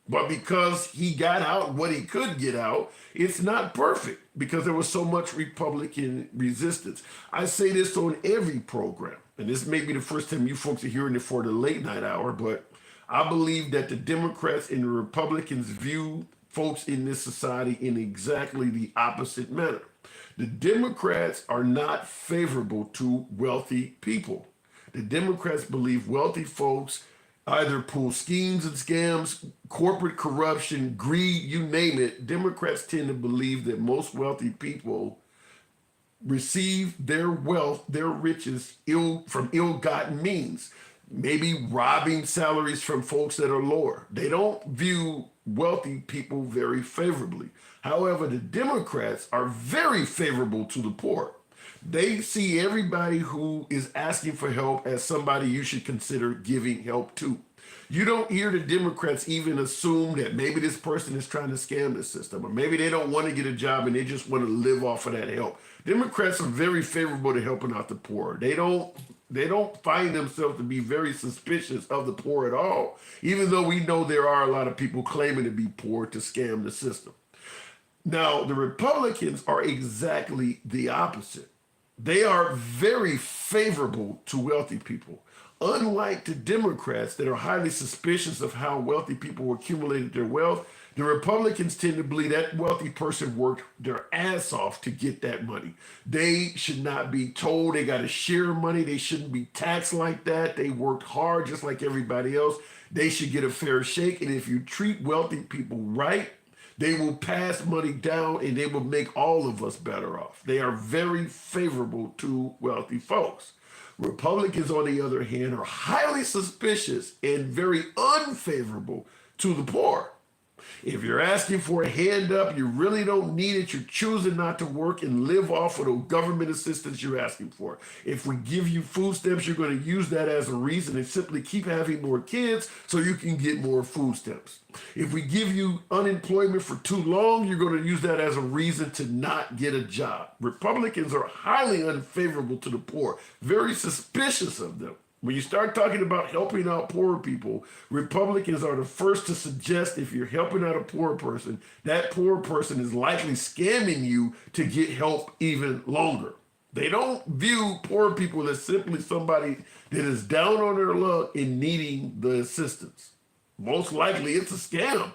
But because he got out what he could get out, it's not perfect because there was so much Republican resistance. I say this on every program, and this may be the first time you folks are hearing it for the late night hour, but I believe that the Democrats and the Republicans view folks in this society in exactly the opposite manner. The Democrats are not favorable to wealthy people. The Democrats believe wealthy folks either pull schemes and scams, corporate corruption, greed, you name it. Democrats tend to believe that most wealthy people receive their wealth, their riches from ill-gotten means, maybe robbing salaries from folks that are lower. They don't view wealthy people very favorably. However, the Democrats are very favorable to the poor. They see everybody who is asking for help as somebody you should consider giving help to. You don't hear the Democrats even assume that maybe this person is trying to scam the system, or maybe they don't want to get a job and they just want to live off of that help. Democrats are very favorable to helping out the poor. They don't find themselves to be very suspicious of the poor at all, even though we know there are a lot of people claiming to be poor to scam the system. Now, the Republicans are exactly the opposite. They are very favorable to wealthy people. Unlike the Democrats that are highly suspicious of how wealthy people accumulated their wealth, the Republicans tend to believe that wealthy person worked their ass off to get that money. They should not be told they got to share money. They shouldn't be taxed like that. They worked hard just like everybody else. They should get a fair shake. And if you treat wealthy people right, they will pass money down and they will make all of us better off. They are very favorable to wealthy folks. Republicans, on the other hand, are highly suspicious and very unfavorable to the poor. If you're asking for a hand up, you really don't need it. You're choosing not to work and live off of the government assistance you're asking for. If we give you food stamps, you're going to use that as a reason and simply keep having more kids so you can get more food stamps. If we give you unemployment for too long, you're going to use that as a reason to not get a job. Republicans are highly unfavorable to the poor, very suspicious of them. When you start talking about helping out poor people, Republicans are the first to suggest if you're helping out a poor person, that poor person is likely scamming you to get help even longer. They don't view poor people as simply somebody that is down on their luck and needing the assistance. Most likely it's a scam.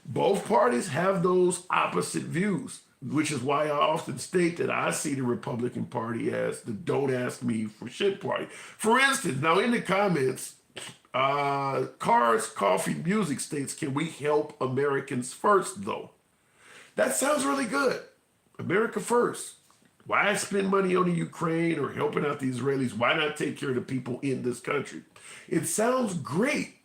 Both parties have those opposite views, which is why I often state that I see the Republican Party as the don't ask me for shit party. For instance, now in the comments, Cars, Coffee, Music states, can we help Americans first though? That sounds really good. America first. Why spend money on the Ukraine or helping out the Israelis? Why not take care of the people in this country? It sounds great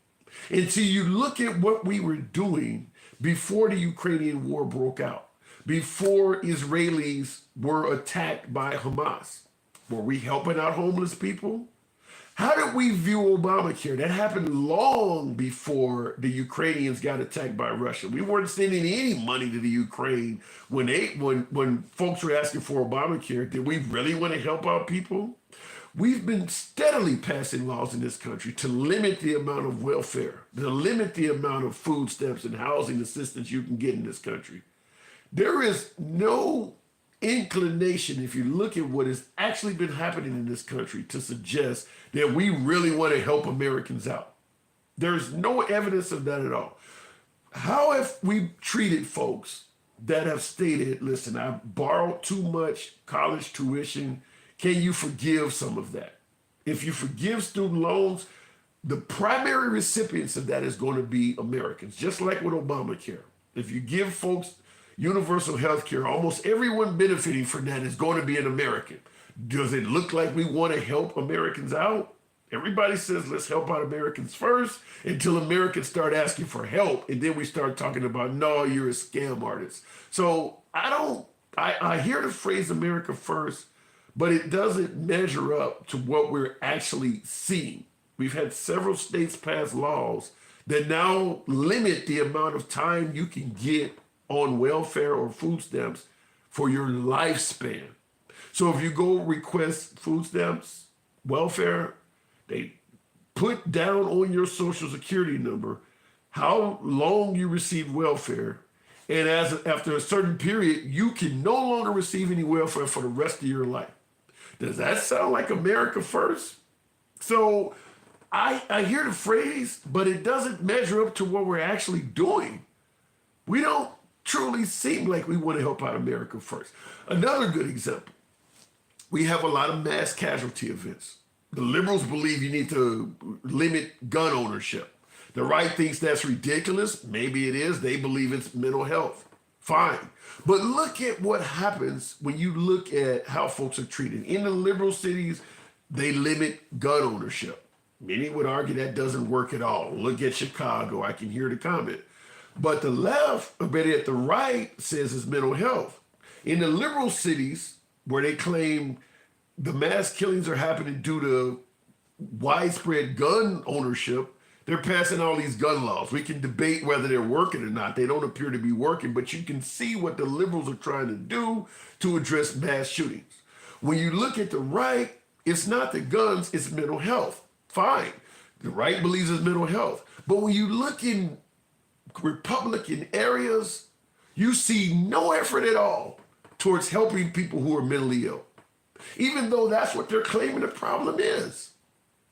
until you look at what we were doing before the Ukrainian war broke out, before Israelis were attacked by Hamas. Were we helping out homeless people? How did we view Obamacare? That happened long before the Ukrainians got attacked by Russia. We weren't sending any money to the Ukraine when folks were asking for Obamacare. Did we really want to help out people? We've been steadily passing laws in this country to limit the amount of welfare, to limit the amount of food stamps and housing assistance you can get in this country. There is no inclination, if you look at what has actually been happening in this country, to suggest that we really want to help Americans out. There's no evidence of that at all. How have we treated folks that have stated, listen, I borrowed too much college tuition. Can you forgive some of that? If you forgive student loans, the primary recipients of that is going to be Americans, just like with Obamacare. If you give folks universal health care, almost everyone benefiting from that is going to be an American. Does it look like we want to help Americans out? Everybody says, let's help out Americans first, until Americans start asking for help. And then we start talking about, no, you're a scam artist. So I hear the phrase America first, but it doesn't measure up to what we're actually seeing. We've had several states pass laws that now limit the amount of time you can get on welfare or food stamps for your lifespan. So if you go request food stamps, welfare, they put down on your social security number how long you receive welfare. And after a certain period, you can no longer receive any welfare for the rest of your life. Does that sound like America first? So I hear the phrase, but it doesn't measure up to what we're actually doing. We don't truly seem like we want to help out America first. Another good example, we have a lot of mass casualty events. The liberals believe you need to limit gun ownership. The right thinks that's ridiculous. Maybe it is. They believe it's mental health. Fine. But look at what happens when you look at how folks are treated. In the liberal cities, they limit gun ownership. Many would argue that doesn't work at all. Look at Chicago. I can hear the comment. But the left, or better yet, the right, says it's mental health. In the liberal cities, where they claim the mass killings are happening due to widespread gun ownership, they're passing all these gun laws. We can debate whether they're working or not. They don't appear to be working, but you can see what the liberals are trying to do to address mass shootings. When you look at the right, it's not the guns, it's mental health. Fine. The right believes it's mental health. But when you look in Republican areas, you see no effort at all towards helping people who are mentally ill, even though that's what they're claiming the problem is.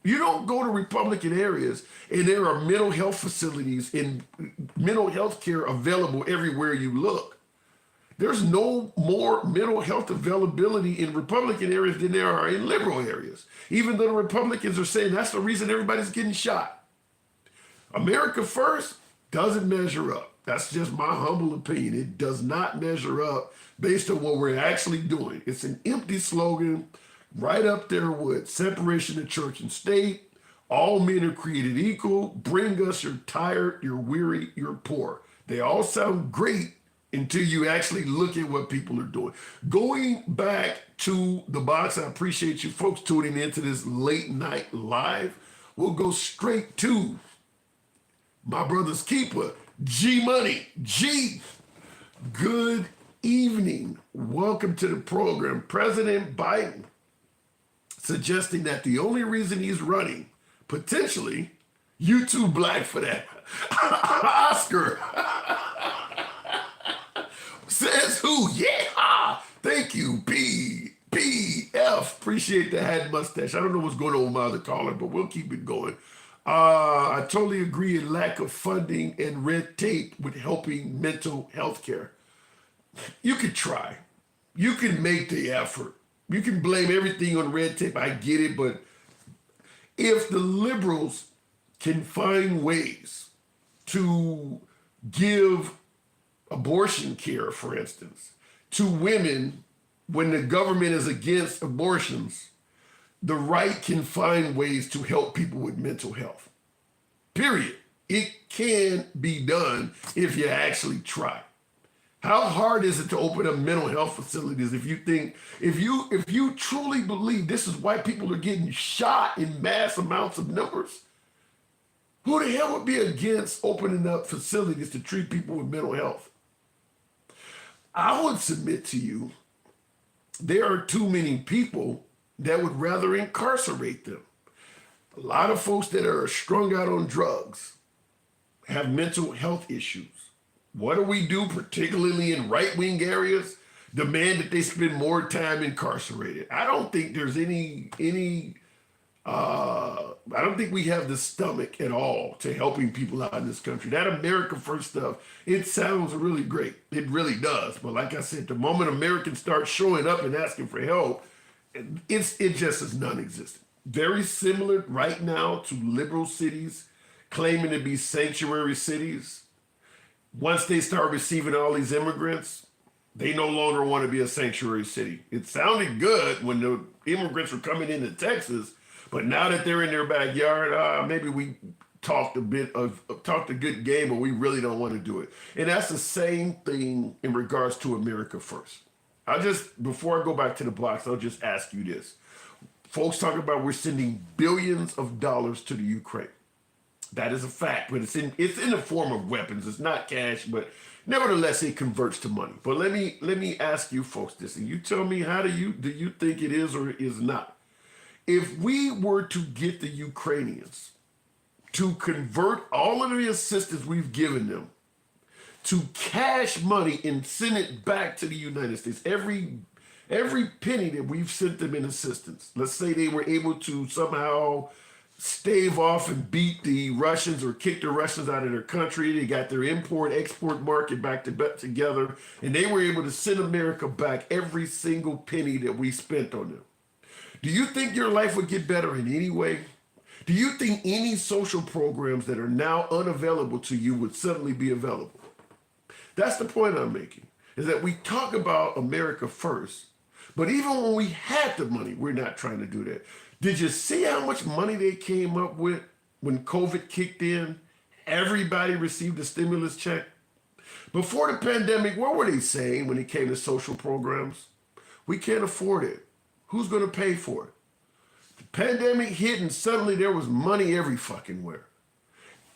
You don't go to Republican areas and there are mental health facilities and mental health care available everywhere you look. There's no more mental health availability in Republican areas than there are in liberal areas, even though the Republicans are saying that's the reason everybody's getting shot. America first doesn't measure up. That's just my humble opinion. It does not measure up based on what we're actually doing. It's an empty slogan right up there with separation of church and state. All men are created equal. Bring us, you're tired, you're weary, you're poor. They all sound great until you actually look at what people are doing. Going back to the box, I appreciate you folks tuning into this late night live. We'll go straight to my brother's keeper, G Money. G, good evening. Welcome to the program. President Biden suggesting that the only reason he's running, potentially, you too black for that. Oscar. Says who? Yeah. Thank you, B. appreciate the hat mustache. I don't know what's going on with my other caller, but we'll keep it going. I totally agree. A lack of funding and red tape with helping mental health care. You could try. You can make the effort. You can blame everything on red tape. I get it, but if the liberals can find ways to give abortion care, for instance, to women when the government is against abortions, the right can find ways to help people with mental health. Period. It can be done if you actually try. How hard is it to open up mental health facilities if you truly believe this is why people are getting shot in mass amounts of numbers? Who the hell would be against opening up facilities to treat people with mental health? I would submit to you, there are too many people that would rather incarcerate them. A lot of folks that are strung out on drugs have mental health issues. What do we do, particularly in right-wing areas? Demand that they spend more time incarcerated. I don't think there's I don't think we have the stomach at all to helping people out in this country. That America First stuff, it sounds really great. It really does. But like I said, the moment Americans start showing up and asking for help, it just is non-existent. Very similar right now to liberal cities claiming to be sanctuary cities. Once they start receiving all these immigrants, they no longer want to be a sanctuary city. It sounded good when the immigrants were coming into Texas, but now that they're in their backyard, maybe we talked a good game, but we really don't want to do it. And that's the same thing in regards to America First. Before I go back to the box, I'll just ask you this. Folks talk about we're sending billions of dollars to the Ukraine. That is a fact, but it's in the form of weapons. It's not cash, but nevertheless, it converts to money. But let me ask you folks this, and you tell me, how do you think it is or is not? If we were to get the Ukrainians to convert all of the assistance we've given them to cash money and send it back to the United States, every penny that we've sent them in assistance, let's say they were able to somehow stave off and beat the Russians or kick the Russians out of their country. They got their import-export market back together, and they were able to send America back every single penny that we spent on them. Do you think your life would get better in any way? Do you think any social programs that are now unavailable to you would suddenly be available? That's the point I'm making, is that we talk about America First, but even when we had the money, we're not trying to do that. Did you see how much money they came up with when COVID kicked in? Everybody received a stimulus check. Before the pandemic, what were they saying when it came to social programs? We can't afford it. Who's going to pay for it? The pandemic hit and suddenly there was money every fucking where.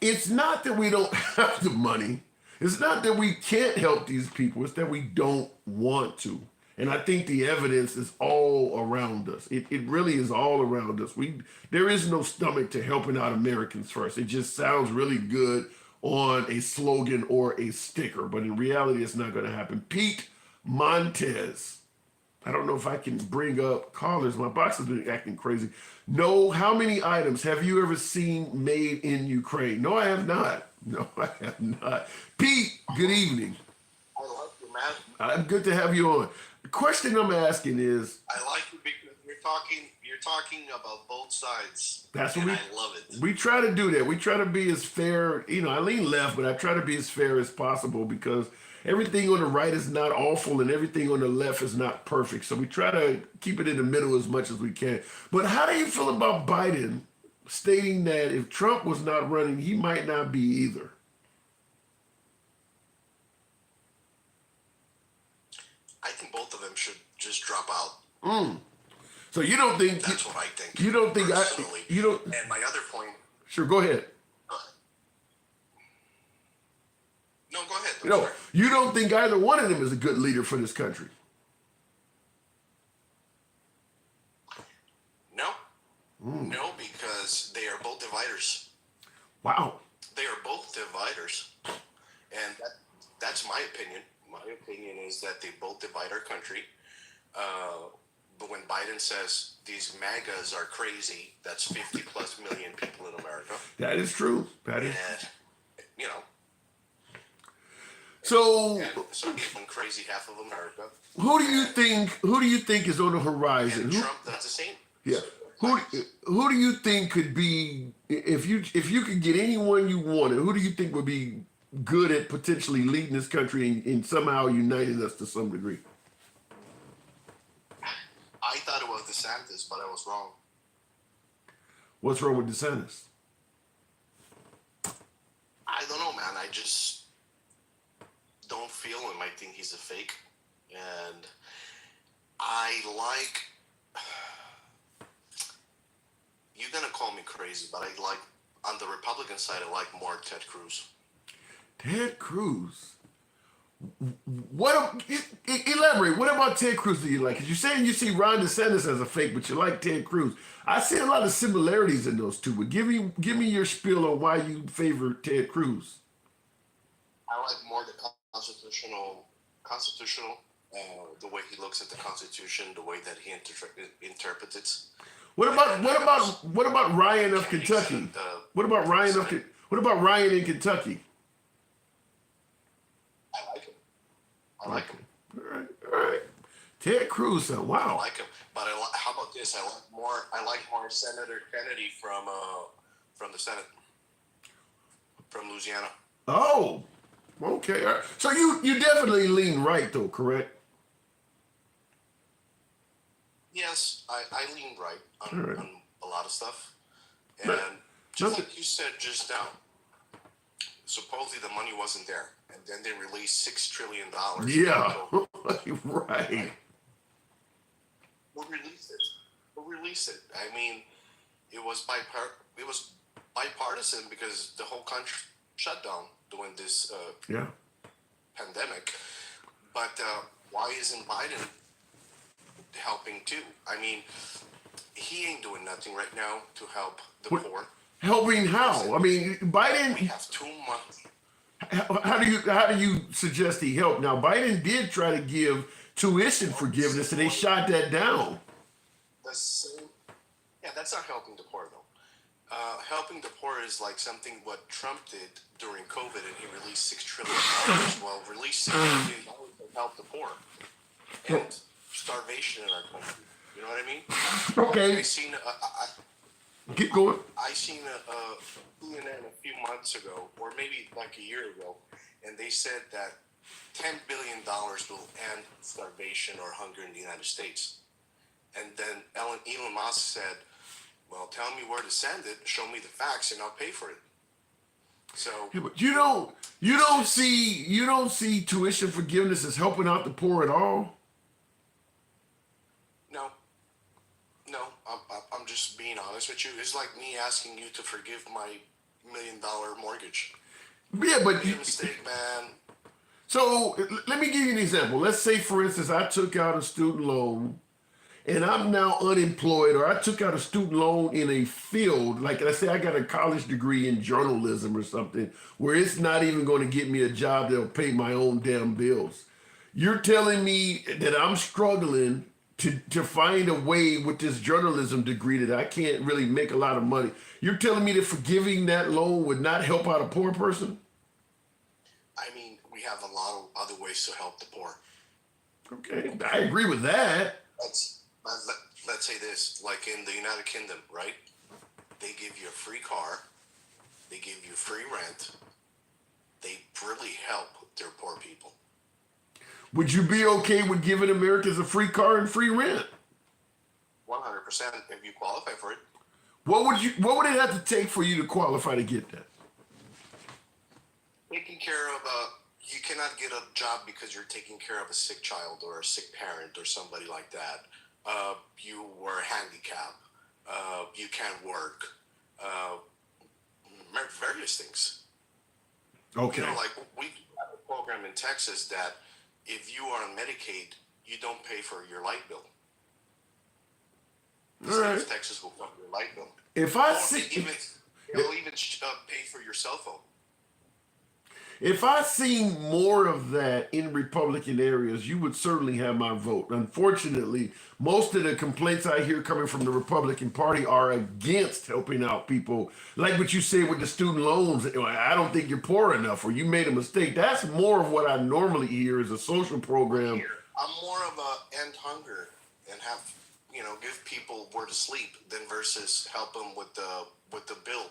It's not that we don't have the money. It's not that we can't help these people. It's that we don't want to. And I think the evidence is all around us. It really is all around us. There is no stomach to helping out Americans first. It just sounds really good on a slogan or a sticker, but in reality, it's not going to happen. Pete Montez. I don't know if I can bring up callers. My box has been acting crazy. No, how many items have you ever seen made in Ukraine? No, I have not. No, I have not. Pete, good evening. I like you, man. I'm good to have you on. The question I'm asking is, I like you because you're talking about both sides. That's what I love it. we try to do that. We try to be as fair. I lean left, but I try to be as fair as possible because everything on the right is not awful and everything on the left is not perfect. So we try to keep it in the middle as much as we can. But how do you feel about Biden stating that if Trump was not running, he might not be either? I think both of them should just drop out. So you don't think That's what I think. You don't think personally. you don't? And my other point. Sure, go ahead. No, go ahead. I'm sorry. You don't think either one of them is a good leader for this country? No. No, because they are both dividers. Wow. They are both dividers. And that's my opinion. My opinion is that they both divide our country. But when Biden says these MAGAs are crazy, that's 50 plus million people in America. That is true, Patty. And, you know, So, and some people in crazy half of America. who do you think is on the horizon? And Who, Trump does the same. yeah. Who do you think could be, if you could get anyone you wanted, who do you think would be good at potentially leading this country and somehow uniting us to some degree? I thought it was DeSantis, but I was wrong. What's wrong with DeSantis? I don't know, man. I just don't feel him. I think he's a fake. And I like, you're going to call me crazy, but I like, on the Republican side, I like more Ted Cruz. Ted Cruz. Elaborate. What about Ted Cruz do you like? Because you're saying you see Ron DeSantis as a fake, but you like Ted Cruz. I see a lot of similarities in those two, but give me your spiel on why you favor Ted Cruz. I like more the constitutional, the way he looks at the Constitution, the way that he interprets it. What about Ryan of Kentucky? What about Ryan in Kentucky? I like him. All right. Ted Cruz, I wow. like him. But how about this? I like more Senator Kennedy from the Senate, from Louisiana. Oh, okay. All right. So you definitely lean right, though, correct? Yes, I lean right on a lot of stuff. And But- just like you said just now, supposedly the money wasn't there. And then they released $6 trillion. Yeah, right. Who released it? I mean, it was bipartisan because the whole country shut down during this Yeah. pandemic. But why isn't Biden helping too? I mean, he ain't doing nothing right now to help the poor. Helping how? I mean, Biden. We have 2 months. How do you suggest he helped? Now, Biden did try to give tuition forgiveness, and they shot that down. Yeah, that's not helping the poor though. Helping the poor is like something what Trump did during COVID, and he released $6 trillion. Well, release $6 trillion to help the poor and starvation in our country. You know what I mean? Okay. Keep going. I seen a CNN a few months ago, or maybe like a year ago, and they said that $10 billion will end starvation or hunger in the United States. And then Elon Musk said, well, tell me where to send it, show me the facts, and I'll pay for it. So Yeah, but you don't see tuition forgiveness as helping out the poor at all. No, I'm just being honest with you. It's like me asking you to forgive my $1 million mortgage. Yeah, but Made a mistake, man. so let me give you an example. Let's say, for instance, I took out a student loan and I'm now unemployed, or I took out a student loan in a field, like let's say I got a college degree in journalism or something, where it's not even going to get me a job that'll pay my own damn bills. You're telling me that I'm struggling to find a way with this journalism degree that I can't really make a lot of money. You're telling me that forgiving that loan would not help out a poor person? I mean, we have a lot of other ways to help the poor. Okay, I agree with that. Let's say this, like in the United Kingdom, right? They give you a free car, they give you free rent, they really help their poor people. Would you be okay with giving Americans a free car and free rent? 100% if you qualify for it. What would it have to take for you to qualify to get that? Taking care of you cannot get a job because you're taking care of a sick child or a sick parent or somebody like that. You were handicapped. You can't work. Various things. Okay. You know, like we have a program in Texas that if you are on Medicaid, you don't pay for your light bill. The state of Texas will cover your light bill. If I see, They'll even pay for your cell phone. If I seen more of that in Republican areas, you would certainly have my vote. Unfortunately, most of the complaints I hear coming from the Republican Party are against helping out people. Like what you said with the student loans, I don't think you're poor enough or you made a mistake. That's more of what I normally hear as a social program. I'm more of a end hunger and have give people where to sleep than versus help them with the bill.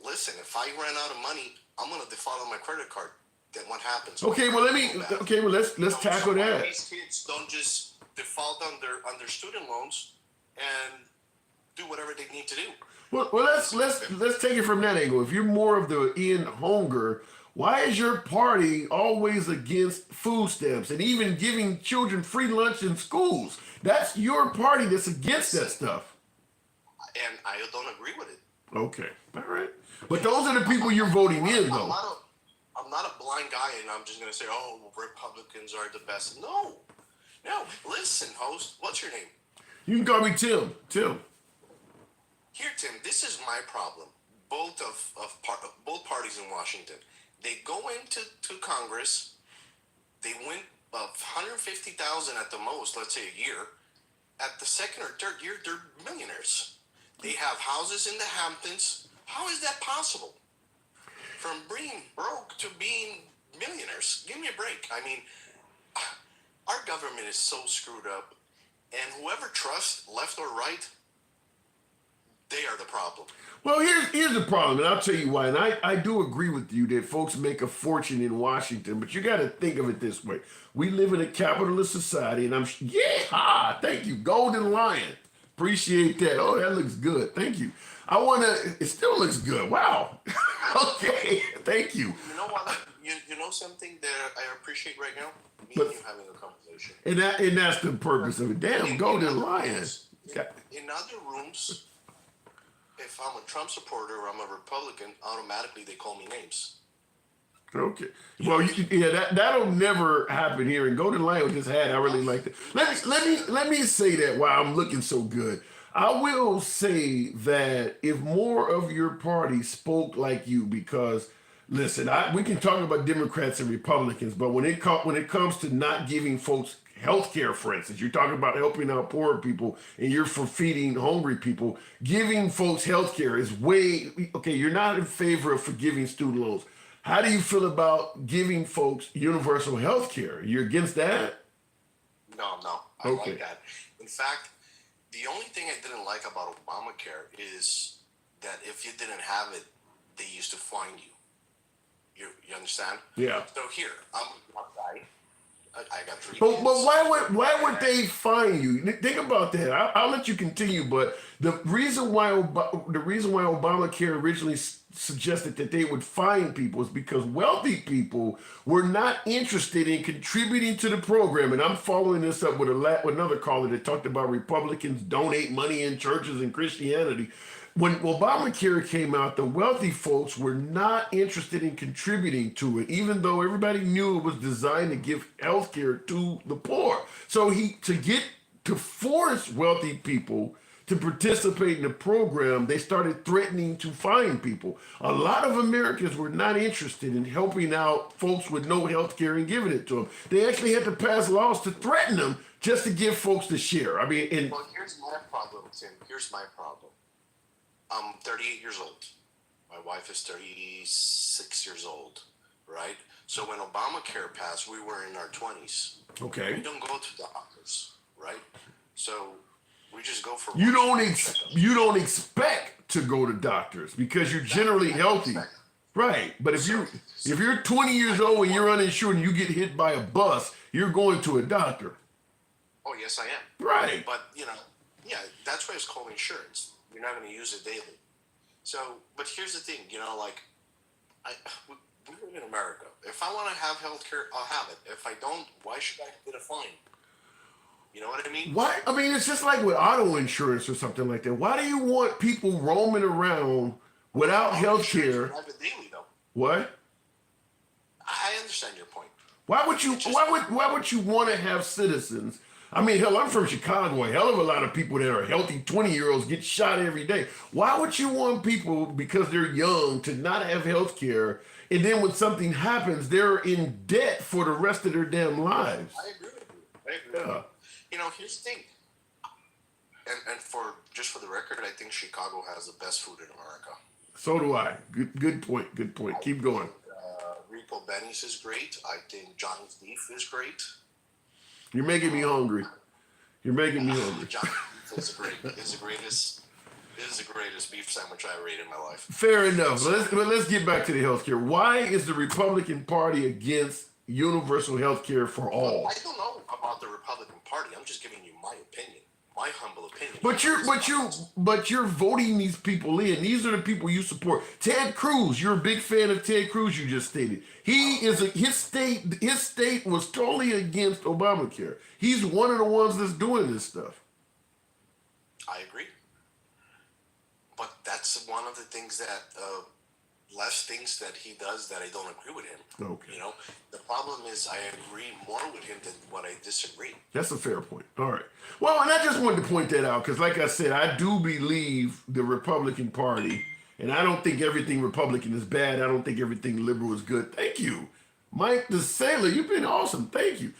Listen, if I ran out of money, I'm gonna default on my credit card. Then what happens? Okay, well let's tackle that. These kids don't just default on their student loans and do whatever they need to do. Well, let's take it from that angle. If you're more of the end hunger, why is your party always against food stamps and even giving children free lunch in schools? That's your party that's against that stuff. And I don't agree with it. Okay, all right. But those are the people you're voting in, though. I'm not a blind guy, and I'm just gonna say, "Oh, Republicans are the best." No. Listen, host. What's your name? You can call me Tim. Tim. Here, Tim. This is my problem. Both both parties in Washington, they go into Congress, they win 150,000 at the most, let's say a year. At the second or third year, they're millionaires. They have houses in the Hamptons. How is that possible? From being broke to being millionaires. Give me a break. I mean, our government is so screwed up, and whoever trusts, left or right, they are the problem. Well, here's the problem, and I'll tell you why. And I do agree with you that folks make a fortune in Washington, but you got to think of it this way. We live in a capitalist society, and thank you, Golden Lion. Appreciate that. Oh, that looks good. Thank you. It still looks good. Wow. Okay, thank you. You know what? You know something that I appreciate right now? Me and you having a conversation. And that's the purpose of it. Damn, Golden Lion. In other rooms, if I'm a Trump supporter or I'm a Republican, automatically they call me names. Okay. Well, that'll never happen here. And Golden Lion just had. I really like that. Let me say that while I'm looking so good. I will say that if more of your party spoke like you, because listen, we can talk about Democrats and Republicans, but when it comes to not giving folks health care, for instance, you're talking about helping out poor people and you're for feeding hungry people, giving folks health care is you're not in favor of forgiving student loans. How do you feel about giving folks universal health care? You're against that? No, I like that. In fact, the only thing I didn't like about Obamacare is that if you didn't have it, they used to fine you. You understand? Yeah. So here, I'm one guy. I got 3 But kids. why would they fine you? Think about that. I'll let you continue. But the reason why Obamacare originally suggested that they would fine people is because wealthy people were not interested in contributing to the program. And I'm following this up with another caller that talked about Republicans donate money in churches and Christianity. When Obamacare came out, the wealthy folks were not interested in contributing to it, even though everybody knew it was designed to give health care to the poor. So to force wealthy people to participate in the program, they started threatening to fine people. A lot of Americans were not interested in helping out folks with no health care and giving it to them. They actually had to pass laws to threaten them just to give folks the share. Well, here's my problem, Tim. Here's my problem. I'm 38 years old. My wife is 36 years old, right? So when Obamacare passed, we were in our 20s. Okay. We don't go to doctors, right? So we just go for. You don't expect to go to doctors because you're generally healthy, right? But if you're 20 years old and you're uninsured and you get hit by a bus, you're going to a doctor. Oh yes, I am. Right. But that's why it's called insurance. You're not going to use it daily. So, but here's the thing, we live in America. If I want to have health care, I'll have it. If I don't, why should I get a fine? You know what I mean? Why? I mean, it's just like with auto insurance or something like that. Why do you want people roaming around without health care? Have it daily, though. What? I understand your point. Why would you want to have citizens I mean, hell, I'm from Chicago. A hell of a lot of people that are healthy 20-year-olds get shot every day. Why would you want people, because they're young, to not have health care, and then when something happens, they're in debt for the rest of their damn lives? I agree with you. I agree with you. You know, here's the thing. And for just for the record, I think Chicago has the best food in America. So do I. Good point. Good point. Keep going. Rico Benny's is great. I think Johnny's Beef is great. You're making me hungry. You're making me hungry. Johnny's Beef is the greatest. It is the greatest beef sandwich I ever ate in my life. Fair enough. But let's get back to the healthcare. Why is the Republican Party against universal healthcare for all? I don't know about the Republican Party. I'm just giving you my opinion, my humble opinion. But you're voting these people in. These are the people you support. Ted Cruz, you're a big fan of Ted Cruz. You just stated his state was totally against Obamacare. He's one of the ones that's doing this stuff. I agree. But that's one of the things that less things that he does that I don't agree with him. Okay. You know, the problem is I agree more with him than what I disagree. That's a fair point. All right. Well, and I just wanted to point that out because, like I said, I do believe the Republican Party, and I don't think everything Republican is bad. I don't think everything liberal is good. Thank you. Mike the Sailor, you've been awesome. Thank you.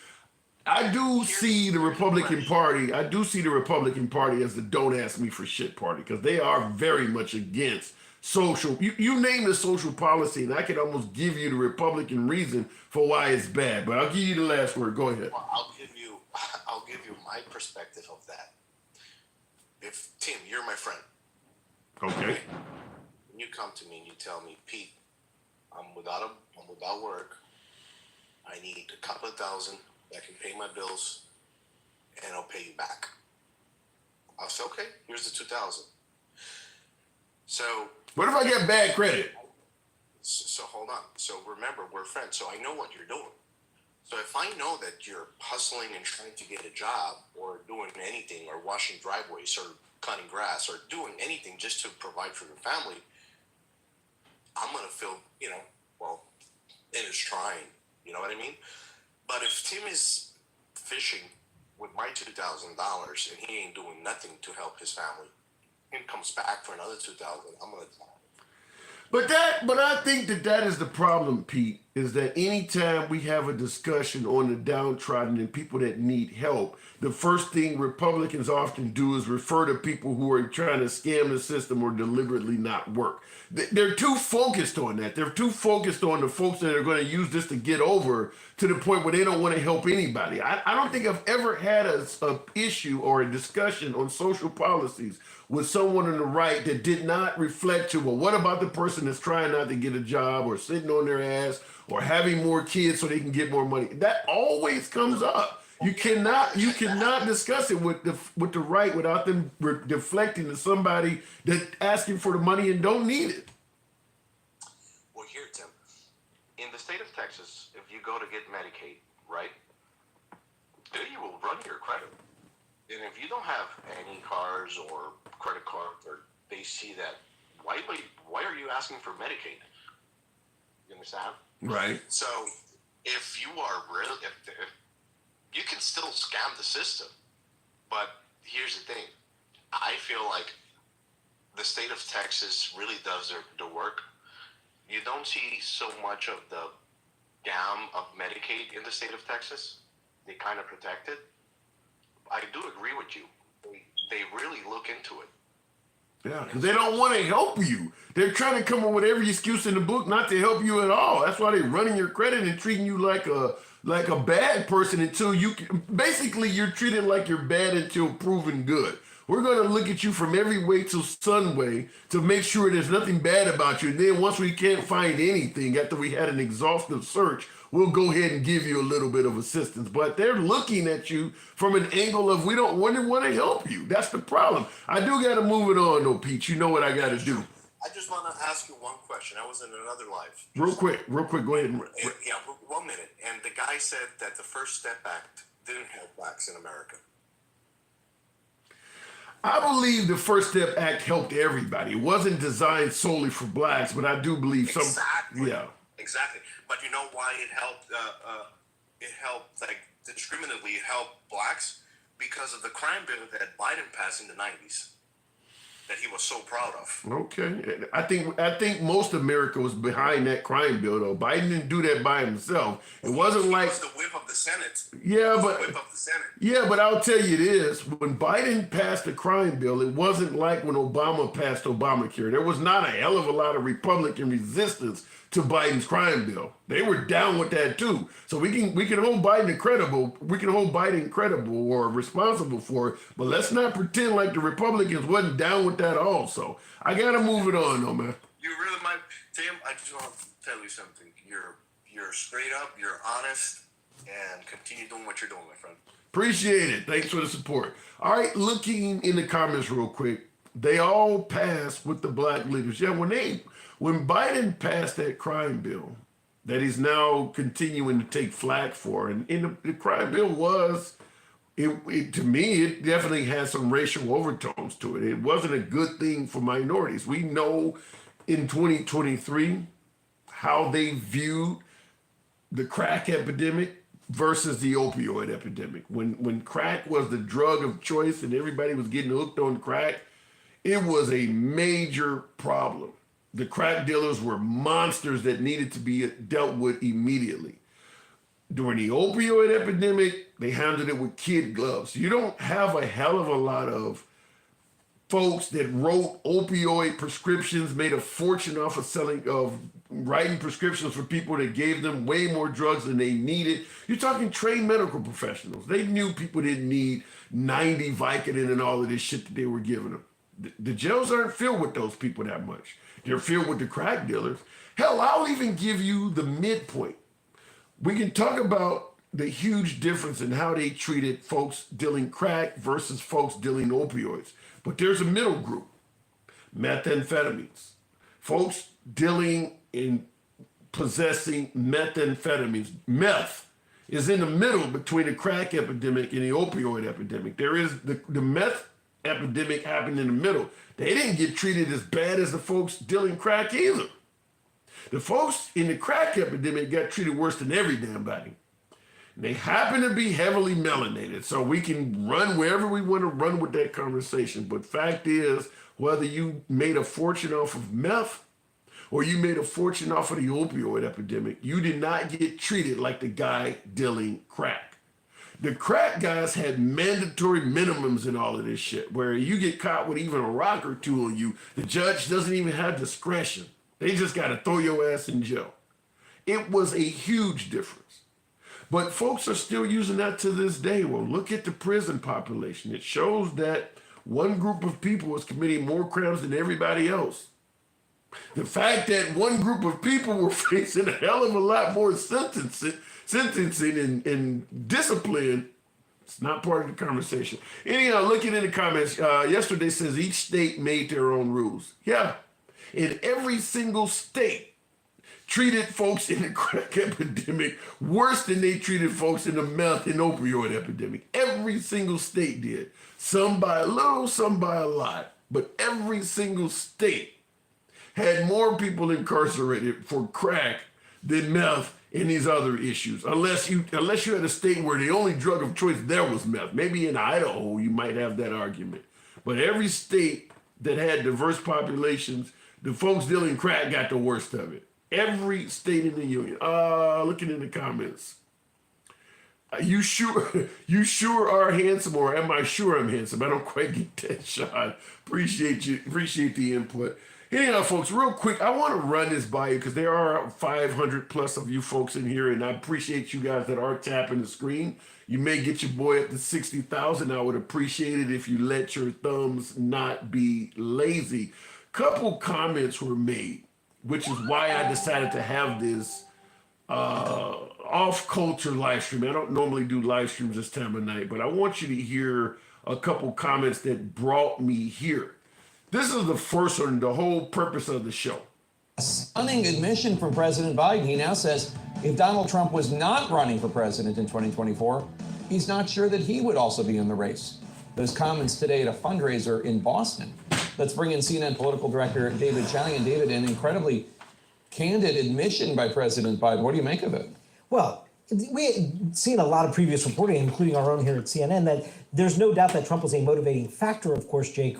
I do see the Republican Party. I do see the Republican Party as the "don't ask me for shit" party because they are very much against social. You name the social policy, and I can almost give you the Republican reason for why it's bad. But I'll give you the last word. Go ahead. Well, I'll give you my perspective of that. If Tim, you're my friend. Okay. When you come to me and you tell me, Pete, I'm without work. I need a couple of thousand that can pay my bills, and I'll pay you back. I'll say, okay, here's the 2,000. So what if I get bad credit? So hold on. So remember, we're friends, so I know what you're doing. So if I know that you're hustling and trying to get a job or doing anything or washing driveways or cutting grass or doing anything just to provide for your family, I'm going to feel, well, it is trying. You know what I mean? But if Tim is fishing with my $2,000 and he ain't doing nothing to help his family, and comes back for another 2,000, I'm gonna die. But I think that is the problem, Pete, is that anytime we have a discussion on the downtrodden and people that need help, the first thing Republicans often do is refer to people who are trying to scam the system or deliberately not work. They're too focused on that. They're too focused on the folks that are going to use this to get over to the point where they don't want to help anybody. I don't think I've ever had a issue or a discussion on social policies with someone on the right that did not reflect to, well, what about the person that's trying not to get a job or sitting on their ass or having more kids so they can get more money? That always comes up. You cannot discuss it with the right without them deflecting to somebody that's asking for the money and don't need it. Well, here, Tim, in the state of Texas, if you go to get Medicaid, right, they will run your credit. And if you don't have any cars or credit cards, or they see that, why are you asking for Medicaid? You understand? Right. So if you are really, if you can still scam the system, but here's the thing. I feel like the state of Texas really does the work. You don't see so much of the scam of Medicaid in the state of Texas. They kind of protect it. I do agree with you. They really look into it. Yeah, because they don't want to help you. They're trying to come up with every excuse in the book not to help you at all. That's why they're running your credit and treating you like a bad person until you basically you're treated like you're bad until proven good. We're going to look at you from every way till Sunway to make sure there's nothing bad about you. And then once we can't find anything after we had an exhaustive search, we'll go ahead and give you a little bit of assistance. But they're looking at you from an angle of we don't want to help you. That's the problem. I do got to move it on, though, Pete. You know what I got to do. I just want to ask you one question. I was in another live. Real quick. Go ahead. Yeah, 1 minute. And the guy said that the First Step Act didn't help blacks in America. I believe the First Step Act helped everybody. It wasn't designed solely for blacks, but I do believe some. Exactly. Yeah. Exactly. But you know why it helped? It helped, like, discriminatively, it helped blacks because of the crime bill that Biden passed in the 90s that he was so proud of. Okay, I think most America was behind that crime bill, though. Biden didn't do that by himself. It wasn't He like was the whip of the Senate. yeah, He was but the whip of the Senate. yeah, but I'll tell you this: when Biden passed the crime bill, it wasn't like when Obama passed Obamacare. There was not a hell of a lot of Republican resistance to Biden's crime bill. They were down with that too. So we can hold Biden credible. We can hold Biden credible or responsible for it. But let's not pretend like the Republicans wasn't down with that also. I gotta move it on though, man. You really might, Tim. I just want to tell you something. You're straight up. You're honest, and continue doing what you're doing, my friend. Appreciate it. Thanks for the support. All right, looking in the comments real quick. They all passed with the black leaders. Yeah, when Biden passed that crime bill that he's now continuing to take flack for, and the crime bill was, to me, it definitely had some racial overtones to it. It wasn't a good thing for minorities. We know in 2023 how they viewed the crack epidemic versus the opioid epidemic. When crack was the drug of choice and everybody was getting hooked on crack, it was a major problem. The crack dealers were monsters that needed to be dealt with immediately. During the opioid epidemic, they handled it with kid gloves. You don't have a hell of a lot of folks that wrote opioid prescriptions, made a fortune off of writing prescriptions for people that gave them way more drugs than they needed. You're talking trained medical professionals. They knew people didn't need 90 Vicodin and all of this shit that they were giving them. The jails aren't filled with those people that much. They're filled with the crack dealers. Hell, I'll even give you the midpoint. We can talk about the huge difference in how they treated folks dealing crack versus folks dealing opioids. But there's a middle group, methamphetamines. Folks dealing in possessing methamphetamines. Meth is in the middle between the crack epidemic and the opioid epidemic. There is the meth epidemic happened in the middle. They didn't get treated as bad as the folks dealing crack either. The folks in the crack epidemic got treated worse than every damn body. They happen to be heavily melanated, so we can run wherever we want to run with that conversation. But fact is, whether you made a fortune off of meth or you made a fortune off of the opioid epidemic, you did not get treated like the guy dealing crack. The crack guys had mandatory minimums and all of this shit, where you get caught with even a rock or two on you, the judge doesn't even have discretion. They just got to throw your ass in jail. It was a huge difference. But folks are still using that to this day. Well, look at the prison population. It shows that one group of people is committing more crimes than everybody else. The fact that one group of people were facing a hell of a lot more sentencing and discipline, it's not part of the conversation. Anyhow, looking in the comments, yesterday says each state made their own rules. Yeah, in every single state treated folks in the crack epidemic worse than they treated folks in the meth and opioid epidemic. Every single state did. Some by a little, some by a lot. But every single state had more people incarcerated for crack than meth and these other issues. Unless you had a state where the only drug of choice there was meth. Maybe in Idaho you might have that argument. But every state that had diverse populations, the folks dealing crack got the worst of it. Every state in the union. Looking in the comments. You sure are handsome, or am I sure I'm handsome? I don't quite get that, Sean. Appreciate the input. Anyhow, folks, real quick, I want to run this by you because there are 500 plus of you folks in here, and I appreciate you guys that are tapping the screen. You may get your boy up to 60,000. I would appreciate it if you let your thumbs not be lazy. Couple comments were made, which is why I decided to have this off-culture live stream. I don't normally do live streams this time of night, but I want you to hear a couple comments that brought me here. This is the first one, the whole purpose of the show. A stunning admission from President Biden. He now says if Donald Trump was not running for president in 2024, he's not sure that he would also be in the race. Those comments today at a fundraiser in Boston. Let's bring in CNN political director David Chang. And David, an incredibly candid admission by President Biden. What do you make of it? Well, we seen a lot of previous reporting, including our own here at CNN, that there's no doubt that Trump was a motivating factor, of course, Jake,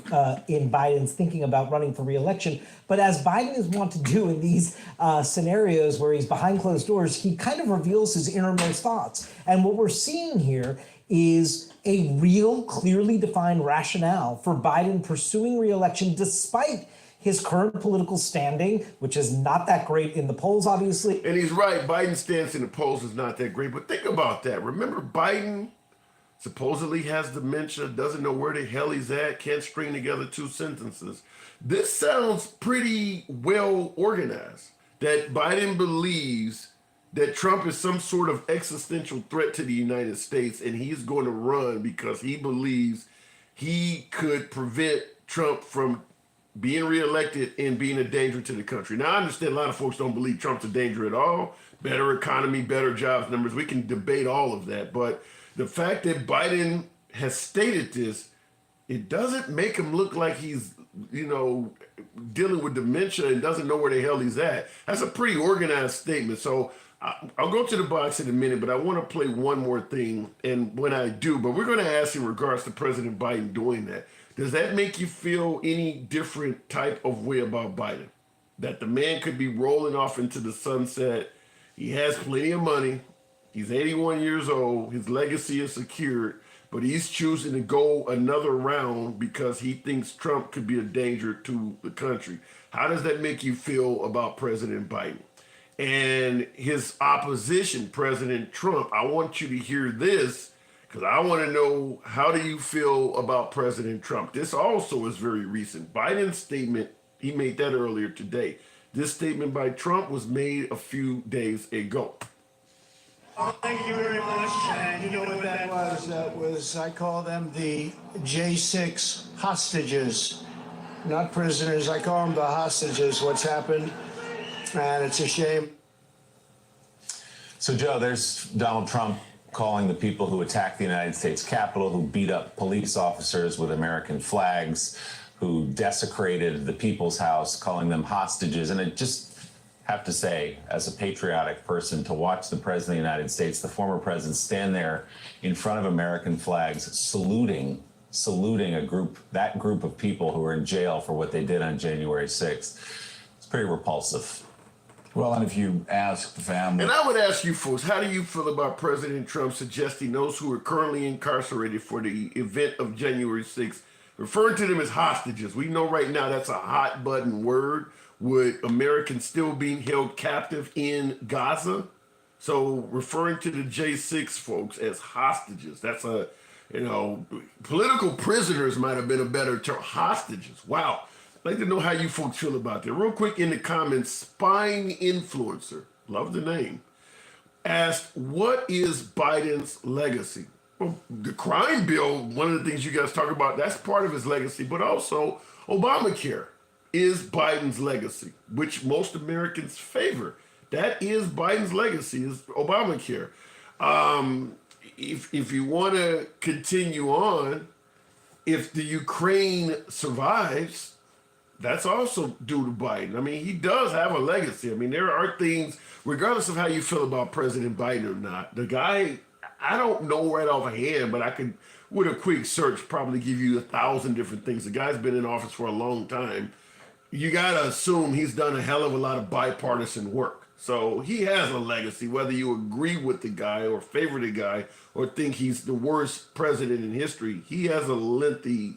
in Biden's thinking about running for re-election. But as Biden is wont to do in these scenarios where he's behind closed doors, he kind of reveals his innermost thoughts. And what we're seeing here is a real, clearly defined rationale for Biden pursuing re-election despite his current political standing, which is not that great in the polls, obviously. And he's right. Biden's stance in the polls is not that great. But think about that. Remember, Biden supposedly has dementia, doesn't know where the hell he's at, can't string together two sentences. This sounds pretty well organized, that Biden believes that Trump is some sort of existential threat to the United States, and he's going to run because he believes he could prevent Trump from being reelected and being a danger to the country. Now, I understand a lot of folks don't believe Trump's a danger at all. Better economy, better jobs numbers. We can debate all of that. But the fact that Biden has stated this, it doesn't make him look like he's, dealing with dementia and doesn't know where the hell he's at. That's a pretty organized statement. So I'll go to the box in a minute, but I want to play one more thing. And when I do, but we're going to ask in regards to President Biden doing that. Does that make you feel any different type of way about Biden? That the man could be rolling off into the sunset. He has plenty of money. He's 81 years old. His legacy is secured, but he's choosing to go another round because he thinks Trump could be a danger to the country. How does that make you feel about President Biden? And his opposition, President Trump, I want you to hear this, because I want to know, how do you feel about President Trump? This also is very recent. Biden's statement, he made that earlier today. This statement by Trump was made a few days ago. Thank you very much. And you know what that was? That was, I call them the J6 hostages, not prisoners. I call them the hostages, what's happened. And it's a shame. So, Joe, there's Donald Trump calling the people who attacked the United States Capitol, who beat up police officers with American flags, who desecrated the People's House, calling them hostages. And I just have to say, as a patriotic person, to watch the President of the United States, the former president, stand there in front of American flags, saluting that group of people who are in jail for what they did on January 6th, it's pretty repulsive. Well, and if you ask the family... And I would ask you folks, how do you feel about President Trump suggesting those who are currently incarcerated for the event of January 6th, referring to them as hostages? We know right now that's a hot button word, with Americans still being held captive in Gaza. So referring to the J6 folks as hostages, that's political prisoners might have been a better term. Hostages. Wow. I'd like to know how you folks feel about that. Real quick in the comments, Spine Influencer, love the name, asked, what is Biden's legacy? Well, the crime bill, one of the things you guys talk about, that's part of his legacy, but also Obamacare is Biden's legacy, which most Americans favor. That is Biden's legacy, is Obamacare. If you want to continue on, if the Ukraine survives, that's also due to Biden. I mean, he does have a legacy. I mean, there are things, regardless of how you feel about President Biden or not, the guy, I don't know right offhand, but I could, with a quick search, probably give you 1,000 different things. The guy's been in office for a long time. You got to assume he's done a hell of a lot of bipartisan work. So he has a legacy, whether you agree with the guy or favor the guy or think he's the worst president in history. He has a lengthy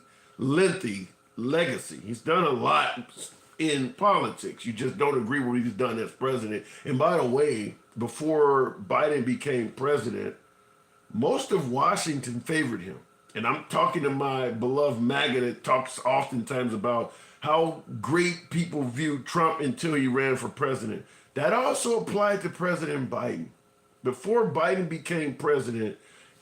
legacy. He's done a lot in politics. You just don't agree with what he's done as president. And by the way, before Biden became president, most of Washington favored him. And I'm talking to my beloved MAGA that talks oftentimes about how great people viewed Trump until he ran for president. That also applied to President Biden. Before Biden became president,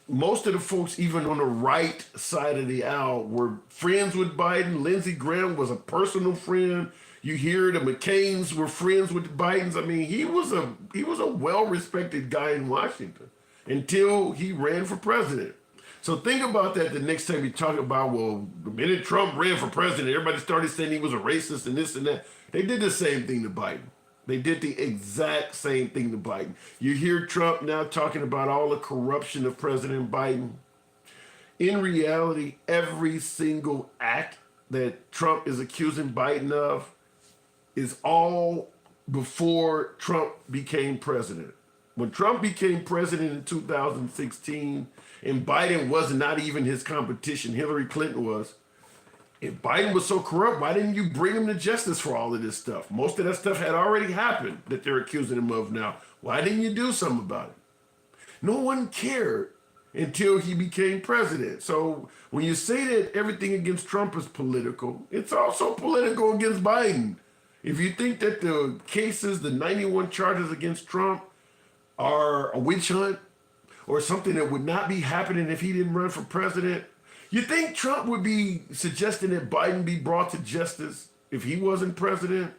most of the folks, even on the right side of the aisle, were friends with Biden. Lindsey Graham was a personal friend. You hear the McCains were friends with the Bidens. I mean, he was a well-respected guy in Washington until he ran for president. So think about that the next time you talk about, well, the minute Trump ran for president, everybody started saying he was a racist and this and that. They did the same thing to Biden. They did the exact same thing to Biden. You hear Trump now talking about all the corruption of President Biden. In reality, every single act that Trump is accusing Biden of is all before Trump became president. When Trump became president in 2016, and Biden was not even his competition, Hillary Clinton was. If Biden was so corrupt, why didn't you bring him to justice for all of this stuff? Most of that stuff had already happened that they're accusing him of now. Why didn't you do something about it? No one cared until he became president. So when you say that everything against Trump is political, it's also political against Biden. If you think that the cases, the 91 charges against Trump are a witch hunt or something that would not be happening if he didn't run for president, you think Trump would be suggesting that Biden be brought to justice if he wasn't president?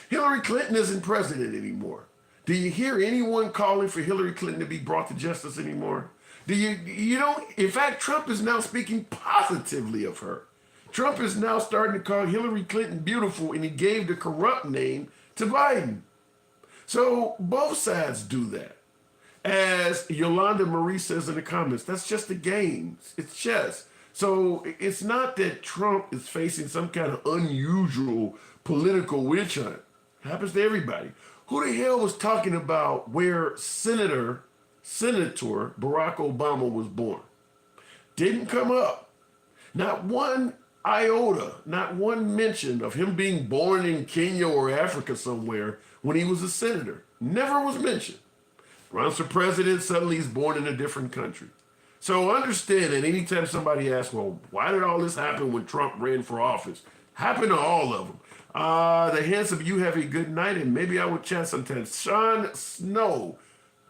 Hillary Clinton isn't president anymore. Do you hear anyone calling for Hillary Clinton to be brought to justice anymore? You don't, in fact, Trump is now speaking positively of her. Trump is now starting to call Hillary Clinton beautiful, and he gave the corrupt name to Biden. So both sides do that. As Yolanda Marie says in the comments, that's just a game. It's chess. So it's not that Trump is facing some kind of unusual political witch hunt. It happens to everybody. Who the hell was talking about where Senator Barack Obama was born? Didn't come up. Not one iota, not one mention of him being born in Kenya or Africa somewhere when he was a senator. Never was mentioned. Runs for president, suddenly he's born in a different country. So understand that anytime somebody asks, well, why did all this happen when Trump ran for office? Happened to all of them. The handsome, you have a good night, and maybe I would chat sometime. Sean Snow,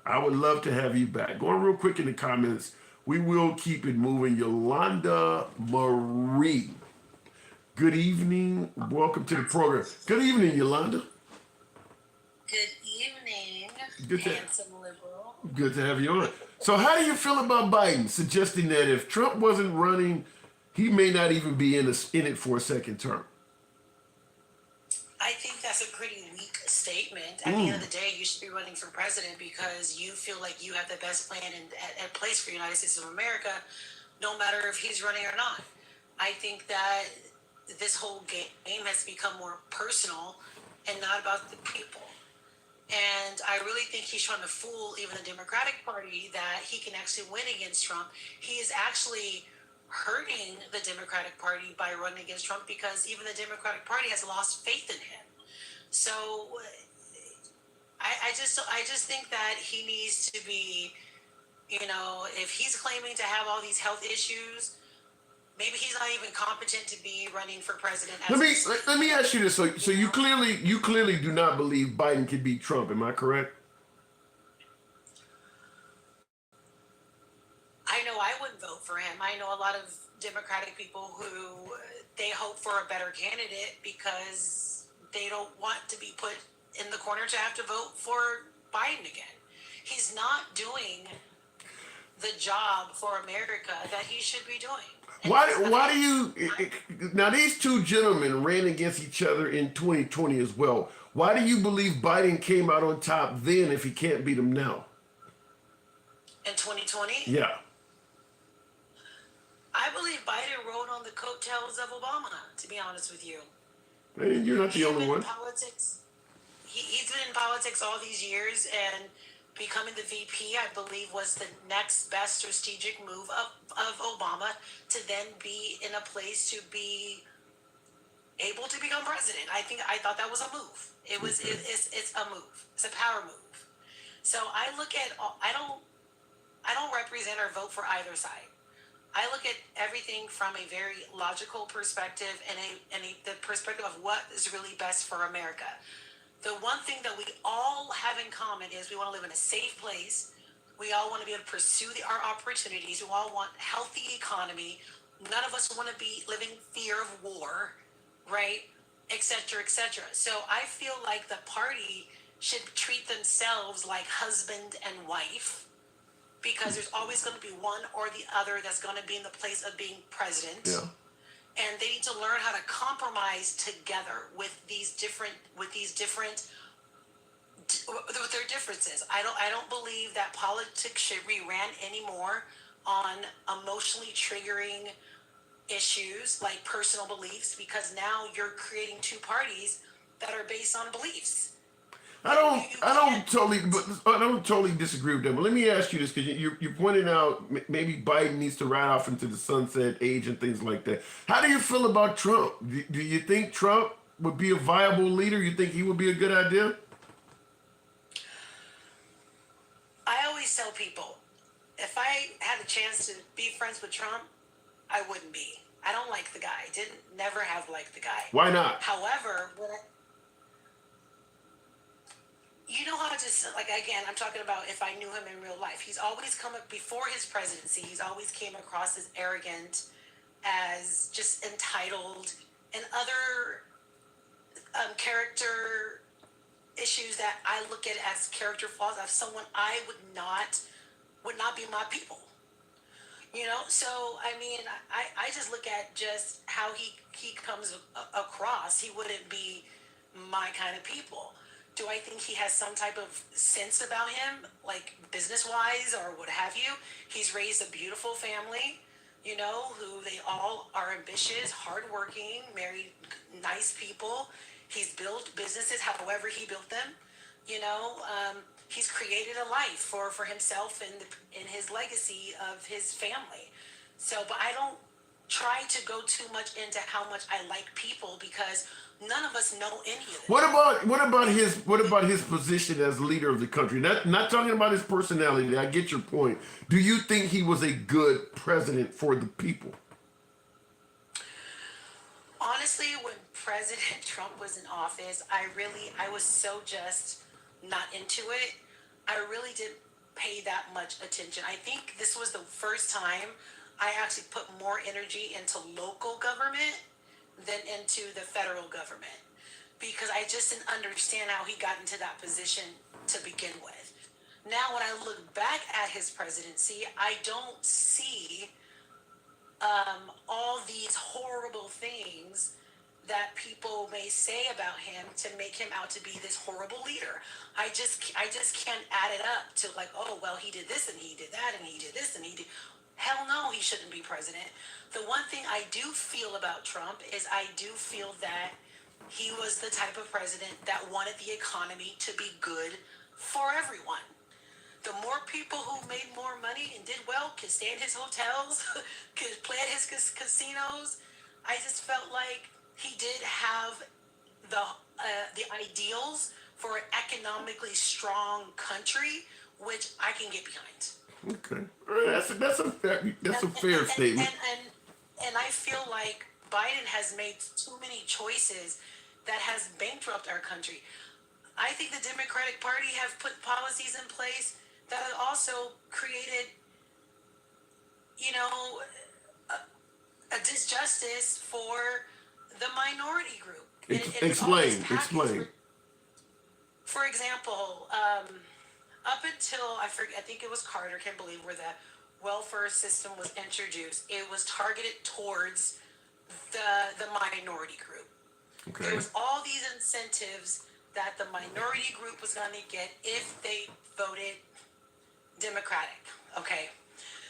I would love to have you back. Going real quick in the comments, we will keep it moving. Yolanda Marie, good evening. Welcome to the program. Good evening, Yolanda. Good evening, Good to- handsome liberal. Good to have you on. So how do you feel about Biden suggesting that if Trump wasn't running, he may not even be in it for a second term? I think that's a pretty weak statement. At the end of the day, you should be running for president because you feel like you have the best plan at place for the United States of America, no matter if he's running or not. I think that this whole game has become more personal and not about the people. And I really think he's trying to fool even the Democratic Party that he can actually win against Trump. He is actually hurting the Democratic Party by running against Trump because even the Democratic Party has lost faith in him. So I just think that he needs to be, if he's claiming to have all these health issues, maybe he's not even competent to be running for president. Let me ask you this. So you clearly do not believe Biden can beat Trump. Am I correct? I know I wouldn't vote for him. I know a lot of Democratic people who they hope for a better candidate because they don't want to be put in the corner to have to vote for Biden again. He's not doing the job for America that he should be doing. Why do you, now these two gentlemen ran against each other in 2020 as well. Why do you believe Biden came out on top then if he can't beat him now? In 2020? Yeah. I believe Biden rode on the coattails of Obama, to be honest with you. And you're not the only one. He's been in politics all these years, and becoming the VP, I believe, was the next best strategic move of Obama to then be in a place to be able to become president. I thought that was a move. It's a move. It's a power move. So I look at, I don't represent or vote for either side. I look at everything from a very logical perspective and the perspective of what is really best for America. The one thing that we all have in common is we want to live in a safe place. We all want to be able to pursue our opportunities. We all want healthy economy. None of us want to be living fear of war, right? Et cetera, et cetera. So I feel like the party should treat themselves like husband and wife, because there's always going to be one or the other that's going to be in the place of being president. Yeah. And they need to learn how to compromise together with these different what their difference is. I don't believe that politics should be ran anymore on emotionally triggering issues like personal beliefs, because now you're creating two parties that are based on beliefs. I don't totally disagree with that. But let me ask you this, because you pointed out maybe Biden needs to ride off into the sunset age and things like that. How do you feel about Trump? Do you think Trump would be a viable leader? You think he would be a good idea? I always tell people, if I had a chance to be friends with Trump, I wouldn't be. I don't like the guy. Never have liked the guy. Why not? However, you know how just like, again, I'm talking about if I knew him in real life. He's always come up before his presidency. He's always came across as arrogant, as just entitled, and other character issues that I look at as character flaws of someone I would not be my people. So I mean, I just look at just how he comes across. He wouldn't be my kind of people. Do I think he has some type of sense about him, like business wise or what have you? He's raised a beautiful family, who they all are ambitious, hardworking, married, nice people. He's built businesses however he built them. He's created a life for himself and in his legacy of his family. So, but I don't try to go too much into how much I like people, because none of us know any of this. What about his position as leader of the country? Not talking about his personality. I get your point. Do you think he was a good president for the people? Honestly, when President Trump was in office, I was so just not into it. I really didn't pay that much attention. I think this was the first time I actually put more energy into local government than into the federal government, because I just didn't understand how he got into that position to begin with. Now, when I look back at his presidency, I don't see all these horrible things that people may say about him to make him out to be this horrible leader. I just can't add it up to like, oh, well, he did this and he did that and he did this and he did. Hell no, he shouldn't be president. The one thing I do feel about Trump is I do feel that he was the type of president that wanted the economy to be good for everyone. The more people who made more money and did well could stay in his hotels, could play at his casinos. I just felt like he did have the ideals for an economically strong country, which I can get behind. Okay, that's a fair statement. And I feel like Biden has made too many choices that has bankrupted our country. I think the Democratic Party have put policies in place that have also created, a disjustice for the minority group. Explain. For example, up until I think it was Carter, can't believe, where the welfare system was introduced, it was targeted towards the minority group. Okay. There was all these incentives that the minority group was going to get if they voted Democratic. Okay.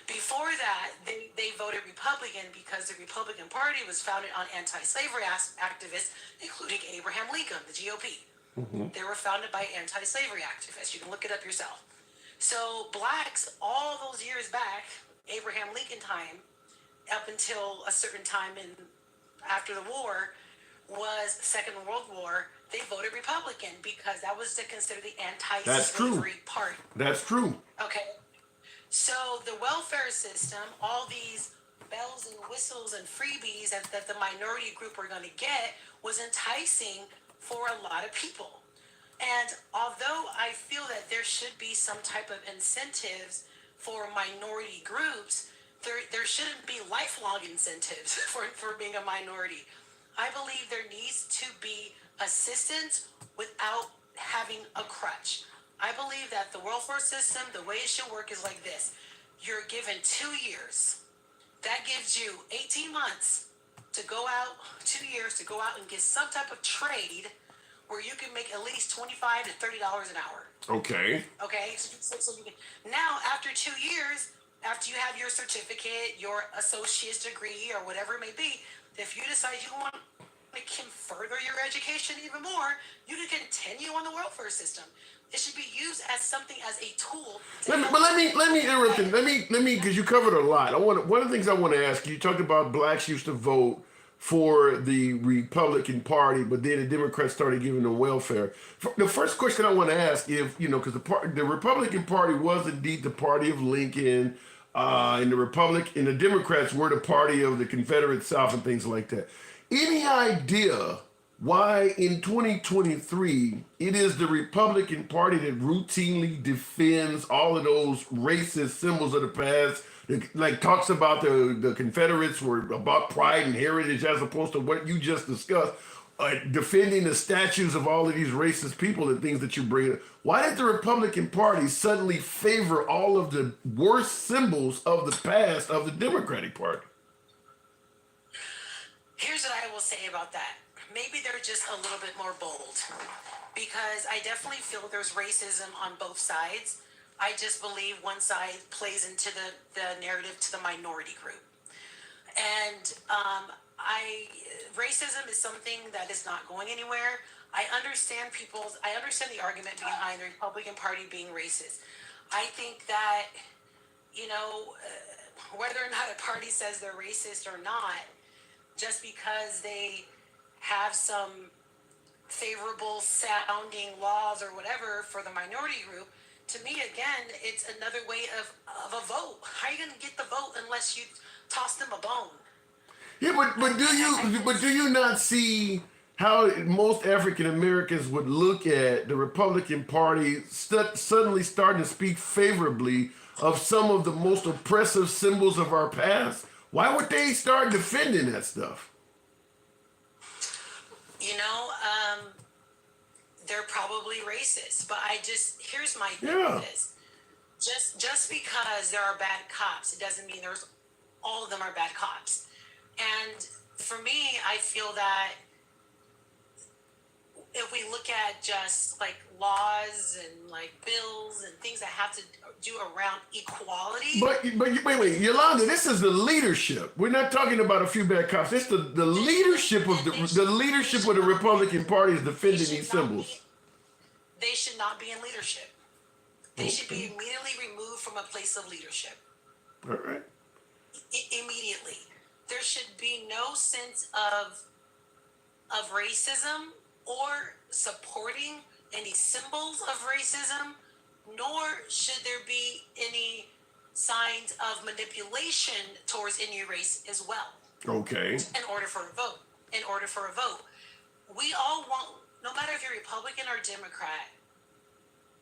Before that, they voted Republican because the Republican Party was founded on anti-slavery activists, including Abraham Lincoln, the GOP. Mm-hmm. They were founded by anti-slavery activists. You can look it up yourself. So blacks, all those years back, Abraham Lincoln time, up until a certain time after the war, was Second World War, they voted Republican because that was considered the anti-slavery party. That's true. Okay. So the welfare system, all these bells and whistles and freebies that the minority group were going to get, was enticing for a lot of people. And although I feel that there should be some type of incentives for minority groups, there shouldn't be lifelong incentives for being a minority. I believe there needs to be assistance without having a crutch. I believe that the welfare system, the way it should work is like this. You're given 2 years. That gives you 18 months to go out, 2 years to go out and get some type of trade where you can make at least $25 to $30 an hour. Okay. Okay, so you can now after 2 years, after you have your certificate, your associate's degree, or whatever it may be, if you decide you want to further your education even more, you can continue on the welfare system. It should be used as something, as a tool. Let me interrupt. Let me because you covered a lot. One of the things I want to ask you. You talked about blacks used to vote for the Republican Party, but then the Democrats started giving them welfare. The first question I want to ask, if because the Republican Party was indeed the party of Lincoln, and the Democrats were the party of the Confederate South and things like that. Any idea why in 2023 it is the Republican Party that routinely defends all of those racist symbols of the past? Like talks about the Confederates were about pride and heritage as opposed to what you just discussed, defending the statues of all of these racist people and things that you bring up. Why did the Republican Party suddenly favor all of the worst symbols of the past of the Democratic Party? Here's what I will say about that. Maybe they're just a little bit more bold, because I definitely feel there's racism on both sides. I just believe one side plays into the narrative to the minority group. And racism is something that is not going anywhere. I understand the argument behind the Republican Party being racist. I think that, whether or not a party says they're racist or not, just because they have some favorable sounding laws or whatever for the minority group, to me, again, it's another way of a vote. How are you going to get the vote unless you toss them a bone? Yeah, but do you not see how most African Americans would look at the Republican Party suddenly starting to speak favorably of some of the most oppressive symbols of our past? Why would they start defending that stuff? They're probably racist, but here's my thing with this. Just because there are bad cops, it doesn't mean all of them are bad cops. And for me, I feel that if we look at just like laws and like bills and things that have to do around equality. But wait, Yolanda, this is the leadership. We're not talking about a few bad cops. It's the leadership of the leadership of the Republican Party is defending these symbols. They should not be in leadership. They should be immediately removed from a place of leadership. All right. Immediately. There should be no sense of racism or supporting any symbols of racism, nor should there be any signs of manipulation towards any race as well. Okay. In order for a vote. We all want, no matter if you're Republican or Democrat,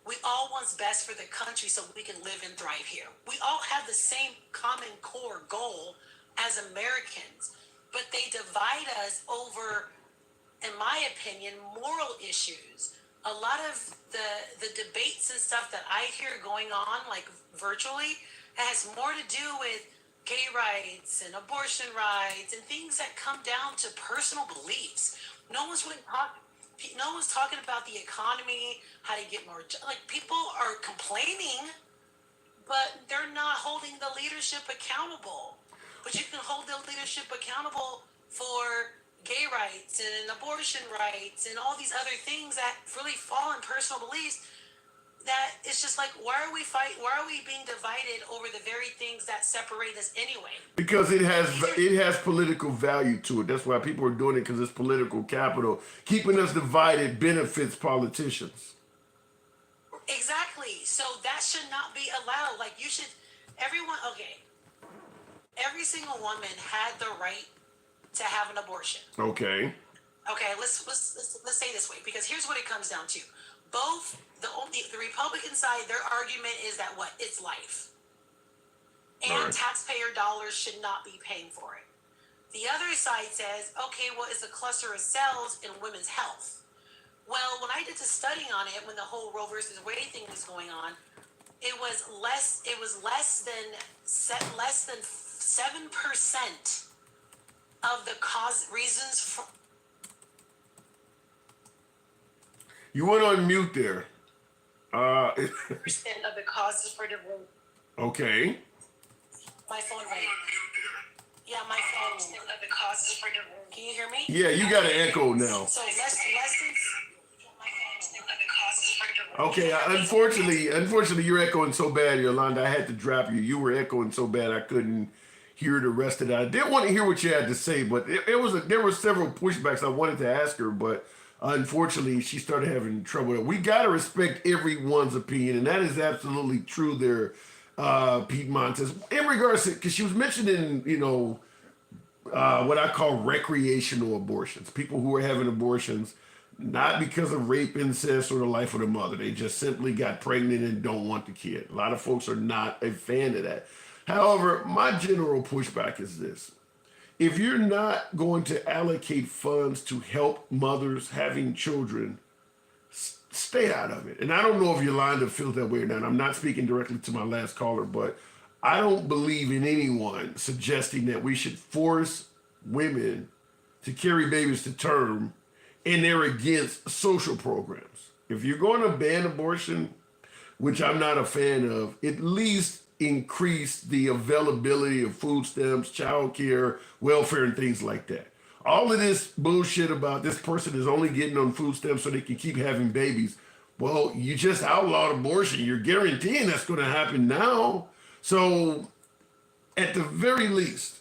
we all want what's best for the country so we can live and thrive here. We all have the same common core goal as Americans, but they divide us over, in my opinion, moral issues. A lot of the debates and stuff that I hear going on, like virtually, has more to do with gay rights and abortion rights and things that come down to personal beliefs. No one's talking about the economy, how to get more, like people are complaining, but they're not holding the leadership accountable. But you can hold the leadership accountable for gay rights and abortion rights and all these other things that really fall in personal beliefs. That it's just like, why are we being divided over the very things that separate us anyway? Because it has political value to it. That's why people are doing it, because it's political capital. Keeping us divided benefits politicians. Exactly. So that should not be allowed. Like every single woman had the right to have an abortion. Okay. Okay, let's say this way, because here's what it comes down to. Both the Republican side, their argument is that it's life. And right. Taxpayer dollars should not be paying for it. The other side says, okay, well, it's a cluster of cells in women's health. Well, when I did the study on it, when the whole Roe versus Wade thing was going on, it was less than 7% of the reasons for You went on mute there. Percent of the causes for divorce. Okay. My phone rang. Yeah, my phone. Of the causes for divorce. Can you hear me? Yeah, you got an echo now. So less than. Okay, unfortunately, you're echoing so bad, Yolanda. I had to drop you. You were echoing so bad I couldn't hear the rest of that. I did want to hear what you had to say, but there were several pushbacks I wanted to ask her, but unfortunately, she started having trouble. We gotta respect everyone's opinion, and that is absolutely true. There, Pete Montes, in regards to, because she was mentioning, what I call recreational abortions, people who are having abortions not because of rape, incest, or the life of the mother. They just simply got pregnant and don't want the kid. A lot of folks are not a fan of that. However, my general pushback is this. If you're not going to allocate funds to help mothers having children, stay out of it. And I don't know if Yolanda feels that way or not. I'm not speaking directly to my last caller, but I don't believe in anyone suggesting that we should force women to carry babies to term, and they're against social programs. If you're going to ban abortion, which I'm not a fan of, at least increase the availability of food stamps, child care, welfare, and things like that. All of this bullshit about this person is only getting on food stamps so they can keep having babies. Well, you just outlawed abortion. You're guaranteeing that's going to happen now. So at the very least,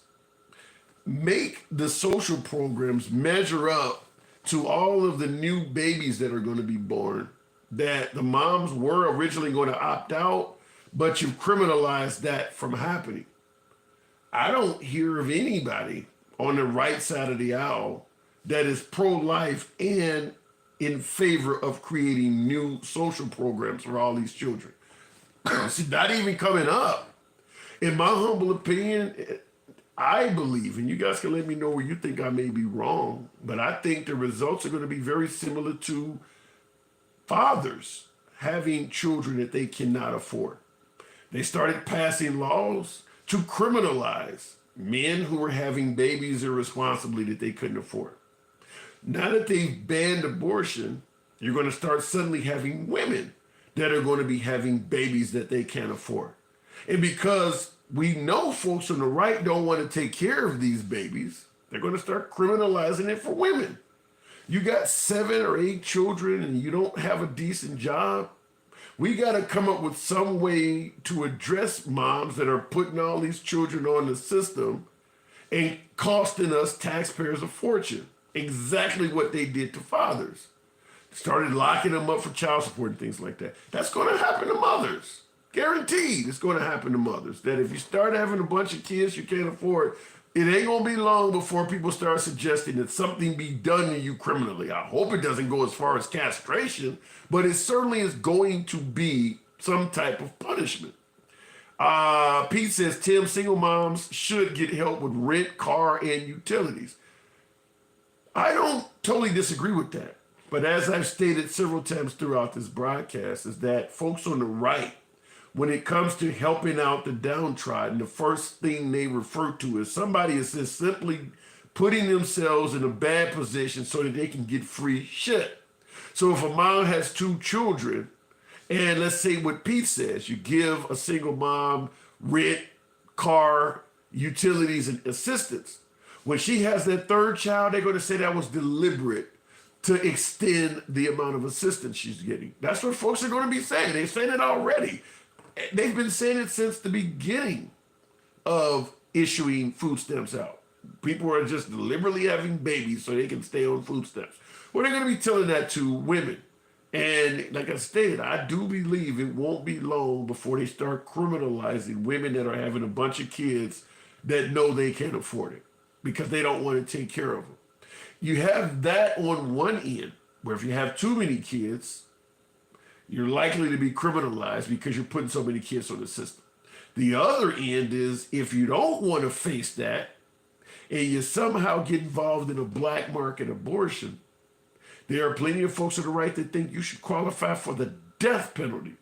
make the social programs measure up to all of the new babies that are going to be born, that the moms were originally going to opt out, but you've criminalized that from happening. I don't hear of anybody on the right side of the aisle that is pro-life and in favor of creating new social programs for all these children. See, not even coming up. In my humble opinion, I believe, and you guys can let me know where you think I may be wrong, but I think the results are going to be very similar to fathers having children that they cannot afford. They started passing laws to criminalize men who were having babies irresponsibly that they couldn't afford. Now that they've banned abortion, you're going to start suddenly having women that are going to be having babies that they can't afford. And because we know folks on the right don't want to take care of these babies, they're going to start criminalizing it for women. You got 7 or 8 children and you don't have a decent job. We got to come up with some way to address moms that are putting all these children on the system and costing us taxpayers a fortune. Exactly what they did to fathers. Started locking them up for child support and things like that. That's going to happen to mothers. Guaranteed it's going to happen to mothers. That if you start having a bunch of kids you can't afford, it ain't going to be long before people start suggesting that something be done to you criminally. I hope it doesn't go as far as castration, but it certainly is going to be some type of punishment. Pete says, Tim, single moms should get help with rent, car, and utilities. I don't totally disagree with that. But as I've stated several times throughout this broadcast, is that folks on the right, when it comes to helping out the downtrodden, the first thing they refer to is somebody is just simply putting themselves in a bad position so that they can get free shit. So if a mom has 2 children, and let's say what Pete says, you give a single mom rent, car, utilities, and assistance. When she has that 3rd child, they're going to say that was deliberate to extend the amount of assistance she's getting. That's what folks are going to be saying. They're saying it already. They've been saying it since the beginning of issuing food stamps out. People are just deliberately having babies so they can stay on food stamps. Well, they're going to be telling that to women. And like I stated, I do believe it won't be long before they start criminalizing women that are having a bunch of kids that know they can't afford it because they don't want to take care of them. You have that on one end, where if you have too many kids, you're likely to be criminalized because you're putting so many kids on the system. The other end is if you don't want to face that and you somehow get involved in a black market abortion, there are plenty of folks on the right that think you should qualify for the death penalty.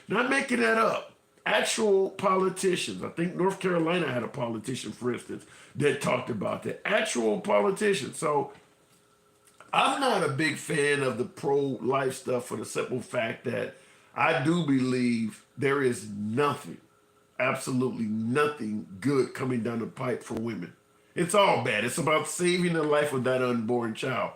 Not making that up. Actual politicians, I think North Carolina had a politician, for instance, that talked about that. Actual politicians. So I'm not a big fan of the pro-life stuff for the simple fact that I do believe there is nothing, absolutely nothing good coming down the pipe for women. It's all bad. It's about saving the life of that unborn child.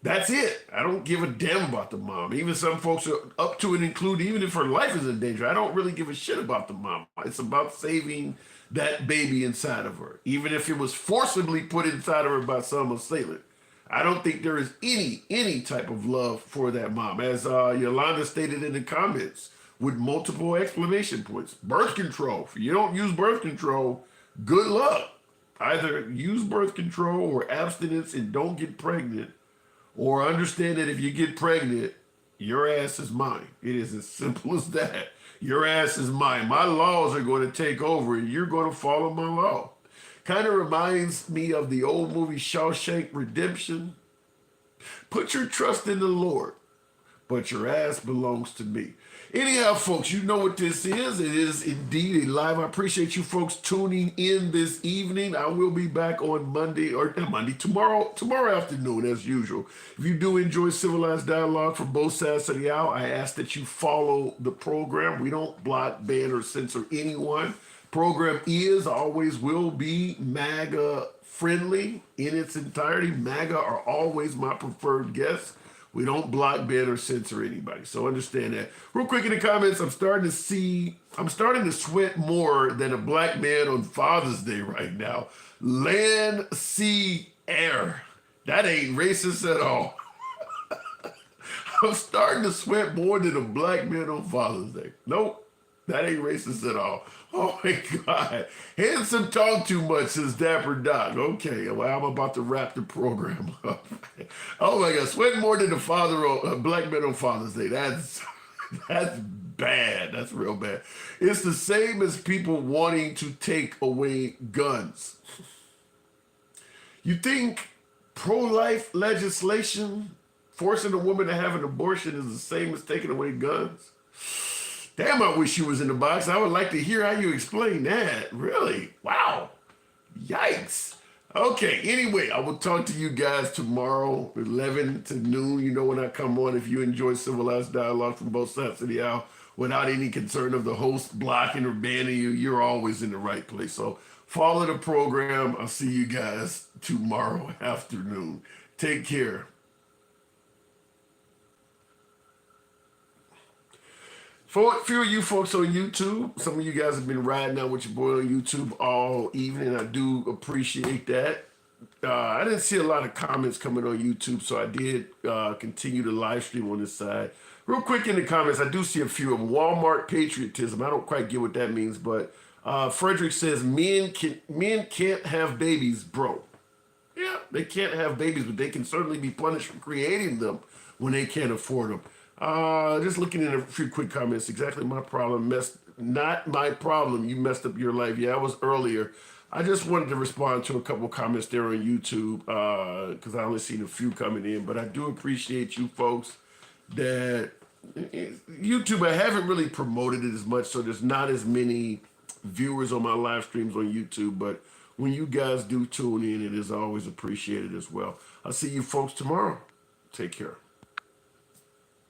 That's it. I don't give a damn about the mom. Even some folks are up to and include, even if her life is in danger. I don't really give a shit about the mom. It's about saving that baby inside of her, even if it was forcibly put inside of her by some assailant. I don't think there is any type of love for that mom, as Yolanda stated in the comments with multiple exclamation points. Birth control. If you don't use birth control, good luck. Either use birth control or abstinence and don't get pregnant, or understand that if you get pregnant, your ass is mine. It is as simple as that. Your ass is mine. My laws are going to take over and you're going to follow my law. Kind of reminds me of the old movie Shawshank Redemption. Put your trust in the Lord, but your ass belongs to me. Anyhow, folks, you know what this is. It is indeed a live. I appreciate you folks tuning in this evening. I will be back on Monday, or not Monday, tomorrow afternoon, as usual. If you do enjoy civilized dialogue from both sides of the aisle, I ask that you follow the program. We don't block, ban, or censor anyone. Program is, always will be MAGA friendly in its entirety. MAGA are always my preferred guests. We don't block, ban, or censor anybody. So understand that. Real quick in the comments, I'm starting to sweat more than a black man on Father's Day right now. Land, sea, air. That ain't racist at all. I'm starting to sweat more than a black man on Father's Day. Nope, that ain't racist at all. Oh my God. Handsome talk too much, says Dapper Doc. Okay, well, I'm about to wrap the program up. Oh my God, sweating more than a black man on Father's Day. That's bad. That's real bad. It's the same as people wanting to take away guns. You think pro-life legislation forcing a woman to have an abortion is the same as taking away guns? Damn, I wish you was in the box. I would like to hear how you explain that. Really? Wow. Yikes. Okay, anyway, I will talk to you guys tomorrow, 11 to noon. You know when I come on, if you enjoy civilized dialogue from both sides of the aisle without any concern of the host blocking or banning you, you're always in the right place. So follow the program. I'll see you guys tomorrow afternoon. Take care. For a few of you folks on YouTube, some of you guys have been riding out with your boy on YouTube all evening. I do appreciate that. I didn't see a lot of comments coming on YouTube, so I did continue to live stream on this side. Real quick in the comments, I do see a few of them. Walmart patriotism. I don't quite get what that means, but Frederick says men can't have babies, bro. Yeah, they can't have babies, but they can certainly be punished for creating them when they can't afford them. Just looking at a few quick comments. Exactly my problem. Not my problem. You messed up your life. Yeah, I was earlier. I just wanted to respond to a couple comments there on YouTube because I only seen a few coming in. But I do appreciate you folks that YouTube, I haven't really promoted it as much, so there's not as many viewers on my live streams on YouTube. But when you guys do tune in, it is always appreciated as well. I'll see you folks tomorrow. Take care.